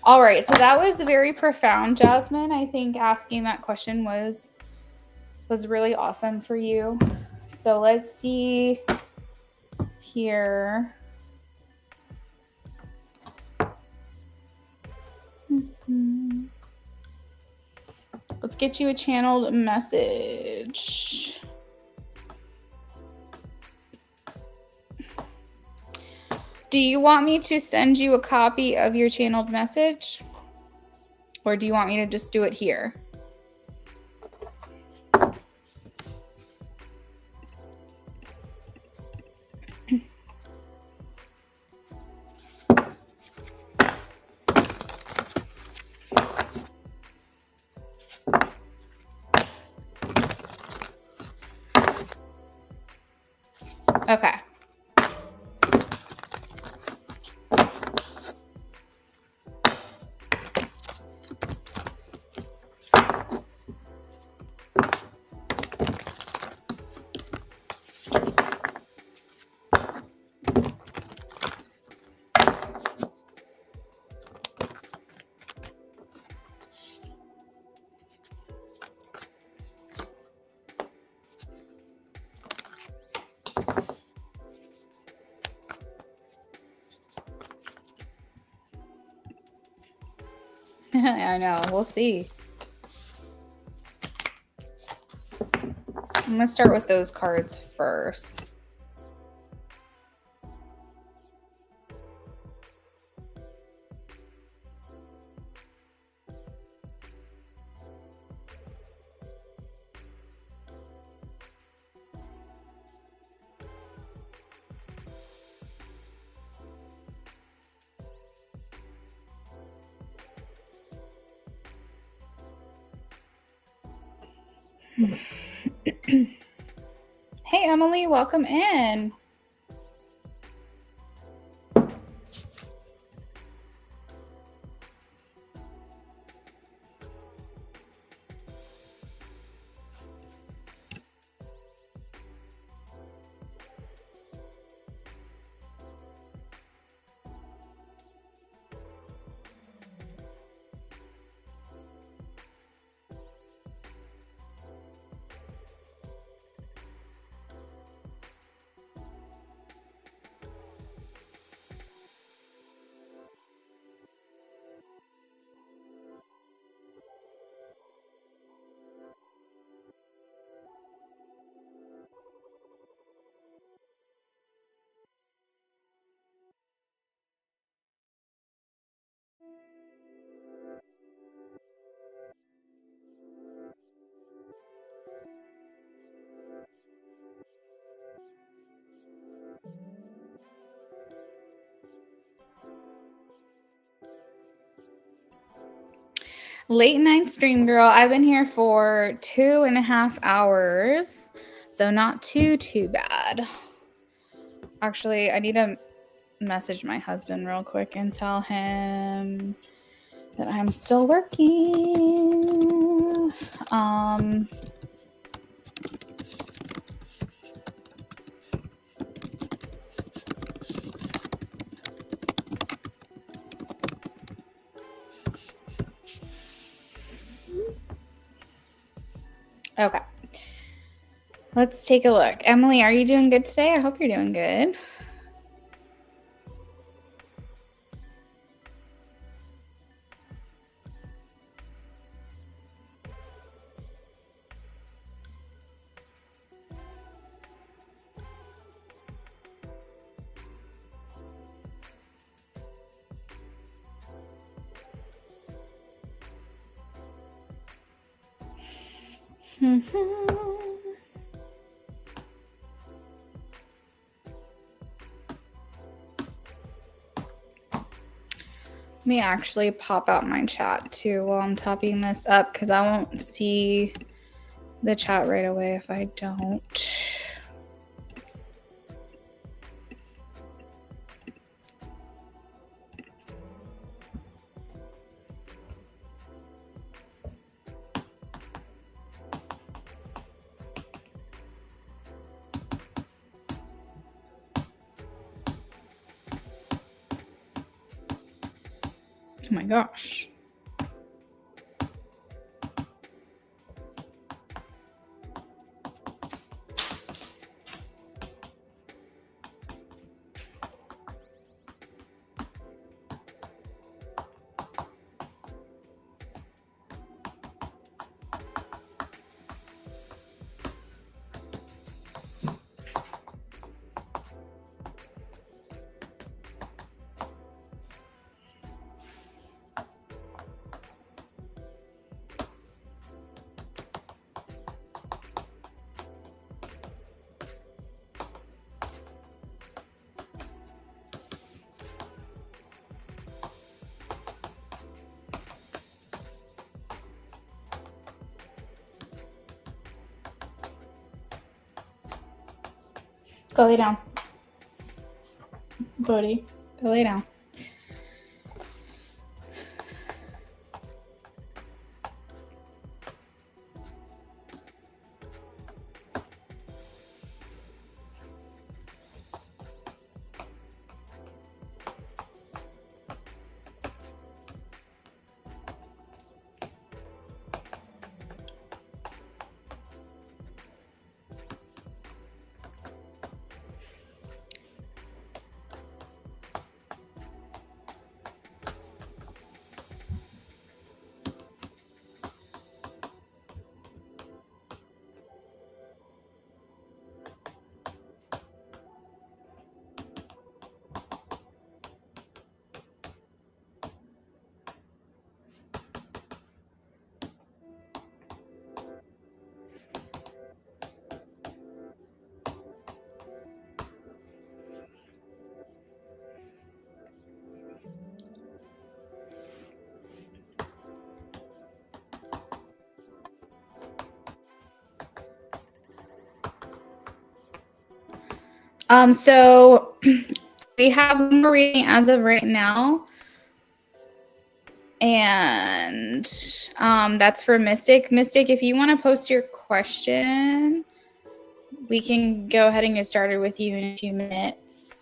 All right, so that was very profound, Jasmine. I think asking that question was really awesome for you. So let's see here. Let's get you a channeled message. Do you want me to send you a copy of your channeled message? Or do you want me to just do it here? Okay. I know. We'll see. I'm going to start with those cards first. Hey, Emily, welcome in. Late night stream, girl. I've been here for 2.5 hours, so not too bad. Actually, I need to message my husband real quick and tell him that I'm still working. Okay. Let's take a look. Emily, are you doing good today? I hope you're doing good. Let me actually pop out my chat too while I'm typing this up because I won't see the chat right away if I don't. Oh my gosh. Go lay down. Buddy, go lay down. So we have one more reading as of right now. And that's for Mystic. Mystic, if you want to post your question, we can go ahead and get started with you in a few minutes.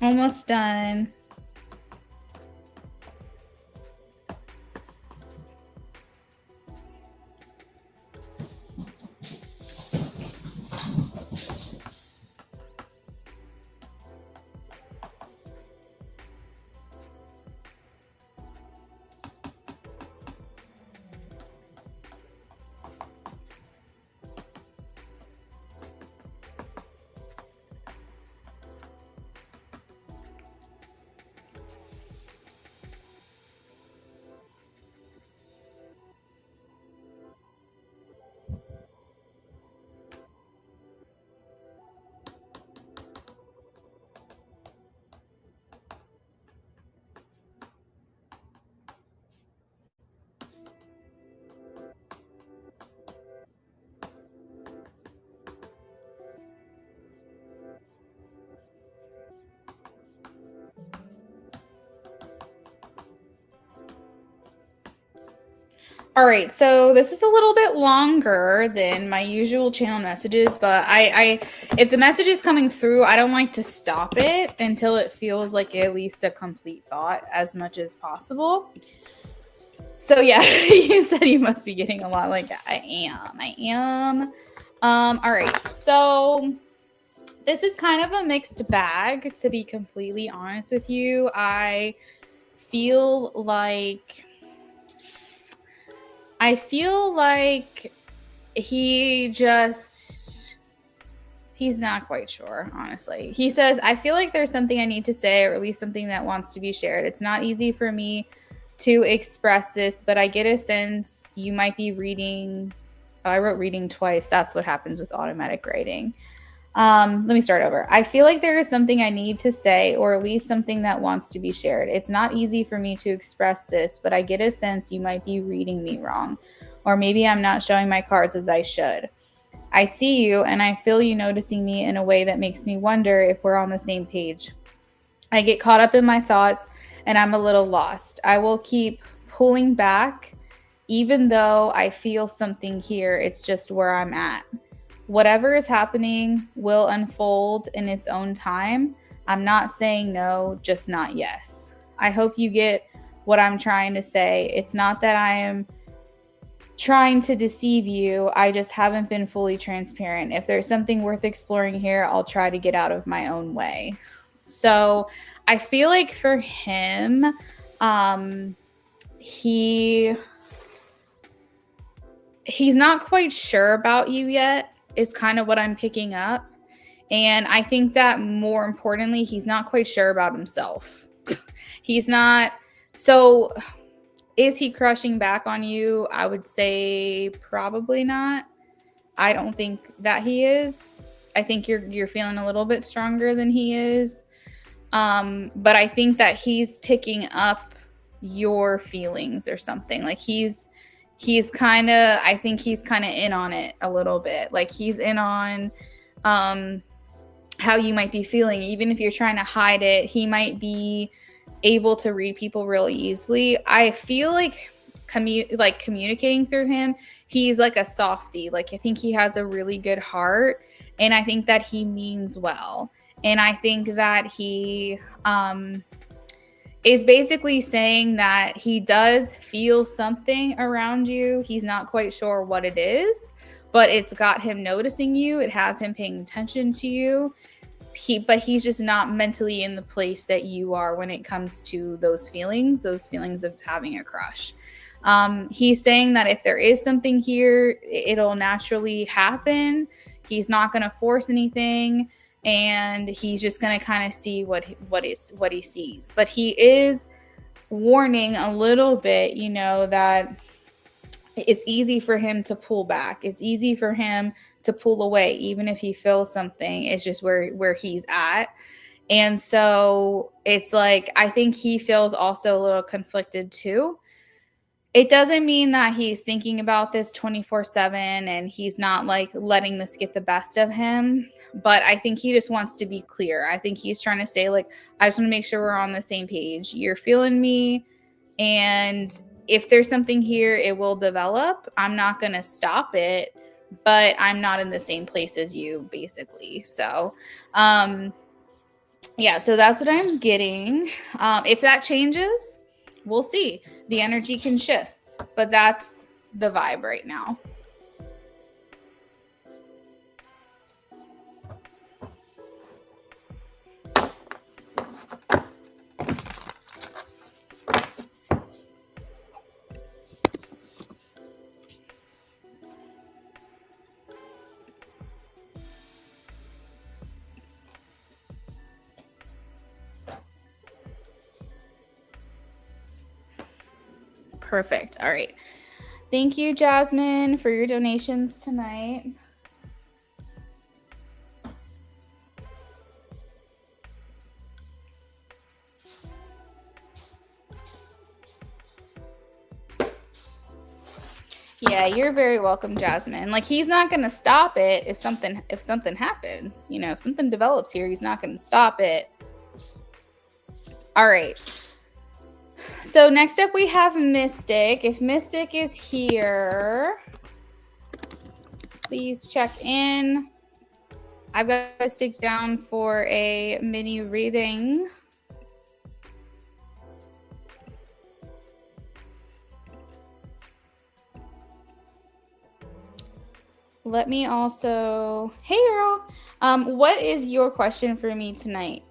Almost done. All right, so this is a little bit longer than my usual channel messages, but if the message is coming through, I don't like to stop it until it feels like at least a complete thought as much as possible. So yeah, you said you must be getting a lot. Like I am. All right, so this is kind of a mixed bag, to be completely honest with you. I feel like he's not quite sure, honestly. He says, I feel like there's something I need to say, or at least something that wants to be shared. It's not easy for me to express this, but I get a sense you might be reading. Oh, I wrote reading twice. That's what happens with automatic writing. Let me start over. I feel like there is something I need to say, or at least something that wants to be shared. It's not easy for me to express this, but I get a sense you might be reading me wrong, or maybe I'm not showing my cards as I should. I see you and I feel you noticing me in a way that makes me wonder if we're on the same page. I get caught up in my thoughts and I'm a little lost. I will keep pulling back, even though I feel something here. It's just where I'm at. Whatever is happening will unfold in its own time. I'm not saying no, just not yes. I hope you get what I'm trying to say. It's not that I am trying to deceive you. I just haven't been fully transparent. If there's something worth exploring here, I'll try to get out of my own way. So I feel like for him, he's not quite sure about you yet, is kind of what I'm picking up. And I think that more importantly, he's not quite sure about himself. He's not. So is he crushing back on you? I would say probably not. I don't think that he is. I think you're feeling a little bit stronger than he is. But I think that he's picking up your feelings or something. Like he's kind of, I think he's kind of in on it a little bit. Like he's in on how you might be feeling. Even if you're trying to hide it, he might be able to read people really easily. I feel like communicating through him, he's like a softie. Like I think he has a really good heart, and I think that he means well. And I think that he is basically saying that he does feel something around you. He's not quite sure what it is, but it's got him noticing you. It has him paying attention to you. But he's just not mentally in the place that you are when it comes to those feelings of having a crush. He's saying that if there is something here, it'll naturally happen. He's not going to force anything, and he's just going to kind of see what he sees. But he is warning a little bit, that it's easy for him to pull back. It's easy for him to pull away, even if he feels something. It's just where he's at. And so it's like, I think he feels also a little conflicted too. It doesn't mean that he's thinking about this 24/7 and he's not like letting this get the best of him. But I think he just wants to be clear. I think he's trying to say, like, I just want to make sure we're on the same page. You're feeling me. And if there's something here, it will develop. I'm not going to stop it, but I'm not in the same place as you, basically. So, Yeah, so that's what I'm getting. If that changes, we'll see. The energy can shift, but that's the vibe right now. Perfect. All right. Thank you, Jasmine, for your donations tonight. Yeah, you're very welcome, Jasmine. Like, he's not going to stop it if something happens. You know, if something develops here, he's not going to stop it. All right. So next up we have Mystic. If Mystic is here, please check in. I've got to stick down for a mini reading. Let me also, hey girl, what is your question for me tonight?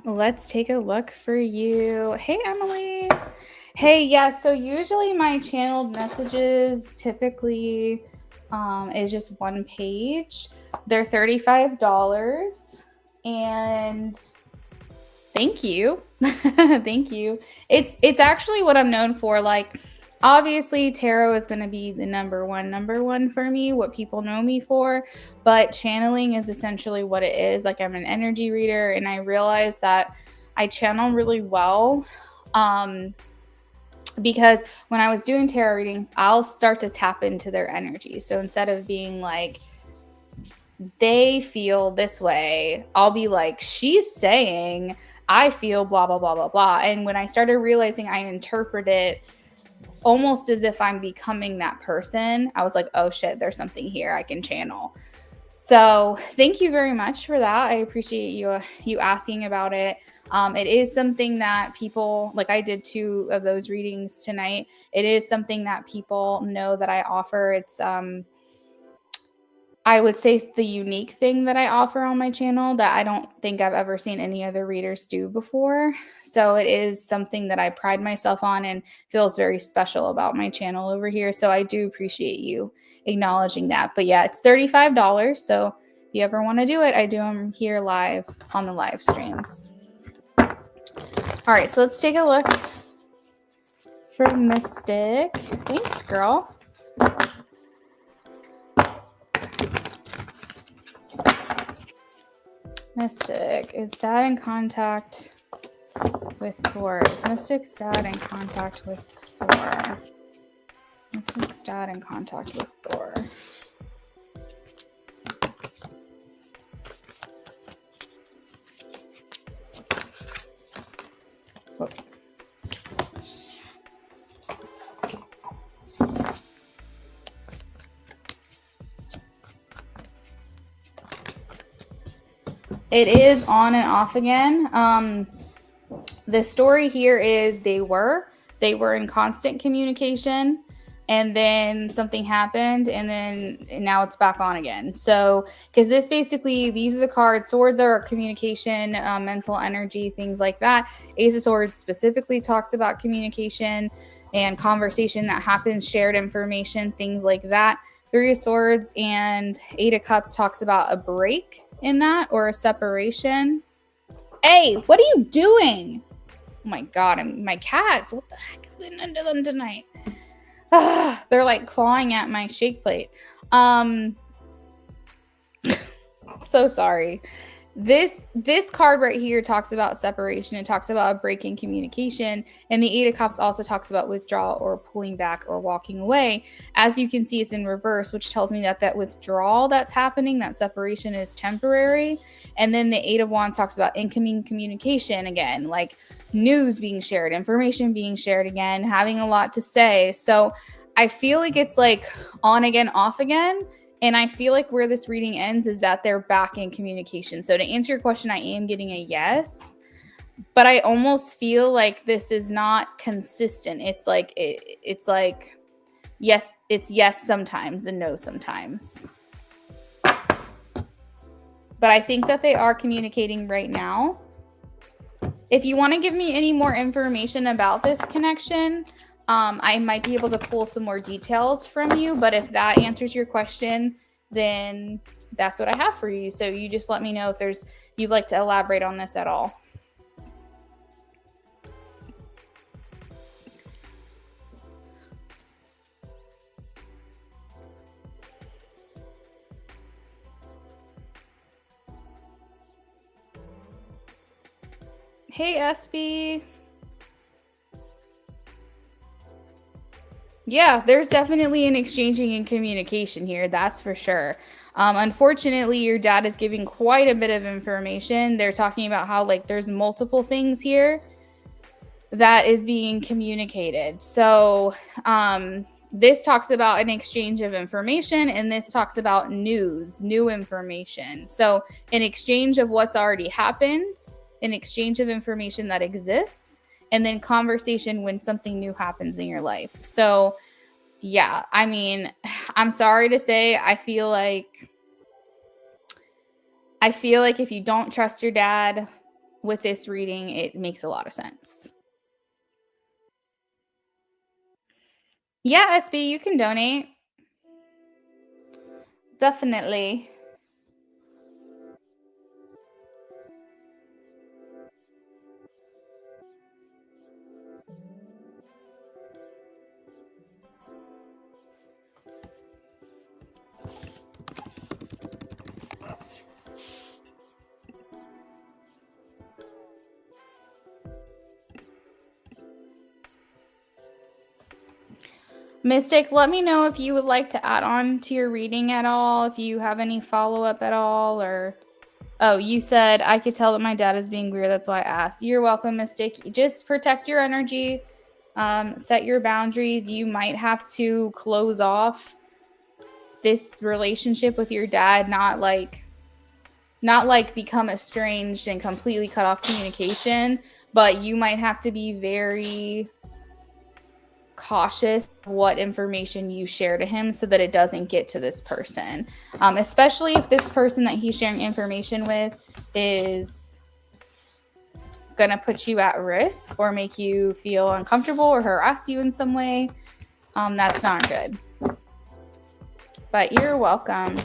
Let's take a look for you. Hey, Emily. Hey, yeah, so usually my channeled messages typically is just one page. They're $35 and thank you. Thank you. It's actually what I'm known for. Like, obviously tarot is going to be the number one for me, what people know me for, but channeling is essentially what it is. Like, I'm an energy reader and I realized that I channel really well because when I was doing tarot readings, I'll start to tap into their energy. So instead of being like, they feel this way, I'll be like, she's saying I feel blah, blah, blah, blah, blah. And when I started realizing I interpret it almost as if I'm becoming that person, I was like, oh shit, there's something here I can channel. So thank you very much for that. I appreciate you asking about it. It is something that people, like I did 2 of those readings tonight. It is something that people know that I offer. It's I would say the unique thing that I offer on my channel that I don't think I've ever seen any other readers do before. So it is something that I pride myself on and feels very special about my channel over here. So I do appreciate you acknowledging that. But yeah, it's $35. So if you ever want to do it, I do them here live on the live streams. All right, so let's take a look for Mystic. Thanks, girl. Mystic, is dad in contact with Thor? Is Mystic's dad in contact with Thor? Is Mystic's dad in contact with Thor? Whoops. It is on and off again. The story here is they were in constant communication, and then something happened, and now it's back on again. So, because this basically, these are the cards. Swords are communication, mental energy, things like that. Ace of Swords specifically talks about communication and conversation that happens, shared information, things like that. 3 of Swords and 8 of Cups talks about a break in that, or a separation. Hey, what are you doing? Oh my god, my cats, what the heck is getting into them tonight? They're like clawing at my shake plate. So sorry. This card right here talks about separation. It talks about a break in communication, and the Eight of Cups also talks about withdrawal or pulling back or walking away. As you can see, it's in reverse, which tells me that withdrawal that's happening, that separation, is temporary. And then the Eight of Wands talks about incoming communication again, like news being shared, information being shared again, having a lot to say. So I feel like it's like on again, off again. And I feel like where this reading ends is that they're back in communication. So to answer your question, I am getting a yes, but I almost feel like this is not consistent. It's like yes, it's yes sometimes and no sometimes. But I think that they are communicating right now. If you want to give me any more information about this connection, I might be able to pull some more details from you, but if that answers your question, then that's what I have for you. So you just let me know if you'd like to elaborate on this at all. Hey, SB. Yeah, there's definitely an exchanging and communication here. That's for sure. Unfortunately, your dad is giving quite a bit of information. They're talking about how like there's multiple things here that is being communicated. So this talks about an exchange of information, and this talks about new information. So an exchange of what's already happened, an exchange of information that exists, and then conversation when something new happens in your life. So yeah, I mean, I'm sorry to say, I feel like if you don't trust your dad with this reading, it makes a lot of sense. Yeah, SB, you can donate. Definitely. Mystic, let me know if you would like to add on to your reading at all, if you have any follow-up at all, or... Oh, you said, I could tell that my dad is being weird. That's why I asked. You're welcome, Mystic. Just protect your energy. Set your boundaries. You might have to close off this relationship with your dad, not like become estranged and completely cut off communication, but you might have to be very cautious of what information you share to him so that it doesn't get to this person, especially if this person that he's sharing information with is gonna put you at risk or make you feel uncomfortable or harass you in some way. That's not good. But you're welcome.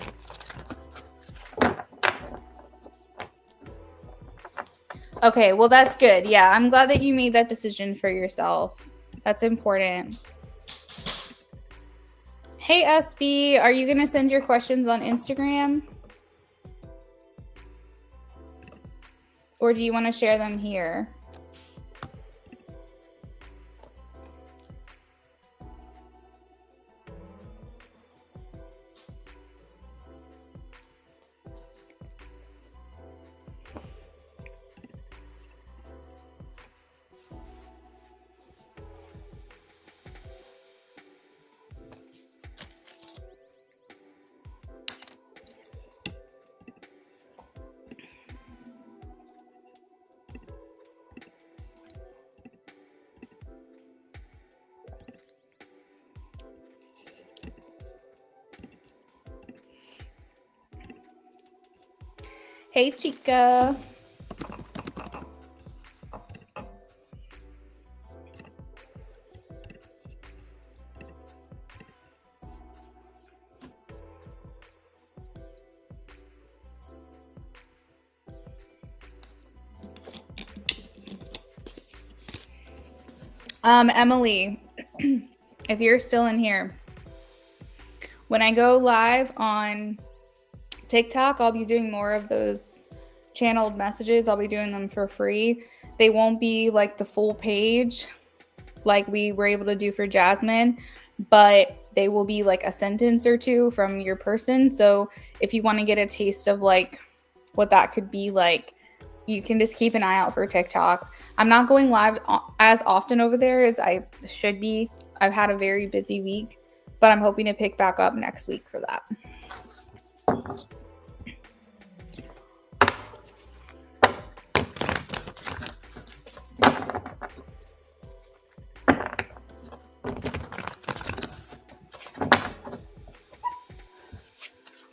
Okay, well, that's good. Yeah, I'm glad that you made that decision for yourself. That's important. Hey, SB, are you going to send your questions on Instagram? Or do you want to share them here? Hey, Chica. Emily, if you're still in here, when I go live on TikTok, I'll be doing more of those channeled messages. I'll be doing them for free. They won't be like the full page like we were able to do for Jasmine, but they will be like a sentence or two from your person. So if you want to get a taste of like what that could be like, you can just keep an eye out for TikTok. I'm not going live as often over there as I should be. I've had a very busy week, but I'm hoping to pick back up next week for that.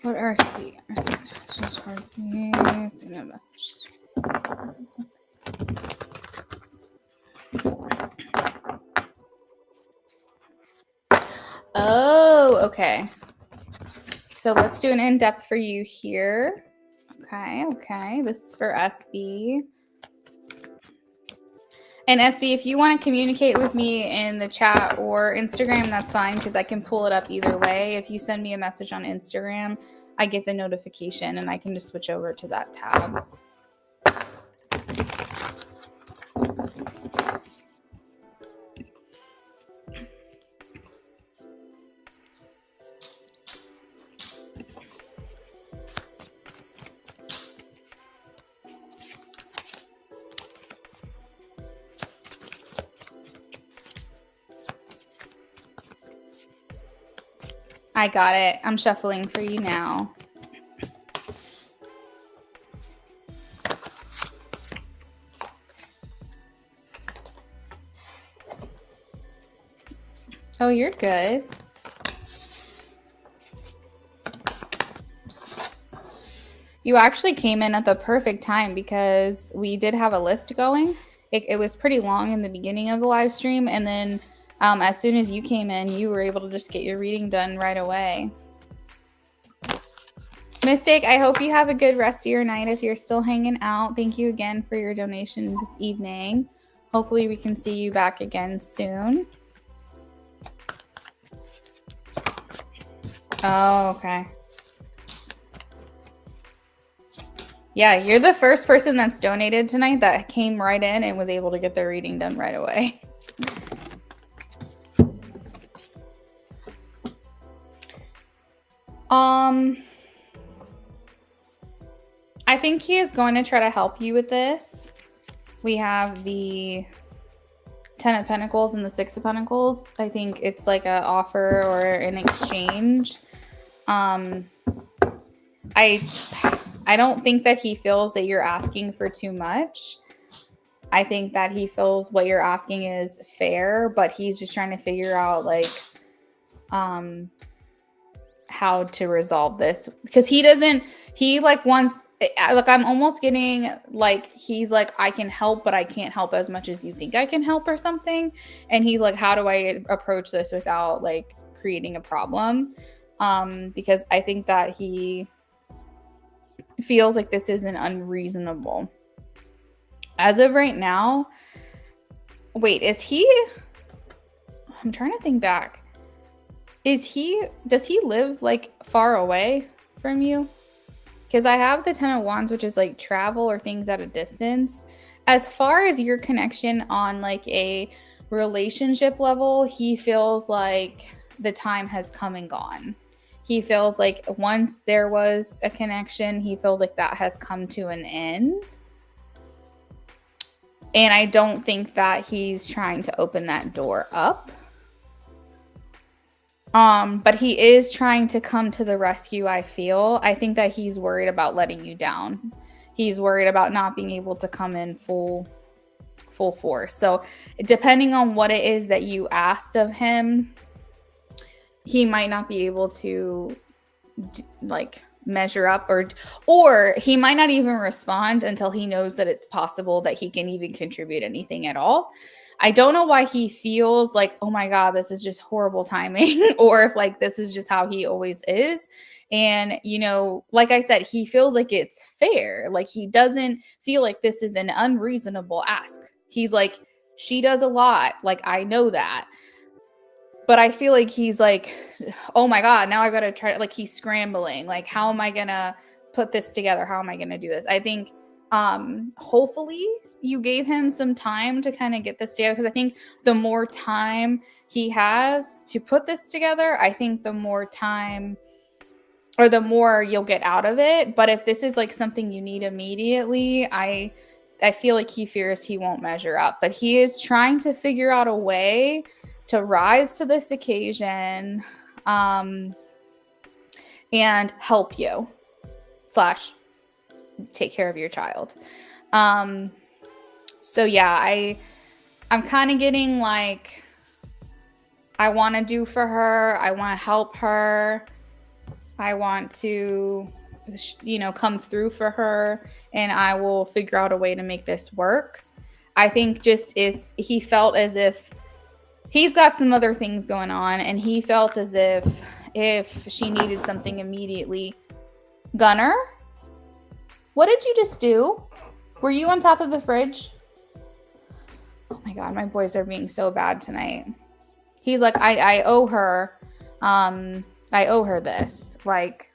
What RC? Just hard me. Send a message. Oh, okay. So let's do an in-depth for you here. Okay. This is for SB. And SB, if you want to communicate with me in the chat or Instagram, that's fine because I can pull it up either way. If you send me a message on Instagram, I get the notification and I can just switch over to that tab. I got it. I'm shuffling for you now. Oh, you're good. You actually came in at the perfect time because we did have a list going. It was pretty long in the beginning of the live stream, and then as soon as you came in, you were able to just get your reading done right away. Mystic, I hope you have a good rest of your night if you're still hanging out. Thank you again for your donation this evening. Hopefully we can see you back again soon. Oh, okay. Yeah, you're the first person that's donated tonight that came right in and was able to get their reading done right away. I think he is going to try to help you with this. We have the 10 of Pentacles and the 6 of Pentacles. I think it's like an offer or an exchange. I don't think that he feels that you're asking for too much. I think that he feels what you're asking is fair, but he's just trying to figure out like how to resolve this because I'm almost getting like he's like, I can help, but I can't help as much as you think I can help or something. And he's like, how do I approach this without like creating a problem? Because I think that he feels like this isn't unreasonable. As of right now, wait, I'm trying to think back. Does he live like far away from you? Because I have the 10 of Wands, which is like travel or things at a distance. As far as your connection on like a relationship level, he feels like the time has come and gone. He feels like once there was a connection, he feels like that has come to an end. And I don't think that he's trying to open that door up. But he is trying to come to the rescue, I feel. I think that he's worried about letting you down. He's worried about not being able to come in full force. So depending on what it is that you asked of him, he might not be able to like measure up or he might not even respond until he knows that it's possible that he can even contribute anything at all. I don't know why he feels like, oh my God, this is just horrible timing, or if like this is just how he always is. And, you know, like I said, he feels like it's fair. Like he doesn't feel like this is an unreasonable ask. He's like, she does a lot. Like, I know that. But I feel like he's like, oh my God, now I got to try, like he's scrambling. Like, how am I going to put this together? How am I going to do this? I think hopefully you gave him some time to kind of get this together, because I think the more time he has to put this together, I think the more time or the more you'll get out of it. But if this is like something you need immediately, I feel like he fears he won't measure up. But he is trying to figure out a way to rise to this occasion and help you / take care of your child. So yeah, I'm kind of getting like, I want to do for her. I want to help her. I want to, come through for her, and I will figure out a way to make this work. I think he felt as if he's got some other things going on, and he felt as if she needed something immediately. Gunner, what did you just do? Were you on top of the fridge? Oh my God, my boys are being so bad tonight. He's like, I owe her. I owe her this. Like,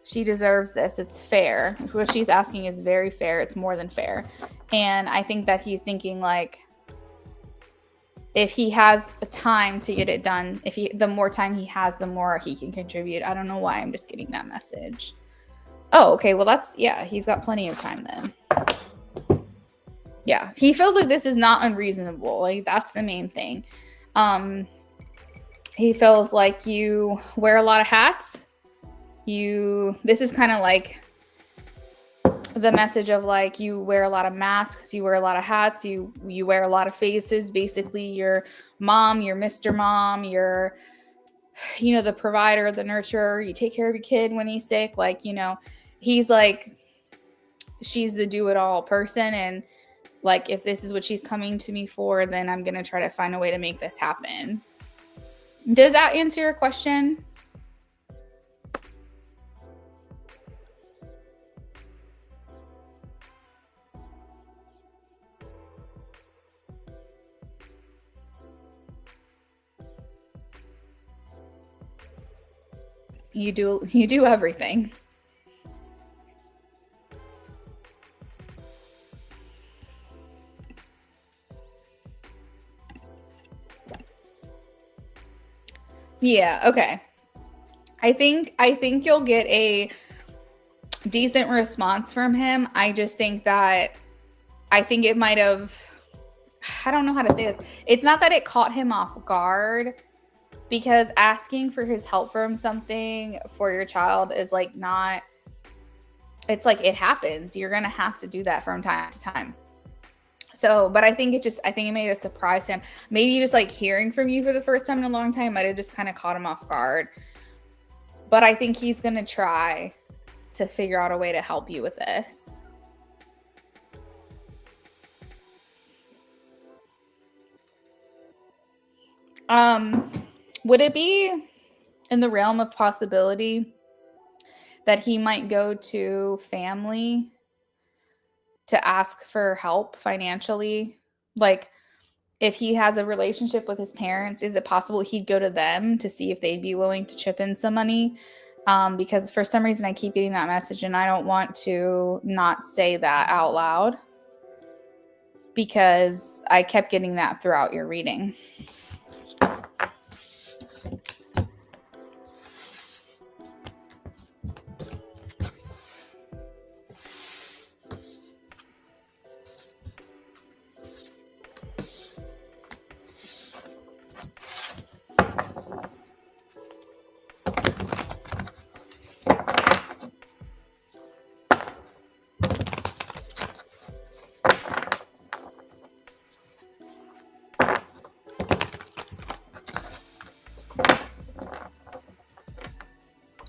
she deserves this. It's fair. What she's asking is very fair. It's more than fair. And I think that he's thinking like, if he has time to get it done, the more time he has, the more he can contribute. I don't know why I'm just getting that message. Oh, okay. Well, he's got plenty of time then. Yeah. He feels like this is not unreasonable. Like, that's the main thing. He feels like you wear a lot of hats. This is kind of like the message of like, you wear a lot of masks, you wear a lot of hats, you wear a lot of faces. Basically, you're mom, you're Mr. Mom, you're, the provider, the nurturer, you take care of your kid when he's sick. Like, he's like, she's the do-it-all person. And like, if this is what she's coming to me for, then I'm going to try to find a way to make this happen. Does that answer your question? You do everything. Yeah, okay. I think you'll get a decent response from him. I just think that it might have, I don't know how to say this. It's not that it caught him off guard, because asking for his help from something for your child is like not, it's like it happens. You're going to have to do that from time to time. So, but I think it made a surprise to him. Maybe just like hearing from you for the first time in a long time might have just kind of caught him off guard. But I think he's going to try to figure out a way to help you with this. Would it be in the realm of possibility that he might go to family to ask for help financially? Like, if he has a relationship with his parents, is it possible he'd go to them to see if they'd be willing to chip in some money? Because for some reason I keep getting that message, and I don't want to not say that out loud, because I kept getting that throughout your reading.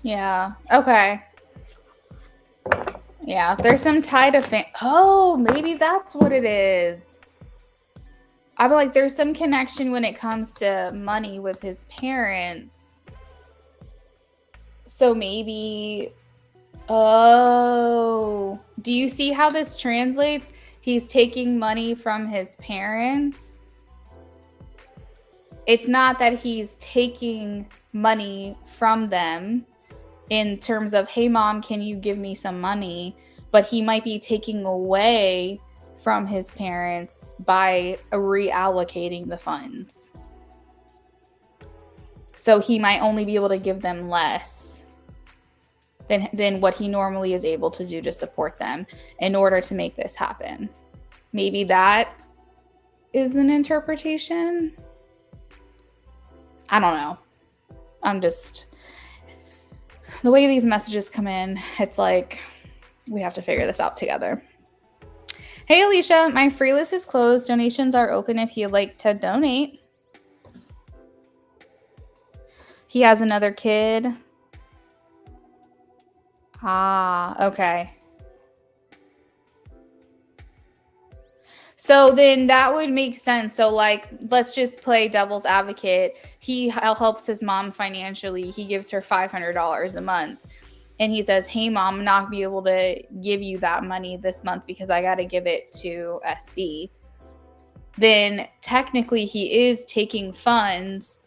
Yeah. Okay. Yeah. There's some tie to oh, maybe that's what it is. I'm like, there's some connection when it comes to money with his parents. So maybe, oh, do you see how this translates? He's taking money from his parents it's not that he's taking money from them in terms of, hey, mom, can you give me some money? But he might be taking away from his parents by reallocating the funds. So he might only be able to give them less than what he normally is able to do to support them in order to make this happen. Maybe that is an interpretation. I don't know. I'm just, the way these messages come in, it's like we have to figure this out together. Hey, Alicia, my free list is closed. Donations are open if you'd like to donate. He has another kid. Ah, okay. So then that would make sense. So like, let's just play devil's advocate. He helps his mom financially. He gives her $500 a month. And he says, hey, mom, I'm not going to be able to give you that money this month because I got to give it to SB. Then technically he is taking funds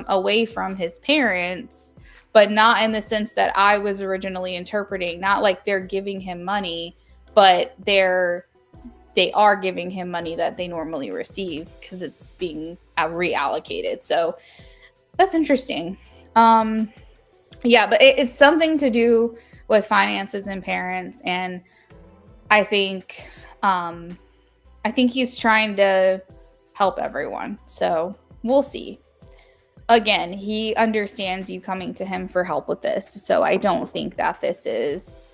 away from his parents, but not in the sense that I was originally interpreting. Not like they're giving him money, but they are giving him money that they normally receive because it's being reallocated. So that's interesting. Yeah, but it's something to do with finances and parents. And I think he's trying to help everyone. So we'll see. Again, he understands you coming to him for help with this. So I don't think that this is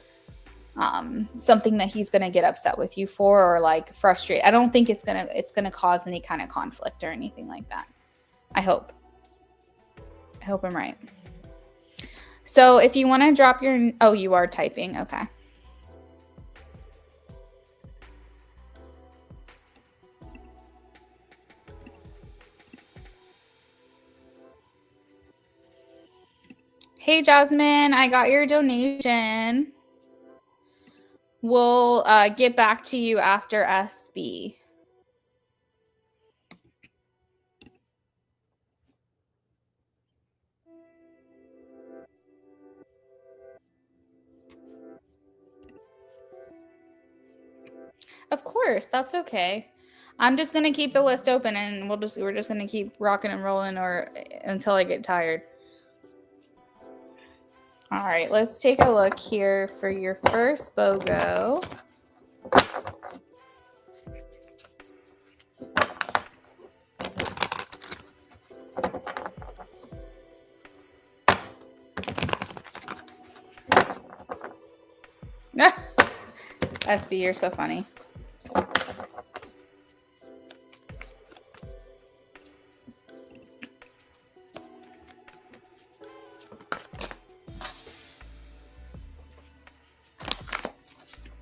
something that he's going to get upset with you for or like frustrate. I don't think it's going to cause any kind of conflict or anything like that. I hope I'm right. So if you want to drop your, oh, you are typing. Okay. Hey, Jasmine, I got your donation. We'll get back to you after SB. Of course, that's okay. I'm just gonna keep the list open, and we're just gonna keep rocking and rolling or until I get tired. All right, let's take a look here for your first BOGO. SB, you're so funny.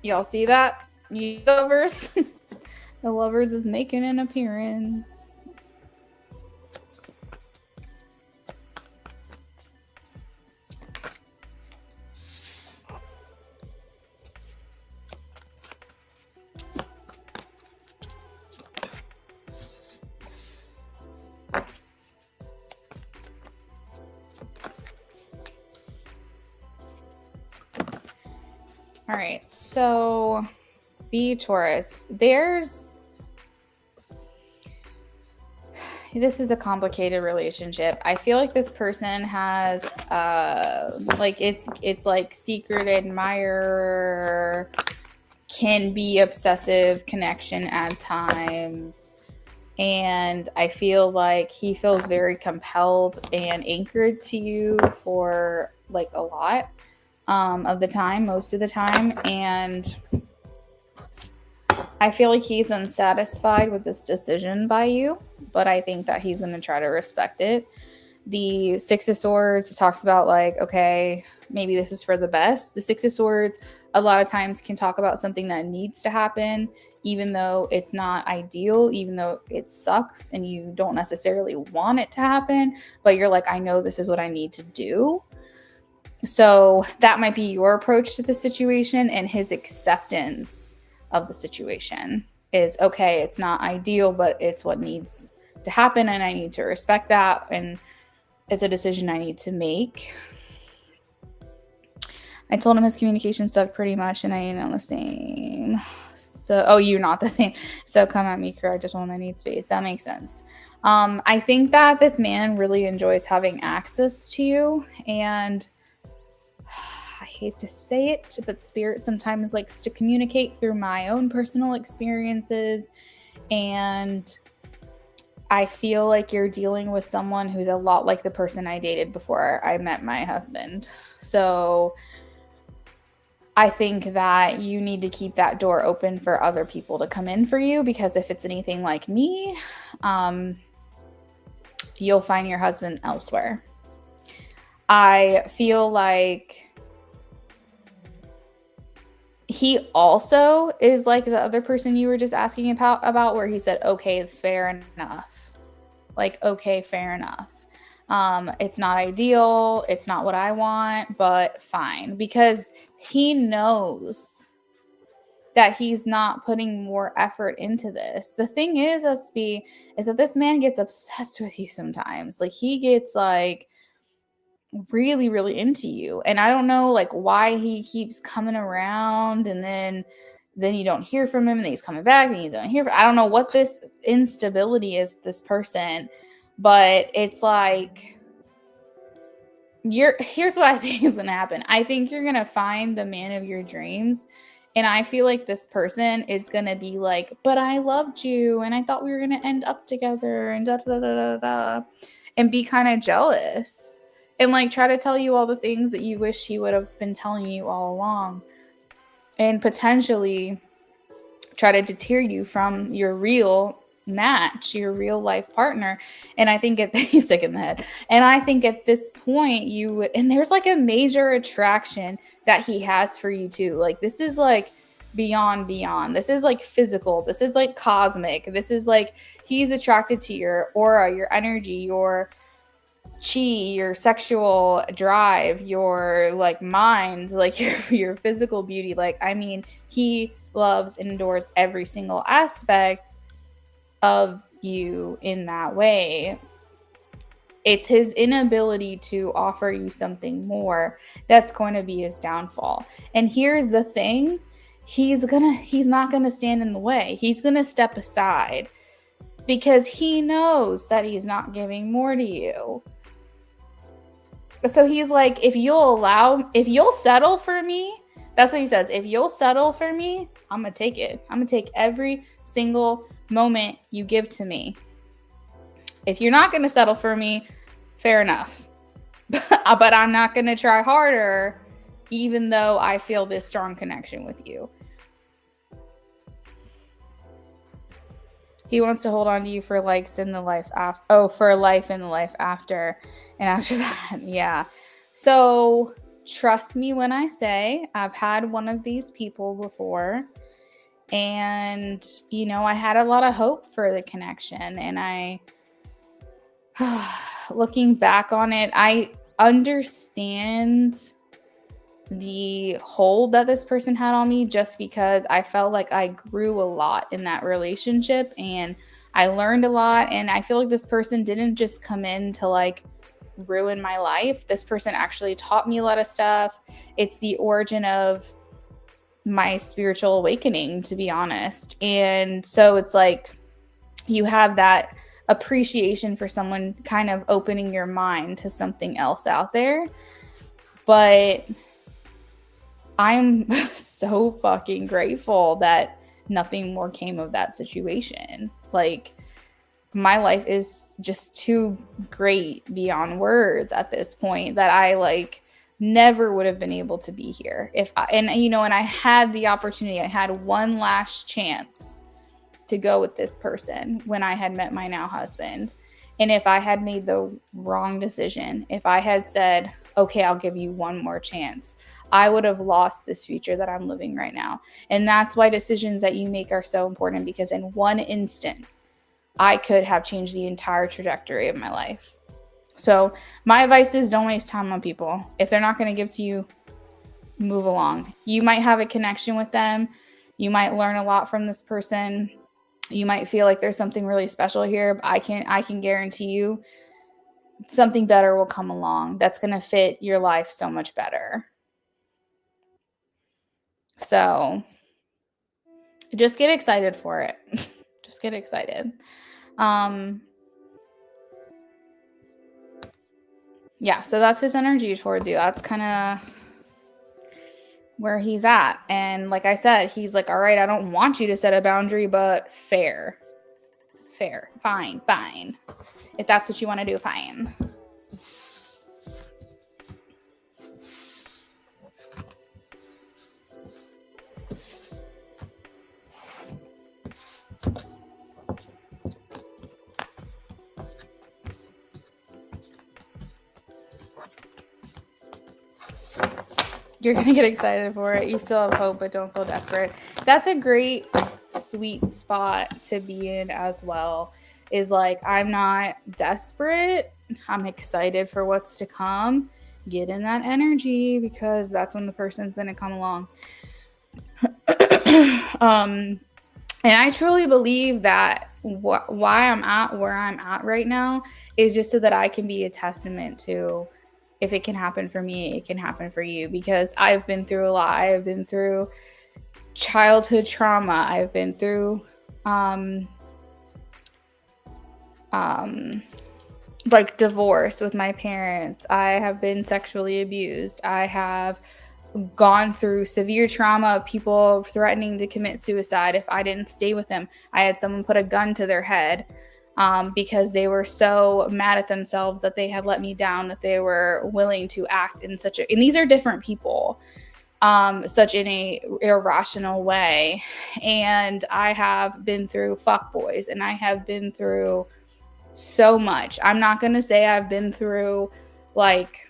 Y'all see that? You lovers? The lovers is making an appearance. All right, so B Taurus, this is a complicated relationship. I feel like this person has like it's like secret admirer, can be obsessive connection at times. And I feel like he feels very compelled and anchored to you for like a lot of the time, most of the time. And I feel like he's unsatisfied with this decision by you, but I think that he's going to try to respect it. The Six of Swords talks about like, okay, maybe this is for the best. The Six of Swords a lot of times can talk about something that needs to happen, even though it's not ideal, even though it sucks and you don't necessarily want it to happen, but you're like, I know this is what I need to do. So that might be your approach to the situation, and his acceptance of the situation is, okay, it's not ideal, but it's what needs to happen, and I need to respect that, and it's a decision I need to make. I told him his communication sucked pretty much, and I ain't on the same. So, you're not the same. So come at me, Kurt. I just want my need space. That makes sense. I think that this man really enjoys having access to you, and I hate to say it, but spirit sometimes likes to communicate through my own personal experiences, and I feel like you're dealing with someone who's a lot like the person I dated before I met my husband. So I think that you need to keep that door open for other people to come in for you, because if it's anything like me, you'll find your husband elsewhere. I feel like he also is like the other person you were just asking about where he said, okay, fair enough. Like, okay, fair enough. It's not ideal. It's not what I want, but fine. Because he knows that he's not putting more effort into this. The thing is, SB, is that this man gets obsessed with you sometimes. Like, he gets like really, really into you. And I don't know like why he keeps coming around, and then you don't hear from him, and then he's coming back and you don't hear from I don't know what this instability is with this person, but it's like here's what I think is gonna happen. I think you're gonna find the man of your dreams, and I feel like this person is gonna be like, but I loved you and I thought we were gonna end up together and da da da da da, and be kind of jealous and like try to tell you all the things that you wish he would have been telling you all along, and potentially try to deter you from your real match, your real life partner. And I think he's sick in the head. And I think at this point and there's like a major attraction that he has for you too. Like, this is like beyond. This is like physical. This is like cosmic. This is like he's attracted to your aura, your energy, your chi, your sexual drive, your like mind, like your physical beauty. Like, I mean, he loves and adores every single aspect of you in that way. It's his inability to offer you something more that's going to be his downfall. And here's the thing, he's not gonna stand in the way. He's gonna step aside because he knows that he's not giving more to you. So he's like, if you'll settle for me, that's what he says. If you'll settle for me, I'm going to take it. I'm going to take every single moment you give to me. If you're not going to settle for me, fair enough. But I'm not going to try harder, even though I feel this strong connection with you. He wants to hold on to you for likes in the life after. Oh, for life in the life after. And after that, yeah. So trust me when I say I've had one of these people before. And, you know, I had a lot of hope for the connection. And looking back on it, I understand the hold that this person had on me, just because I felt like I grew a lot in that relationship and I learned a lot. And I feel like this person didn't just come in to like ruin my life. This person actually taught me a lot of stuff. It's the origin of my spiritual awakening, to be honest. And so it's like you have that appreciation for someone kind of opening your mind to something else out there. But I'm so fucking grateful that nothing more came of that situation. Like, my life is just too great beyond words at this point that I like never would have been able to be here and I had the opportunity. I had one last chance to go with this person when I had met my now husband. And if I had made the wrong decision, if I had said, okay, I'll give you one more chance, I would have lost this future that I'm living right now. And that's why decisions that you make are so important, because in one instant, I could have changed the entire trajectory of my life. So my advice is, don't waste time on people. If they're not going to give to you, move along. You might have a connection with them. You might learn a lot from this person. You might feel like there's something really special here, but I can guarantee you something better will come along that's going to fit your life so much better. So just get excited for it. Just get excited. Yeah, so that's his energy towards you. That's kind of where he's at. And like I said, he's like, all right, I don't want you to set a boundary, but fair, fine. If that's what you want to do, fine. You're going to get excited for it. You still have hope, but don't feel desperate. That's a great, sweet spot to be in as well. Is like, I'm not desperate. I'm excited for what's to come. Get in that energy, because that's when the person's going to come along. And I truly believe that why I'm at where I'm at right now is just so that I can be a testament to, if it can happen for me, it can happen for you, because I've been through a lot. I've been through childhood trauma. I've been through like divorce with my parents. I have been sexually abused. I have gone through severe trauma of people threatening to commit suicide if I didn't stay with them. I had someone put a gun to their head because they were so mad at themselves that they had let me down, that they were willing to act in such a, and these are different people, such in a irrational way. And I have been through fuckboys, and I have been through so much. I'm not going to say I've been through like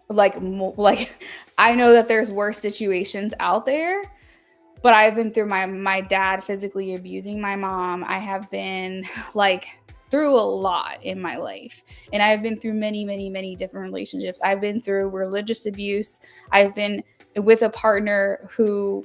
I know that there's worse situations out there, but I've been through my dad physically abusing my mom. I have been like through a lot in my life, and I've been through many different relationships. I've been through religious abuse. I've been with a partner who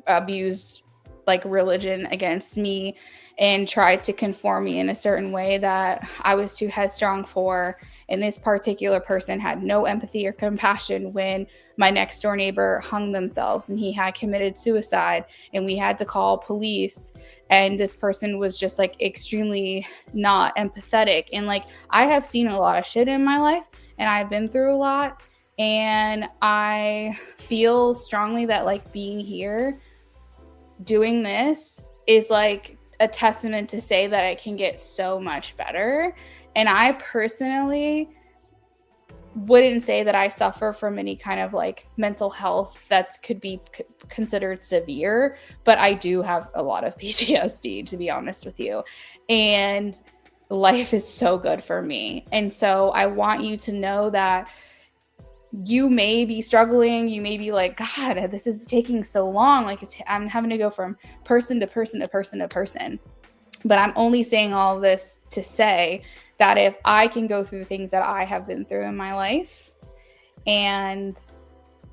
abused like religion against me and tried to conform me in a certain way that I was too headstrong for. And this particular person had no empathy or compassion when my next door neighbor hung themselves and he had committed suicide, and we had to call police. And this person was just like extremely not empathetic. And like, I have seen a lot of shit in my life, and I've been through a lot. And I feel strongly that like being here doing this is like a testament to say that it can get so much better. And I personally wouldn't say that I suffer from any kind of like mental health that could be considered severe, but I do have a lot of PTSD, to be honest with you. And life is so good for me. And so I want you to know that you may be struggling. You may be like, God, this is taking so long. Like I'm having to go from person to person to person to person. But I'm only saying all of this to say that if I can go through the things that I have been through in my life and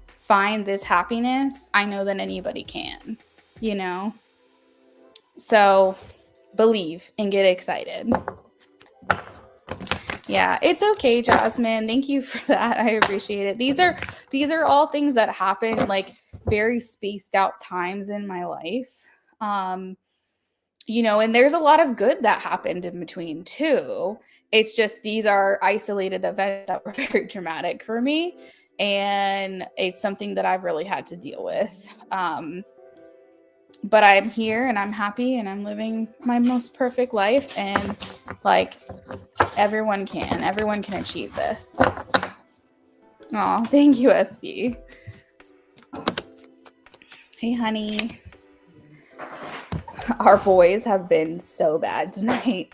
find this happiness, I know that anybody can, you know? So believe and get excited. Yeah, it's okay, Jasmine. Thank you for that. I appreciate it. These are all things that happen like very spaced out times in my life. You know, and there's a lot of good that happened in between too. It's just these are isolated events that were very dramatic for me, and it's something that I've really had to deal with. But I'm here and I'm happy and I'm living my most perfect life, and like everyone can achieve this. Oh, thank you, SB. Hey, honey. Our boys have been so bad tonight.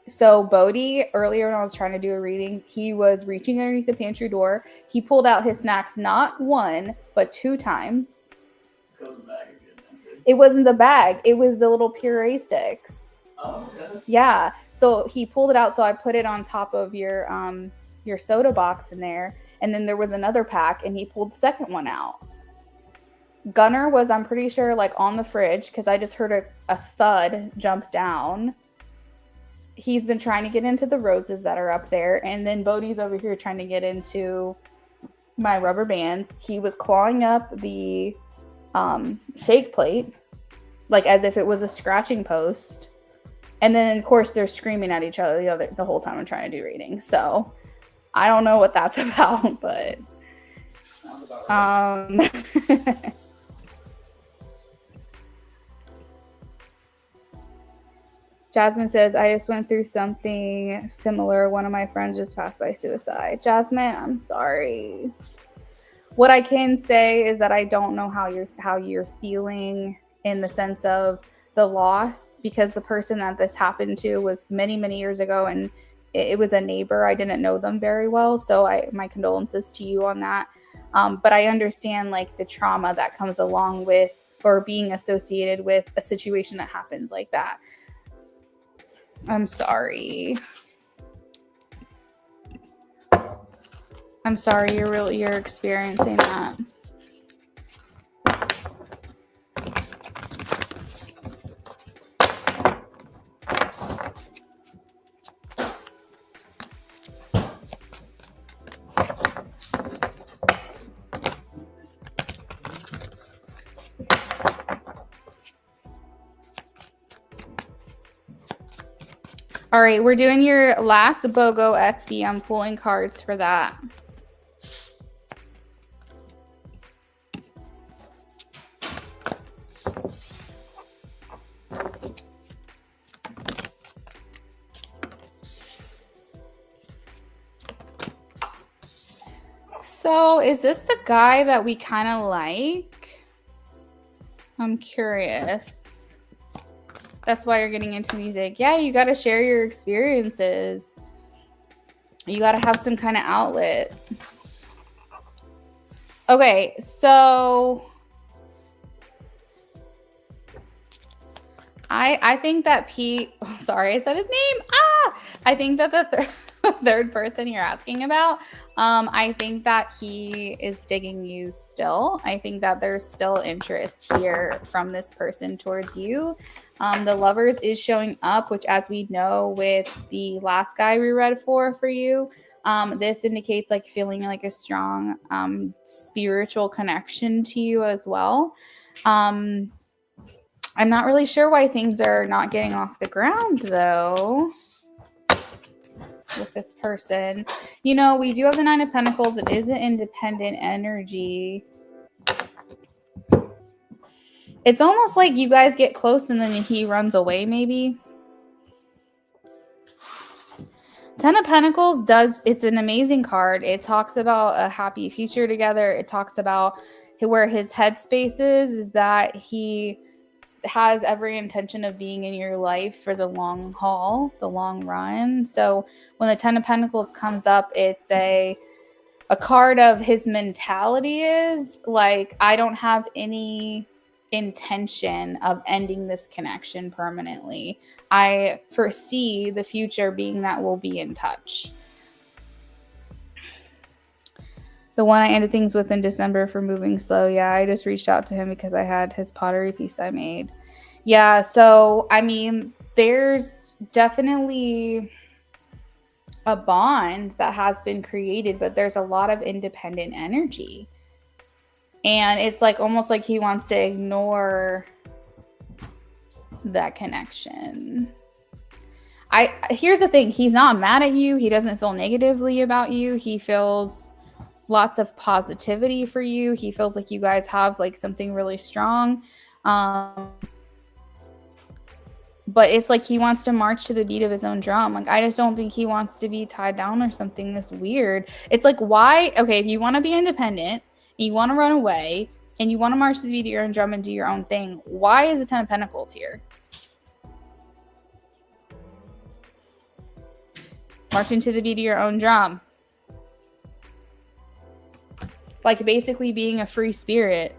So Bodhi, earlier when I was trying to do a reading, he was reaching underneath the pantry door. He pulled out his snacks not one, but 2 times. So the bag is getting empty. It wasn't the bag. It was the little puree sticks. Oh, okay. Yeah. So he pulled it out. So I put it on top of your soda box in there. And then there was another pack, and he pulled the second one out. Gunner was, I'm pretty sure, like on the fridge because I just heard a thud jump down. He's been trying to get into the roses that are up there. And then Bodhi's over here trying to get into my rubber bands. He was clawing up the shake plate, like as if it was a scratching post. And then, of course, they're screaming at each other the whole time I'm trying to do readings. So I don't know what that's about, but Jasmine says, I just went through something similar. One of my friends just passed by suicide. Jasmine, I'm sorry. What I can say is that I don't know how you're feeling in the sense of the loss, because the person that this happened to was many, many years ago, and it was a neighbor. I didn't know them very well, so my condolences to you on that. But I understand like the trauma that comes along with or being associated with a situation that happens like that. I'm sorry. I'm sorry you're experiencing that. All right, we're doing your last BOGO SB. I'm pulling cards for that. So is this the guy that we kind of like? I'm curious. That's why you're getting into music. Yeah, you got to share your experiences. You got to have some kind of outlet. Okay, so I think that Pete, sorry, I said his name. I think that the third person you're asking about, I think that he is digging you still. I think that there's still interest here from this person towards you. The Lovers is showing up, which, as we know with the last guy we read for you, this indicates like feeling like a strong spiritual connection to you as well. I'm not really sure why things are not getting off the ground, though, with this person. You know, we do have the Nine of Pentacles. It is an independent energy. It's almost like you guys get close and then he runs away, maybe. Ten of Pentacles it's an amazing card. It talks about a happy future together. It talks about where his headspace is that he has every intention of being in your life for the long haul, the long run. So when the Ten of Pentacles comes up, it's a card of his mentality is like, I don't have any intention of ending this connection permanently. I foresee the future being that we'll be in touch. The one I ended things with in December for moving slow. Yeah, I just reached out to him because I had his pottery piece I made. Yeah, so, I mean, there's definitely a bond that has been created, but there's a lot of independent energy. And it's like almost like he wants to ignore that connection. Here's the thing. He's not mad at you. He doesn't feel negatively about you. He feels lots of positivity for you. He feels like you guys have like something really strong. But it's like he wants to march to the beat of his own drum. Like, I just don't think he wants to be tied down or something this weird. It's like, why? Okay, if you want to be independent, and you want to run away, and you want to march to the beat of your own drum and do your own thing, why is the Ten of Pentacles here? Marching to the beat of your own drum. Like, basically being a free spirit.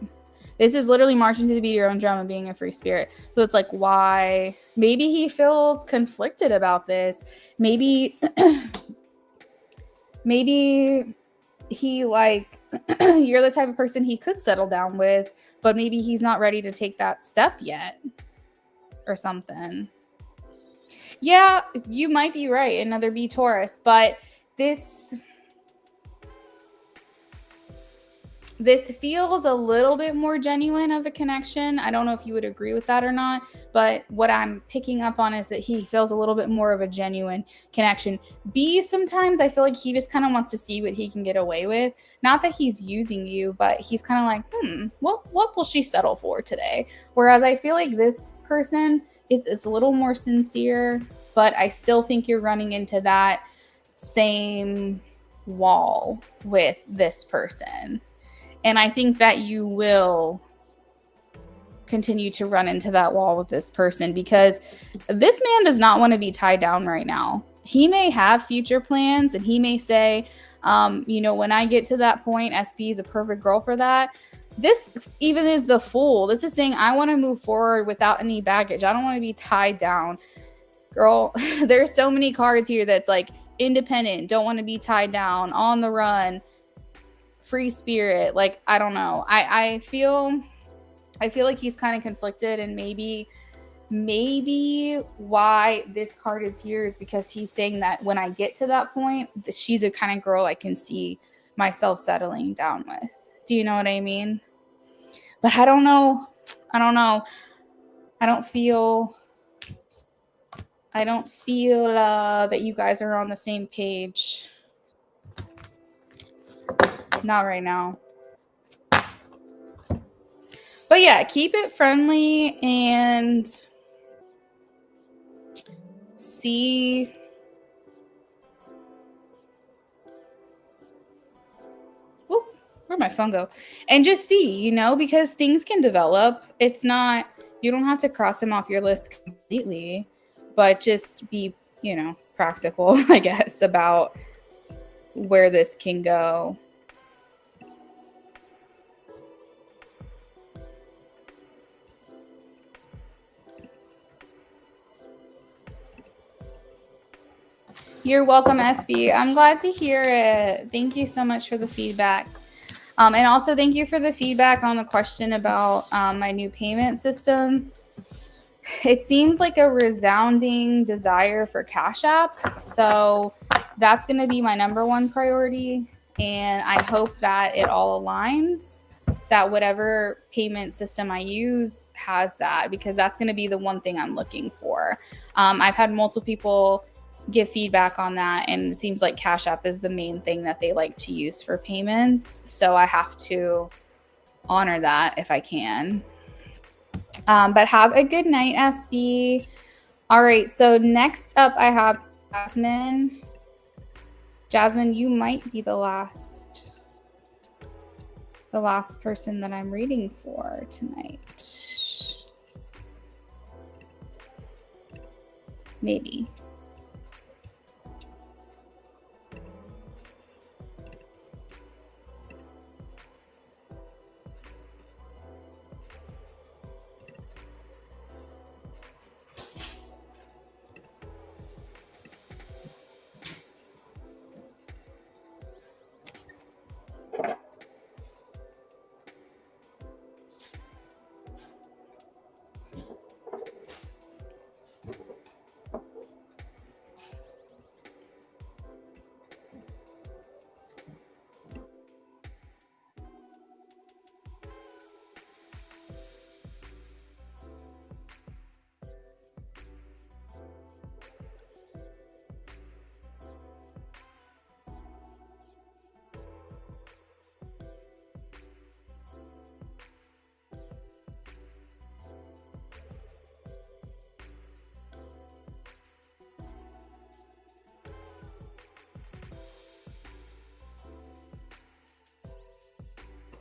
This is literally marching to the beat of your own drum and being a free spirit. So it's like, why? Maybe he feels conflicted about this. Maybe he like you're the type of person he could settle down with, but maybe he's not ready to take that step yet or something. Yeah, you might be right. Another B Taurus, but this feels a little bit more genuine of a connection. I don't know if you would agree with that or not, but what I'm picking up on is that he feels a little bit more of a genuine connection. B, sometimes I feel like he just kind of wants to see what he can get away with. Not that he's using you, but he's kind of like, what will she settle for today? Whereas I feel like this person is a little more sincere, but I still think you're running into that same wall with this person. And I think that you will continue to run into that wall with this person because this man does not want to be tied down right now. He may have future plans and he may say, when I get to that point, SB is a perfect girl for that. This even is the Fool. This is saying, I want to move forward without any baggage. I don't want to be tied down. Girl, there's so many cards here that's like independent, don't want to be tied down, on the run, free spirit. Like, I don't know. I feel like he's kind of conflicted, and maybe why this card is here is because he's saying that when I get to that point, she's a kind of girl I can see myself settling down with. Do you know what I mean? But I don't know. I don't feel that you guys are on the same page. Not right now. But yeah, keep it friendly and see. Whoop, where'd my phone go? And just see, because things can develop. It's not, you don't have to cross him off your list completely, but just be, practical, I guess, about where this can go. You're welcome, SB. I'm glad to hear it. Thank you so much for the feedback. And also thank you for the feedback on the question about my new payment system. It seems like a resounding desire for Cash App. So that's going to be my number one priority. And I hope that it all aligns, that whatever payment system I use has that, because that's going to be the one thing I'm looking for. I've had multiple people give feedback on that, and it seems like Cash App is the main thing that they like to use for payments. So I have to honor that if I can. But have a good night, SB. All right, so next up I have Jasmine. Jasmine, you might be the last person that I'm reading for tonight. Maybe.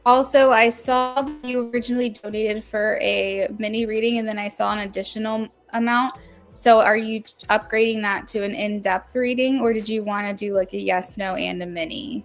Also, I saw that you originally donated for a mini reading, and then I saw an additional amount. So are you upgrading that to an in-depth reading, or did you want to do like a yes, no, and a mini?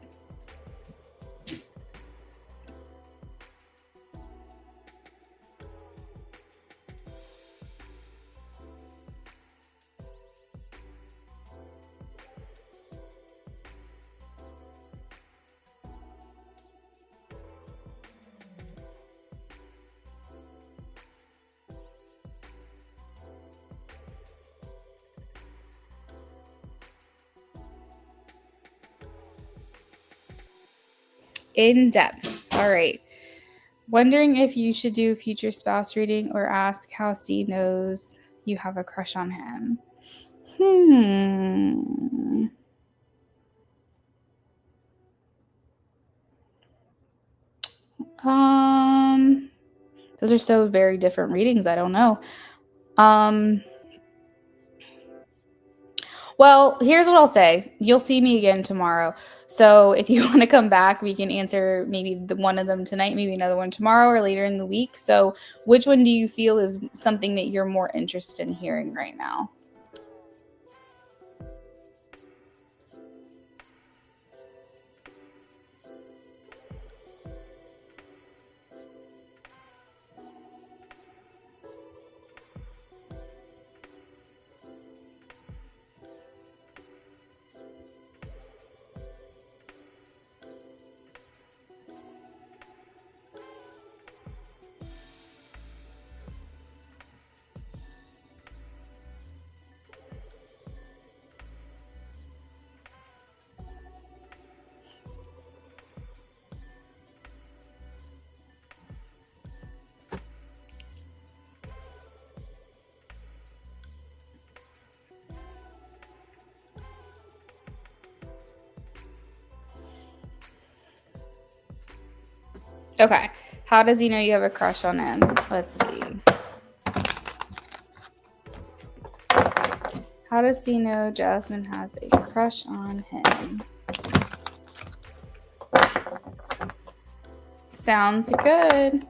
In depth. All right. Wondering if you should do future spouse reading or ask how C knows you have a crush on him. Those are so very different readings. I don't know. Well, here's what I'll say. You'll see me again tomorrow. So if you want to come back, we can answer maybe one of them tonight, maybe another one tomorrow or later in the week. So which one do you feel is something that you're more interested in hearing right now? Okay. How does he know you have a crush on him? Let's see. How does he know Jasmine has a crush on him? Sounds good.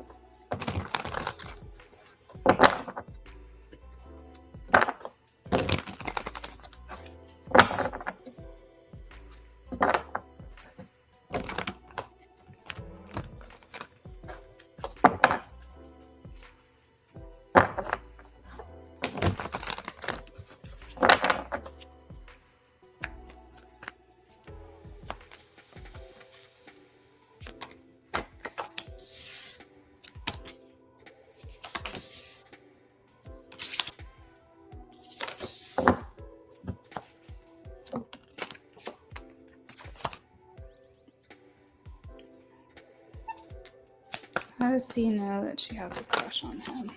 How does C know that she has a crush on him?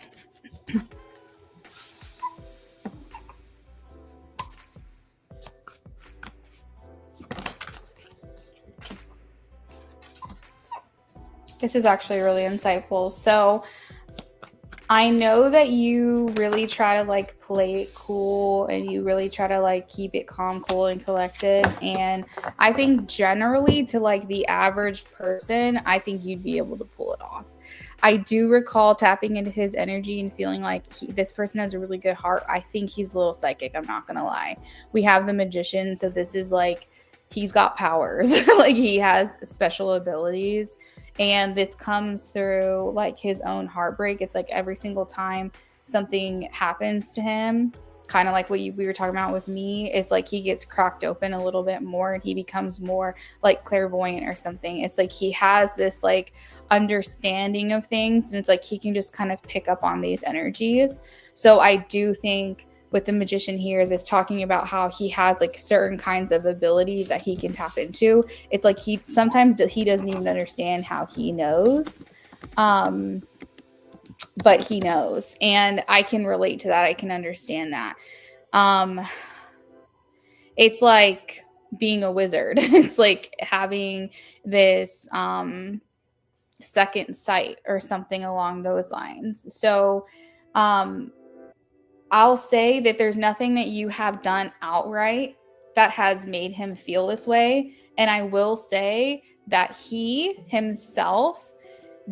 This is actually really insightful. So I know that you really try to like play it cool and you really try to like keep it calm, cool, and collected. And I think generally to like the average person, I think you'd be able to pull it off. I do recall tapping into his energy and feeling like this person has a really good heart. I think he's a little psychic. I'm not going to lie. We have the magician. So this is like, he's got powers. Like he has special abilities. And this comes through like his own heartbreak. It's like every single time something happens to him, kind of like what we were talking about with me, is like he gets cracked open a little bit more and he becomes more like clairvoyant or something. It's like he has this like understanding of things and it's like he can just kind of pick up on these energies. So I do think with the magician here, this talking about how he has like certain kinds of abilities that he can tap into. It's like he sometimes he doesn't even understand how he knows, but he knows, and I can relate to that. I can understand that. It's like being a wizard. It's like having this second sight or something along those lines. So I'll say that there's nothing that you have done outright that has made him feel this way. And I will say that he himself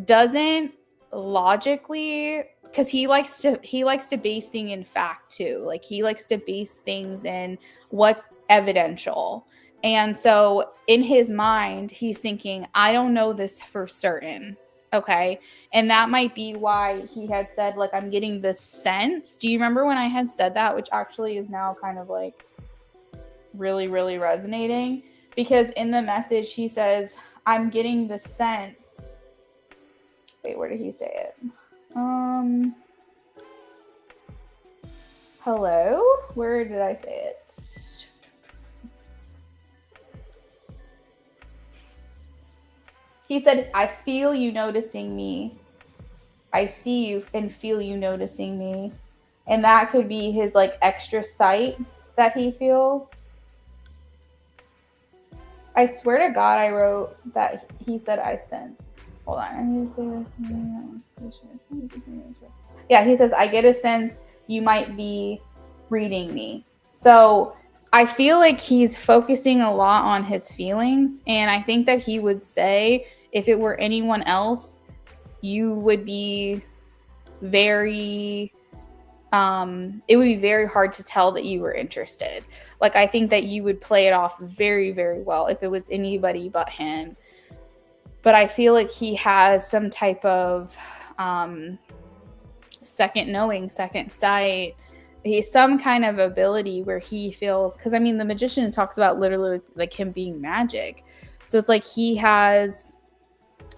doesn't logically, because he likes to base things in fact too. Like he likes to base things in what's evidential. And so in his mind, he's thinking, I don't know this for certain. Okay. And that might be why he had said, like, I'm getting this sense. Do you remember when I had said that, which actually is now kind of like really, really resonating? Because in the message, he says, I'm getting the sense. Wait, where did he say it? Hello? Where did I say it? He said, I feel you noticing me. I see you and feel you noticing me. And that could be his like extra sight that he feels. I swear to God, I wrote that he said I sense. Hold on. Yeah, he says, I get a sense you might be reading me. So I feel like he's focusing a lot on his feelings. And I think that he would say, if it were anyone else, you would be very it would be very hard to tell that you were interested. Like, I think that you would play it off very, very well if it was anybody but him. But I feel like he has some type of second knowing, second sight. He's some kind of ability where he feels, because I mean, the magician talks about literally like him being magic. So it's like he has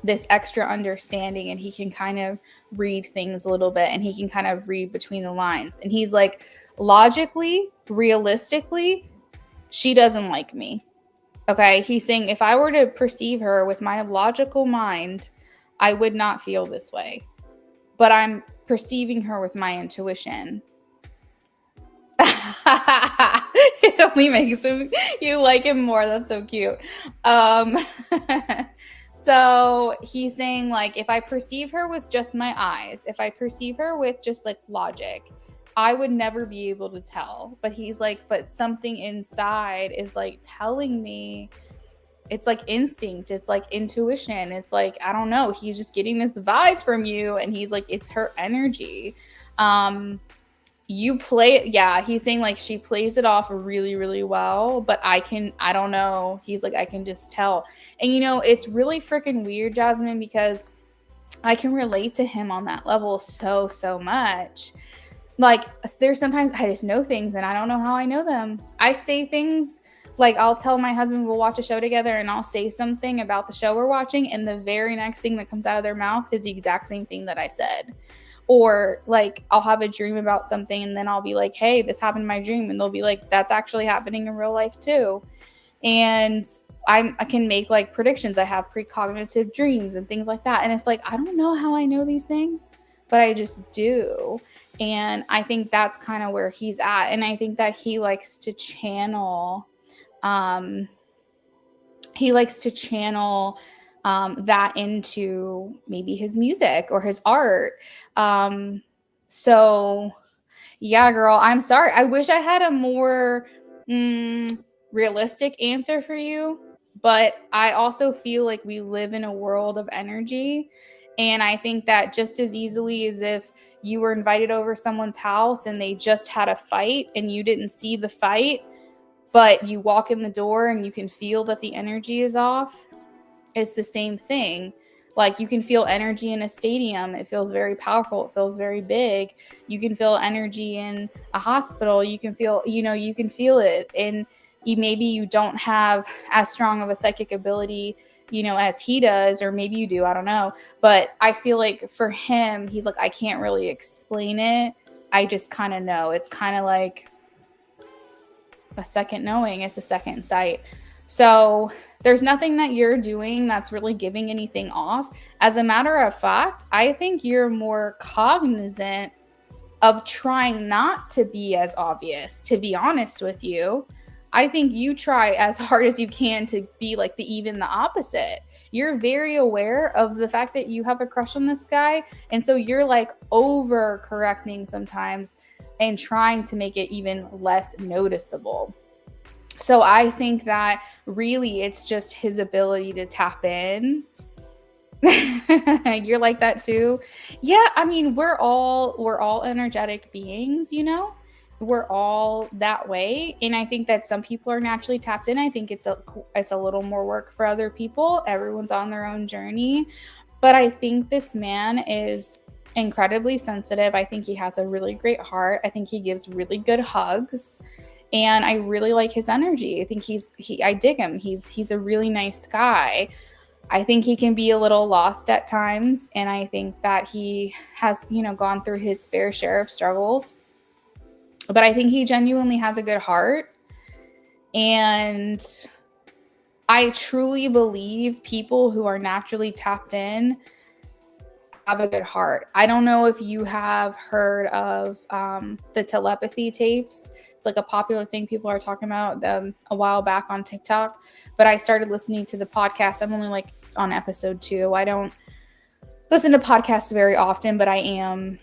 this extra understanding and he can kind of read things a little bit and he can kind of read between the lines. And he's like, logically, realistically, she doesn't like me. Okay. He's saying, if I were to perceive her with my logical mind, I would not feel this way. But I'm perceiving her with my intuition. It only makes you like him more. That's so cute. So he's saying, like, if I perceive her with just my eyes, if I perceive her with just like logic, I would never be able to tell. But he's like, but something inside is like telling me, it's like instinct, it's like intuition, it's like, I don't know, he's just getting this vibe from you. And he's like, it's her energy. You play it. Yeah, he's saying like she plays it off really, really well, but I don't know. He's like, I can just tell. And you know, it's really freaking weird, Jasmine, because I can relate to him on that level so, so much. Like, there's sometimes I just know things and I don't know how I know them. I say things like, I'll tell my husband we'll watch a show together and I'll say something about the show we're watching, and the very next thing that comes out of their mouth is the exact same thing that I said. Or like, I'll have a dream about something and then I'll be like, hey, this happened in my dream. And they'll be like, that's actually happening in real life too. And I can make like predictions. I have precognitive dreams and things like that. And it's like, I don't know how I know these things, but I just do. And I think that's kind of where he's at. And I think that he likes to channel, that into maybe his music or his art. So yeah, girl, I'm sorry. I wish I had a more realistic answer for you, but I also feel like we live in a world of energy. And I think that just as easily as if you were invited over someone's house and they just had a fight and you didn't see the fight, but you walk in the door and you can feel that the energy is off, it's the same thing. Like, you can feel energy in a stadium. It feels very powerful. It feels very big. You can feel energy in a hospital. You can feel it. And maybe you don't have as strong of a psychic ability, as he does, or maybe you do, I don't know. But I feel like for him, he's like, I can't really explain it. I just kind of know. It's kind of like a second knowing. It's a second sight. So there's nothing that you're doing that's really giving anything off. As a matter of fact, I think you're more cognizant of trying not to be as obvious, to be honest with you. I think you try as hard as you can to be like even the opposite. You're very aware of the fact that you have a crush on this guy. And so you're like over correcting sometimes and trying to make it even less noticeable. So I think that really it's just his ability to tap in. You're like that too. Yeah, I mean, we're all energetic beings, We're all that way. And I think that some people are naturally tapped in. I think it's a little more work for other people. Everyone's on their own journey. But I think this man is incredibly sensitive. I think he has a really great heart. I think he gives really good hugs. And I really like his energy. I think I dig him. He's a really nice guy. I think he can be a little lost at times. And I think that he has, gone through his fair share of struggles. But I think he genuinely has a good heart. And I truly believe people who are naturally tapped in have a good heart. I don't know if you have heard of the telepathy tapes. It's like a popular thing people are talking about a while back on TikTok. But I started listening to the podcast. I'm only like on episode 2. I don't listen to podcasts very often, but I am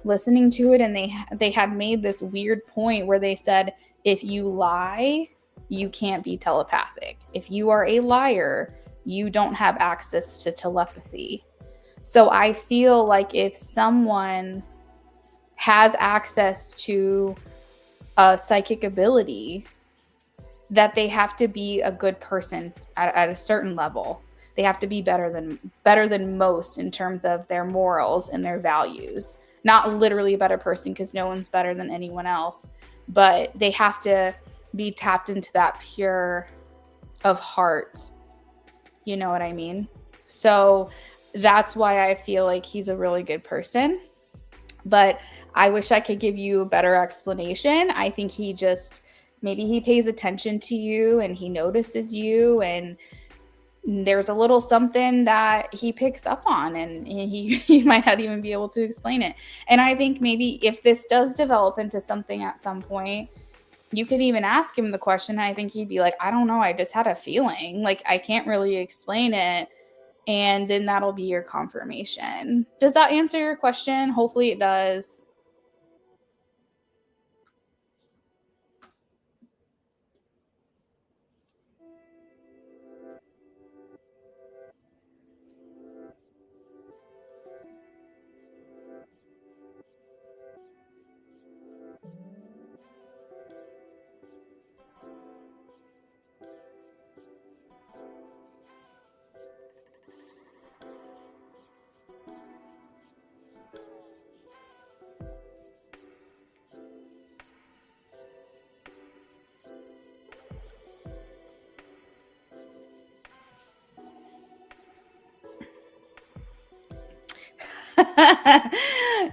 listening to it. And they had made this weird point where they said, if you lie, you can't be telepathic. If you are a liar, you don't have access to telepathy. So I feel like if someone has access to a psychic ability, that they have to be a good person at a certain level. They have to be better than most in terms of their morals and their values. Not literally a better person, because no one's better than anyone else, but they have to be tapped into that pure of heart. You know what I mean? So that's why I feel like he's a really good person. But I wish I could give you a better explanation. I think maybe he pays attention to you and he notices you, and there's a little something that he picks up on, and he might not even be able to explain it. And I think maybe if this does develop into something at some point, you could even ask him the question. I think he'd be like, I don't know, I just had a feeling. Like, I can't really explain it. And then that'll be your confirmation. Does that answer your question? Hopefully it does.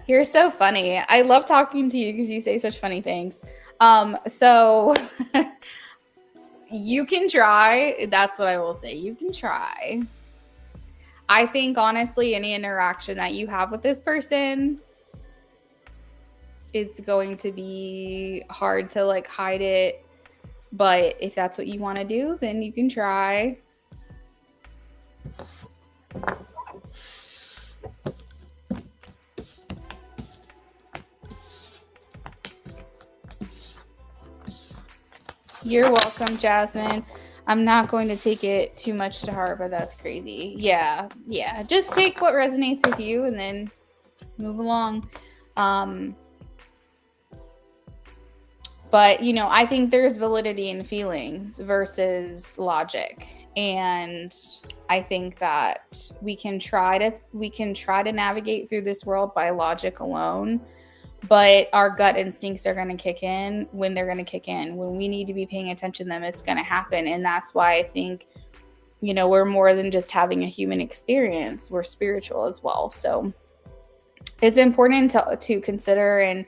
You're so funny. I love talking to you because you say such funny things. So you can try. That's what I will say. You can try. I think honestly, any interaction that you have with this person, it's going to be hard to like hide it. But if that's what you want to do, then you can try. You're welcome, Jasmine. I'm not going to take it too much to heart, but that's crazy. Yeah. Just take what resonates with you and then move along. But, I think there's validity in feelings versus logic. And I think that we can try to navigate through this world by logic alone. But our gut instincts are going to kick in when they're going to kick in. When we need to be paying attention to them, it's going to happen. And that's why I think, we're more than just having a human experience. We're spiritual as well. So it's important to consider and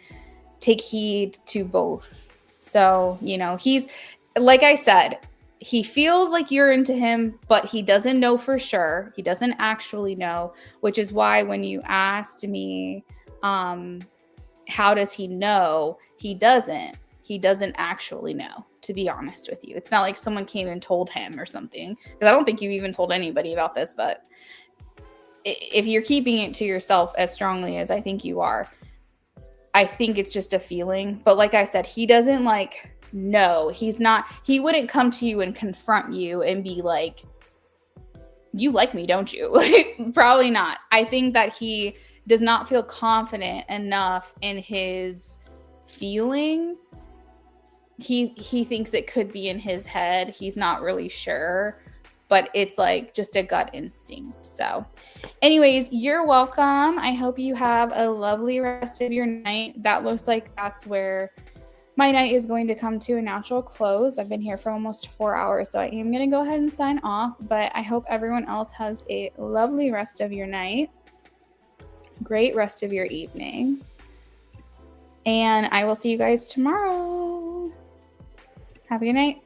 take heed to both. So, he's, like I said, he feels like you're into him, but he doesn't know for sure. He doesn't actually know, which is why when you asked me, how does he know? He doesn't actually know, to be honest with you. It's not like someone came and told him or something, because I don't think you even told anybody about this. But if you're keeping it to yourself as strongly as I think you are, I think it's just a feeling. But like I said, he doesn't know. He wouldn't come to you and confront you and be like, you like me, don't you? Probably not. I think that he does not feel confident enough in his feeling. He thinks it could be in his head. He's not really sure, but it's just a gut instinct. So anyways, you're welcome. I hope you have a lovely rest of your night. That looks like that's where my night is going to come to a natural close. I've been here for almost 4 hours, so I am going to go ahead and sign off, but I hope everyone else has a lovely rest of your night. Great rest of your evening. And I will see you guys tomorrow. Have a good night.